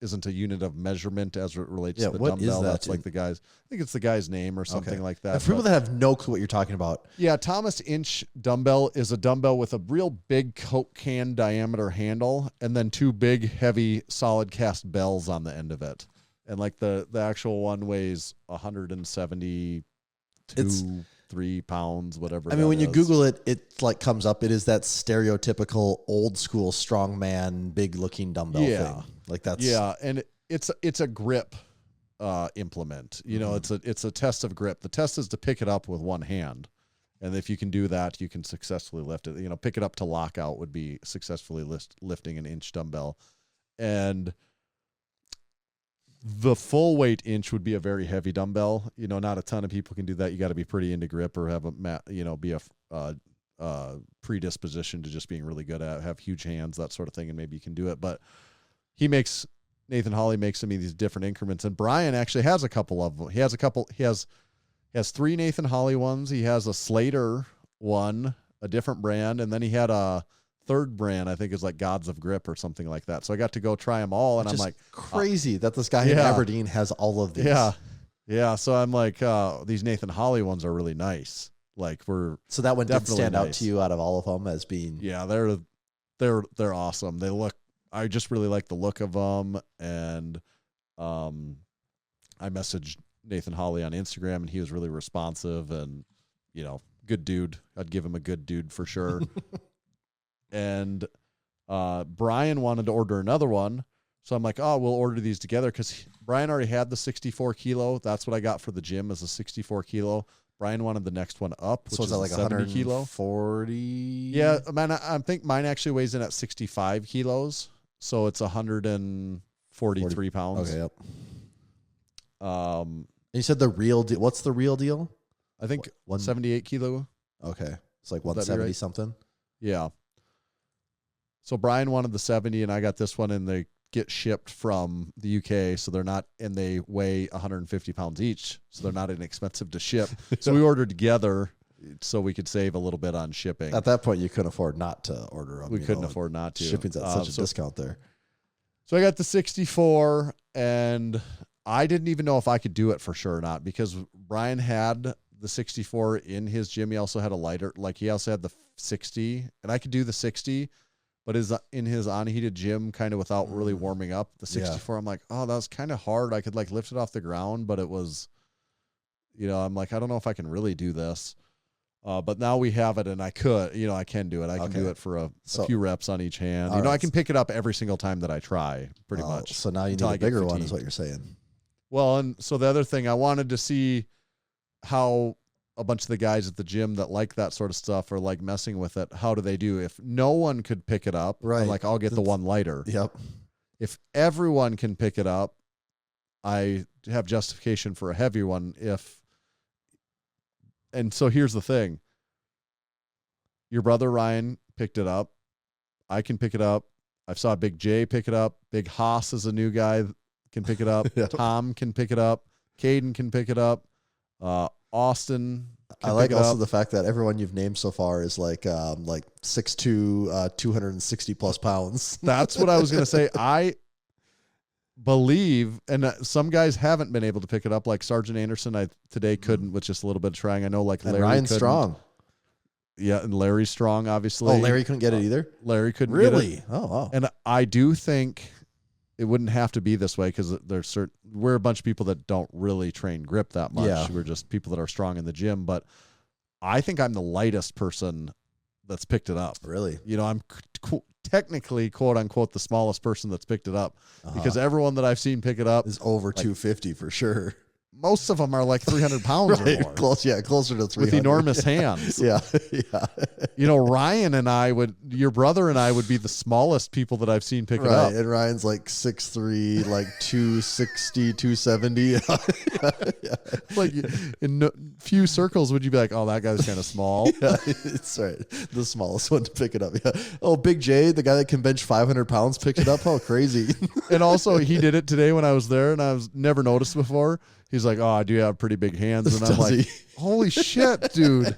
isn't a unit of measurement as it relates to the what is dumbbell. that? That's like the guy's. I think it's the guy's name or something like that. And for people that have no clue what you're talking about, yeah, Thomas inch dumbbell is a dumbbell with a real big Coke can diameter handle and then 2 big, heavy, solid cast bells on the end of it. And like the actual one weighs 173 pounds, whatever. I mean, when you Google it, it like comes up. It is that stereotypical old school strongman, big looking dumbbell thing. Like that's and it's a grip implement. You know, it's a test of grip. The test is to pick it up with one hand, and if you can do that, you can successfully lift it. You know, pick it up to lockout would be successfully lifting an inch dumbbell, and the full weight inch would be a very heavy dumbbell. You know, not a ton of people can do that. You got to be pretty into grip or have be a predisposition to just being really good at, have huge hands, that sort of thing, and maybe you can do it. But Nathan Hawley makes some of these different increments, and Brian actually has a couple of them. He has 3 Nathan Hawley ones. He has a Slater one, a different brand, and then he had a third brand, I think is like Gods of Grip or something like that. So I got to go try them all, and I'm like, crazy that this guy in Aberdeen has all of these. Yeah. So I'm like, these Nathan Hawley ones are really nice. Like so that one did stand out to you out of all of them as being. Yeah, they're awesome. I just really like the look of them, and I messaged Nathan Hawley on Instagram, and he was really responsive, and good dude. I'd give him a good dude for sure. And Brian wanted to order another one, so I'm like, oh, we'll order these together because Brian already had the 64 kilo. That's what I got for the gym as a 64 kilo. Brian wanted the next one up, which is like 70 kilo. 140? Yeah, man, I think mine actually weighs in at 65 kilos, so it's 143 pounds. Okay, yep. And you said the real deal. What's the real deal? I think 178 kilo. Okay, it's like 170 something. Yeah. So Brian wanted the 70, and I got this one, and they get shipped from the UK, so they're not, and they weigh 150 pounds each, so they're not inexpensive to ship. So we ordered together so we could save a little bit on shipping. At that point, you couldn't afford not to order them. We couldn't afford not to. Shipping's at such a discount there. So I got the 64, and I didn't even know if I could do it for sure or not, because Brian had the 64 in his gym. He also had a lighter, like he also had the 60, and I could do the 60, but in his unheated gym, kind of without really warming up. The 64, I'm like, oh, that was kind of hard. I could like lift it off the ground, but it was, I'm like, I don't know if I can really do this. But now we have it, and I could, I can do it. I can do it for a few reps on each hand. I can pick it up every single time that I try, pretty much. So now you need a bigger one, is what you're saying. Well, and so the other thing, I wanted to see how a bunch of the guys at the gym that like that sort of stuff or like messing with it, how do they do? If no one could pick it up, right? I'm like, I'll get the one lighter. Yep. If everyone can pick it up, I have justification for a heavy one. And so here's the thing. Your brother Ryan picked it up. I can pick it up. I saw Big J pick it up. Big Haas is a new guy, can pick it up. Yep. Tom can pick it up. Caden can pick it up. Austin. I like also the fact that everyone you've named so far is like 6'2", 260 plus pounds. That's what I was going to say. I believe, and some guys haven't been able to pick it up, like Sergeant Anderson. Today couldn't with just a little bit of trying. I know, like and Larry Ryan's couldn't. Strong. Yeah, and Larry's strong, obviously. Oh, Larry couldn't get it either? Larry couldn't really? get it. Oh, wow. And I do think it wouldn't have to be this way because we're a bunch of people that don't really train grip that much. Yeah. We're just people that are strong in the gym. But I think I'm the lightest person that's picked it up. Really? I'm technically, quote unquote, the smallest person that's picked it up because everyone that I've seen pick it up is over 250 for sure. Most of them are like 300 pounds or more. Closer to 300. With enormous hands. Yeah. Ryan and your brother and I would be the smallest people that I've seen pick it up. And Ryan's like 6'3", like 260, 270. Yeah. Like in few circles would you be like, oh, that guy's kind of small. Yeah, it's right. The smallest one to pick it up. Yeah. Oh, Big J, the guy that can bench 500 pounds, picked it up. Oh, crazy. And also he did it today when I was there, and I was never noticed before. He's like, oh, I do have pretty big hands. And I'm Does like, he? holy shit, dude.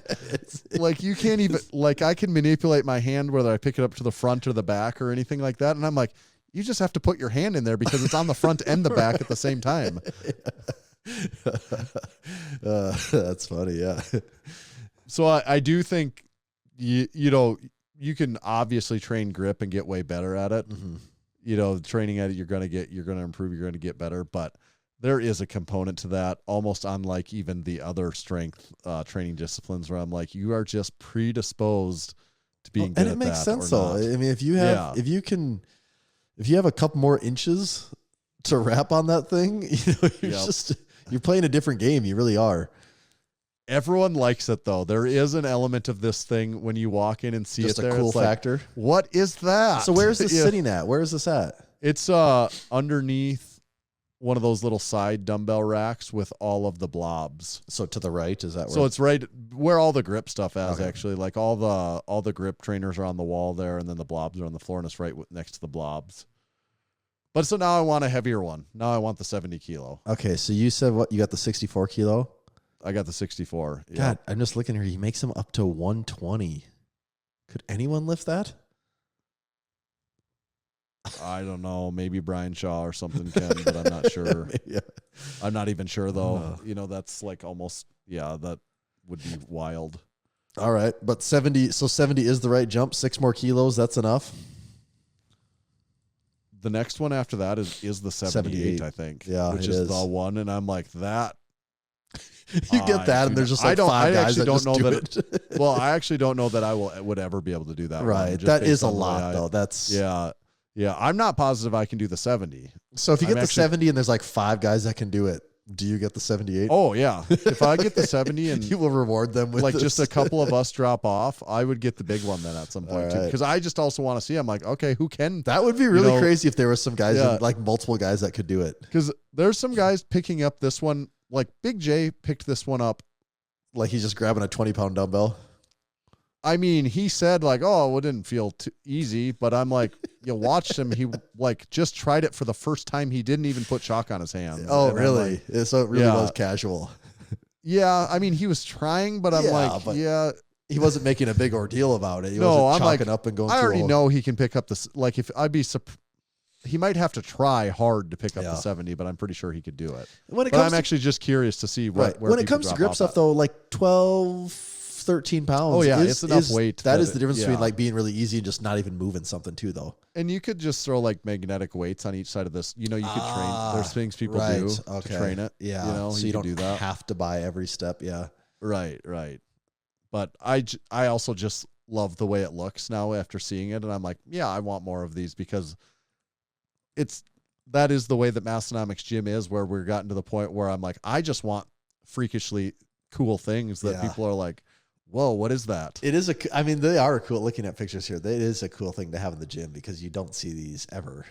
Like, you can't even, like, I can manipulate my hand whether I pick it up to the front or the back or anything like that. And I'm like, you just have to put your hand in there because it's on the front and the back at the same time. That's funny. Yeah. So I do think, you know, you can obviously train grip and get way better at it. Mm-hmm. You know, training at it, you're going to improve, you're going to get better. But there is a component to that, almost unlike even the other strength training disciplines where I'm like, you are just predisposed to being good at that. And it makes sense though. I mean, if you have a couple more inches to wrap on that thing, you know, you're playing a different game. You really are. Everyone likes it though. There is an element of this thing when you walk in and see Just it there. a cool it's like, factor. what is that? So where's this sitting at? Where is this at? It's underneath one of those little side dumbbell racks with all of the blobs. So to the right, is that where? So it's right where all the grip stuff is. Okay. Actually. Like all the grip trainers are on the wall there, and then the blobs are on the floor, and it's right next to the blobs. But so now I want a heavier one. Now I want the 70 kilo. Okay, so you said what? You got the 64 kilo? I got the 64. Yeah. God, I'm just looking here. He makes them up to 120. Could anyone lift that? I don't know. Maybe Brian Shaw or something can, but I'm not sure. Yeah. I'm not even sure though. You know, that's like almost, that would be wild. All right, but 70. So 70 is the right jump. 6 more kilos. That's enough. The next one after that is the 78, I think. Yeah, which it is is the one, and I'm like that. You get that, and there's just like five guys that just do it. Well, I actually don't know that I would ever be able to do that. Right, that is a lot, though. That's yeah. I'm not positive I can do the 70. So if you get the 70 and there's like 5 guys that can do it, do you get the 78? Oh yeah, if I get the 70 and you will reward them with like this. Just a couple of us drop off, I would get the big one then at some point too. Because I just also want to see. I'm like, okay, who can? That would be really crazy if there was some guys, like multiple guys that could do it. Because there's some guys picking up this one. Like Big J picked this one up. Like he's just grabbing a 20-pound dumbbell. I mean, he said like, "Oh, it didn't feel too easy," but I'm like, you watched him. He like just tried it for the first time. He didn't even put chalk on his hands. Oh, and really? So it really was casual. Yeah, I mean, he was trying, but I'm he wasn't making a big ordeal about it. He no, wasn't I'm chalking up and going. I already know he can pick up this. Like if I'd be he might have to try hard to pick up the 70, but I'm pretty sure he could do it. I'm actually just curious to see where when it comes to grip stuff, though, like 12, 13 pounds. Oh yeah, it's enough weight. That is the difference between like being really easy and just not even moving something too, though. And you could just throw like magnetic weights on each side of this. You know, you could train. There's things people do to train it. Yeah, you know, so you don't do that. have to buy every step. Yeah, right. But I also just love the way it looks now after seeing it, and I'm like, yeah, I want more of these because that is the way that Massenomics Gym is, where we're gotten to the point where I'm like, I just want freakishly cool things that people are like, whoa, what is that? It is I mean, they are cool. Looking at pictures here, it is a cool thing to have in the gym because you don't see these ever.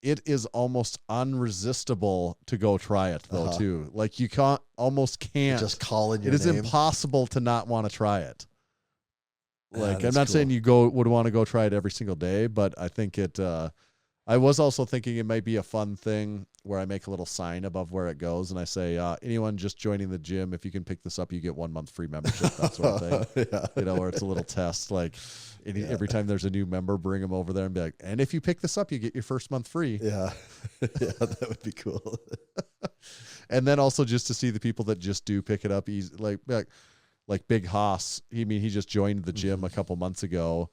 It is almost unresistible to go try it though too. Like you can't. You just call in your name. It is name. impossible to not want to try it. Like I'm not cool. saying you would want to go try it every single day, but I think it. I was also thinking it might be a fun thing where I make a little sign above where it goes, and I say, anyone just joining the gym, if you can pick this up, you get 1 month free membership. That sort of thing. You know, where it's a little test. Like every time there's a new member, bring them over there and be like, and if you pick this up, you get your first month free. Yeah, that would be cool. And then also just to see the people that just do pick it up easy, like Big Haas. He just joined the gym a couple months ago,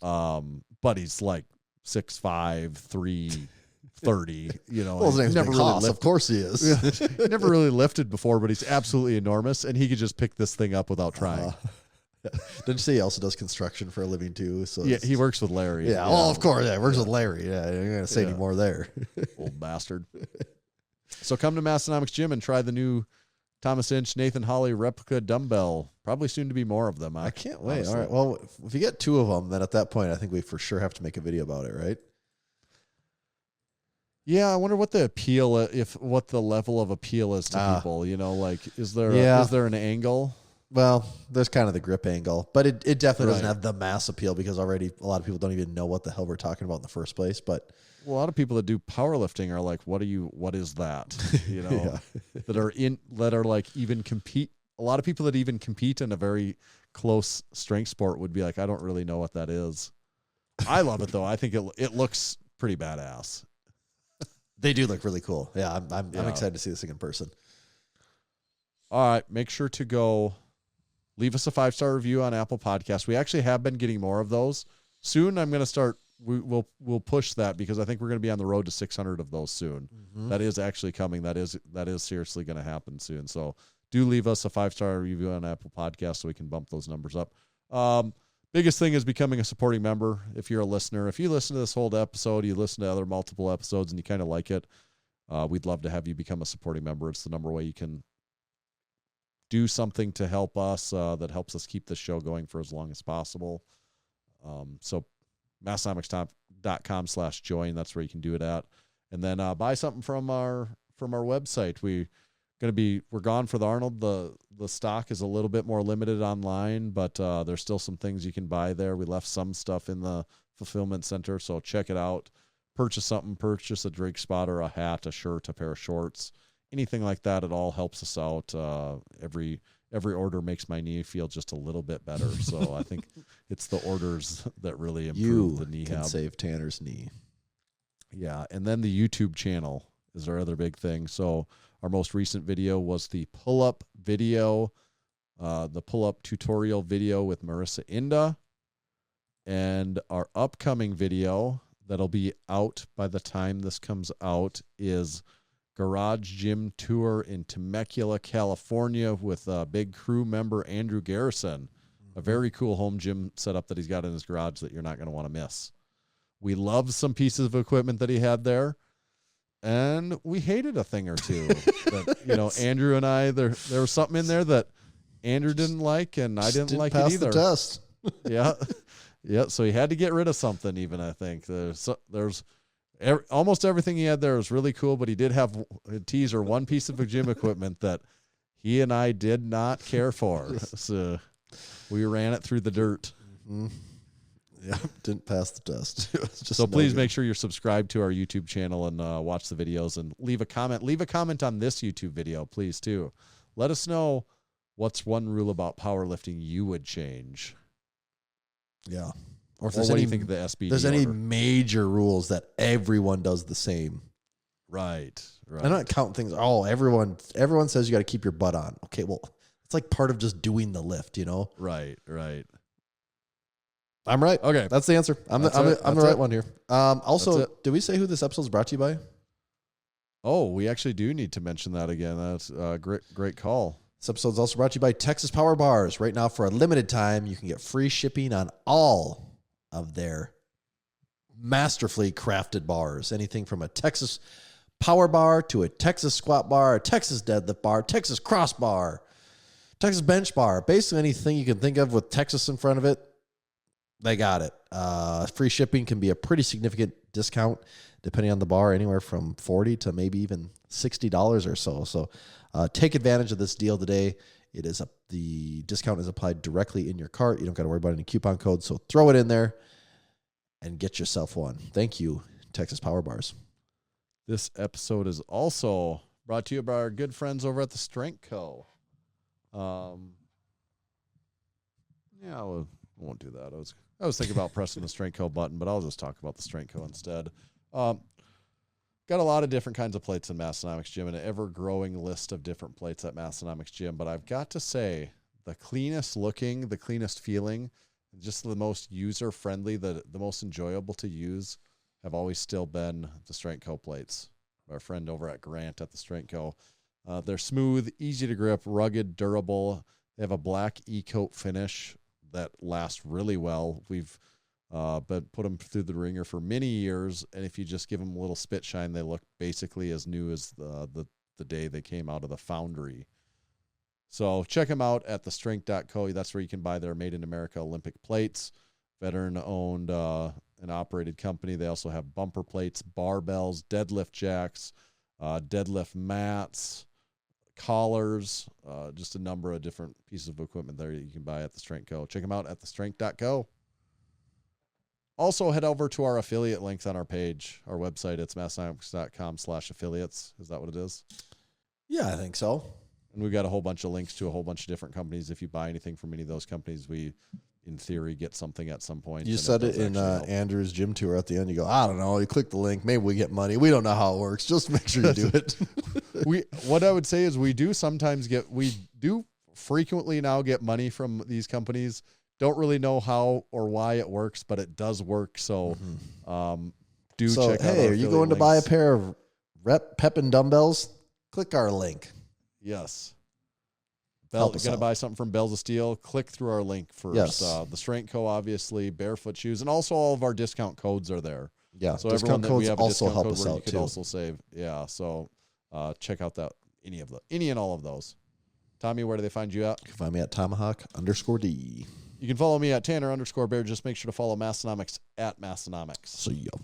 but he's like 6'5", 330. You know, Well, his name's never Big really Haas. Of course he is. He never really lifted before, but he's absolutely enormous, and he could just pick this thing up without trying. Didn't you say he also does construction for a living too? So yeah, he works with Larry. Yeah, well, of course, he works with Larry. Yeah, you're not gonna say any more there. Old bastard. So come to Massenomics Gym and try the new Thomas Inch, Nathan Hawley replica dumbbell. Probably soon to be more of them. I can't wait. Honestly. All right. Well, if you get 2 of them, then at that point, I think we for sure have to make a video about it, right? Yeah, I wonder what the appeal, what the level of appeal is to people. You know, like is there an angle? Well, there's kind of the grip angle, but it definitely doesn't have the mass appeal because already a lot of people don't even know what the hell we're talking about in the first place. But a lot of people that do powerlifting are like, what is that? You know, that are like even compete. A lot of people that even compete in a very close strength sport would be like, I don't really know what that is. I love it though. I think it looks pretty badass. They do look really cool. Yeah, I'm excited to see this thing in person. All right, make sure to go leave us a 5-star review on Apple Podcasts. We actually have been getting more of those. Soon I'm going to start. We'll push that because I think we're going to be on the road to 600 of those soon. Mm-hmm. That is actually coming. That is seriously going to happen soon. So do leave us a 5-star review on Apple Podcasts so we can bump those numbers up. Biggest thing is becoming a supporting member. If you're a listener, if you listen to this whole episode, you listen to other multiple episodes and you kind of like it, we'd love to have you become a supporting member. It's the number way you can do something to help us that helps us keep this show going for as long as possible. So Massenomics.com/join. That's where you can do it at. And then buy something from our website. We're gone for the Arnold. The stock is a little bit more limited online, but there's still some things you can buy there. We left some stuff in the fulfillment center, so check it out. Purchase something. Purchase a drink spotter, a hat, a shirt, a pair of shorts, anything like that. It all helps us out. Every order makes my knee feel just a little bit better. So I think it's the orders that really improve the knee. You can save Tanner's knee. Yeah, and then the YouTube channel is our other big thing. So our most recent video was the pull-up video, the pull-up tutorial video with Marissa Inda. And our upcoming video that'll be out by the time this comes out is Garage Gym Tour in Temecula, California with a big crew member, Andrew Garrison. A very cool home gym setup that he's got in his garage that you're not going to want to miss. We loved some pieces of equipment that he had there. And we hated a thing or two. But, Andrew and I, there was something in there that Andrew didn't like, and I didn't like it either. The test. Yeah. Yeah. So he had to get rid of something even, I think. Almost everything he had there was really cool, but he did have a teaser, one piece of gym equipment that he and I did not care for. So we ran it through the dirt. Mm-hmm. Yeah, didn't pass the test. So please make sure you're subscribed to our YouTube channel and watch the videos and leave a comment. Leave a comment on this YouTube video, please, too. Let us know what's one rule about powerlifting you would change. Yeah. Or what do you think of the SBD there's any order? major rules that everyone does the same. Right. I'm not counting things. Oh, everyone says you got to keep your butt on. Okay, well, it's like part of just doing the lift, Right. I'm right. Okay. That's the answer. I'm the right one here. Also, did we say who this episode is brought to you by? Oh, we actually do need to mention that again. That's a great call. This episode is also brought to you by Texas Power Bars. Right now, for a limited time, you can get free shipping on all of their masterfully crafted bars. Anything from a Texas Power Bar to a Texas Squat Bar, a Texas Deadlift Bar, Texas Cross Bar, Texas Bench Bar. Basically anything you can think of with Texas in front of it, they got it. Free shipping can be a pretty significant discount depending on the bar, anywhere from $40 to maybe even $60 or so. So take advantage of this deal today. The discount is applied directly in your cart. You don't got to worry about any coupon codes. So throw it in there and get yourself one. Thank you, Texas Power Bars. This episode is also brought to you by our good friends over at the Strength Co. I won't do that. I was thinking about pressing the Strength Co button, but I'll just talk about the Strength Co instead. Got a lot of different kinds of plates in Massenomics Gym and an ever-growing list of different plates at Massenomics Gym. But I've got to say, the cleanest looking, the cleanest feeling, just the most user-friendly, the most enjoyable to use have always still been the Strength Co plates. Our friend over at Grant at the Strength Co. They're smooth, easy to grip, rugged, durable. They have a black E-coat finish that lasts really well. We've but put them through the ringer for many years, and if you just give them a little spit shine, they look basically as new as the day they came out of the foundry. So check them out at thestrength.co. That's where you can buy their Made in America Olympic plates, veteran-owned and operated company. They also have bumper plates, barbells, deadlift jacks, deadlift mats, collars, just a number of different pieces of equipment there you can buy at the Strength Co. Check them out at thestrength.co. Also, head over to our affiliate links on our page, our website. It's massenomics.com/affiliates. Is that what it is? Yeah, I think so. And we've got a whole bunch of links to a whole bunch of different companies. If you buy anything from any of those companies, we, in theory, get something at some point. You said it in Andrew's gym tour at the end. You go, I don't know. You click the link. Maybe we get money. We don't know how it works. Just make sure you do it. What I would say is we do frequently now get money from these companies. Don't really know how or why it works, but it does work. So, check out. Hey, are you going to buy a pair of Pep and dumbbells? Click our link. Yes. Going to buy something from Bells of Steel? Click through our link first. Yes. The Strength Co., obviously, Barefoot Shoes, and also all of our discount codes are there. Yeah, so discount codes also help us out you could too. also save. Yeah, so check out any and all of those. Tommy, where do they find you at? You can find me at Tomahawk_D. You can follow me at Tanner_Bear. Just make sure to follow Massenomics at Massenomics. See ya.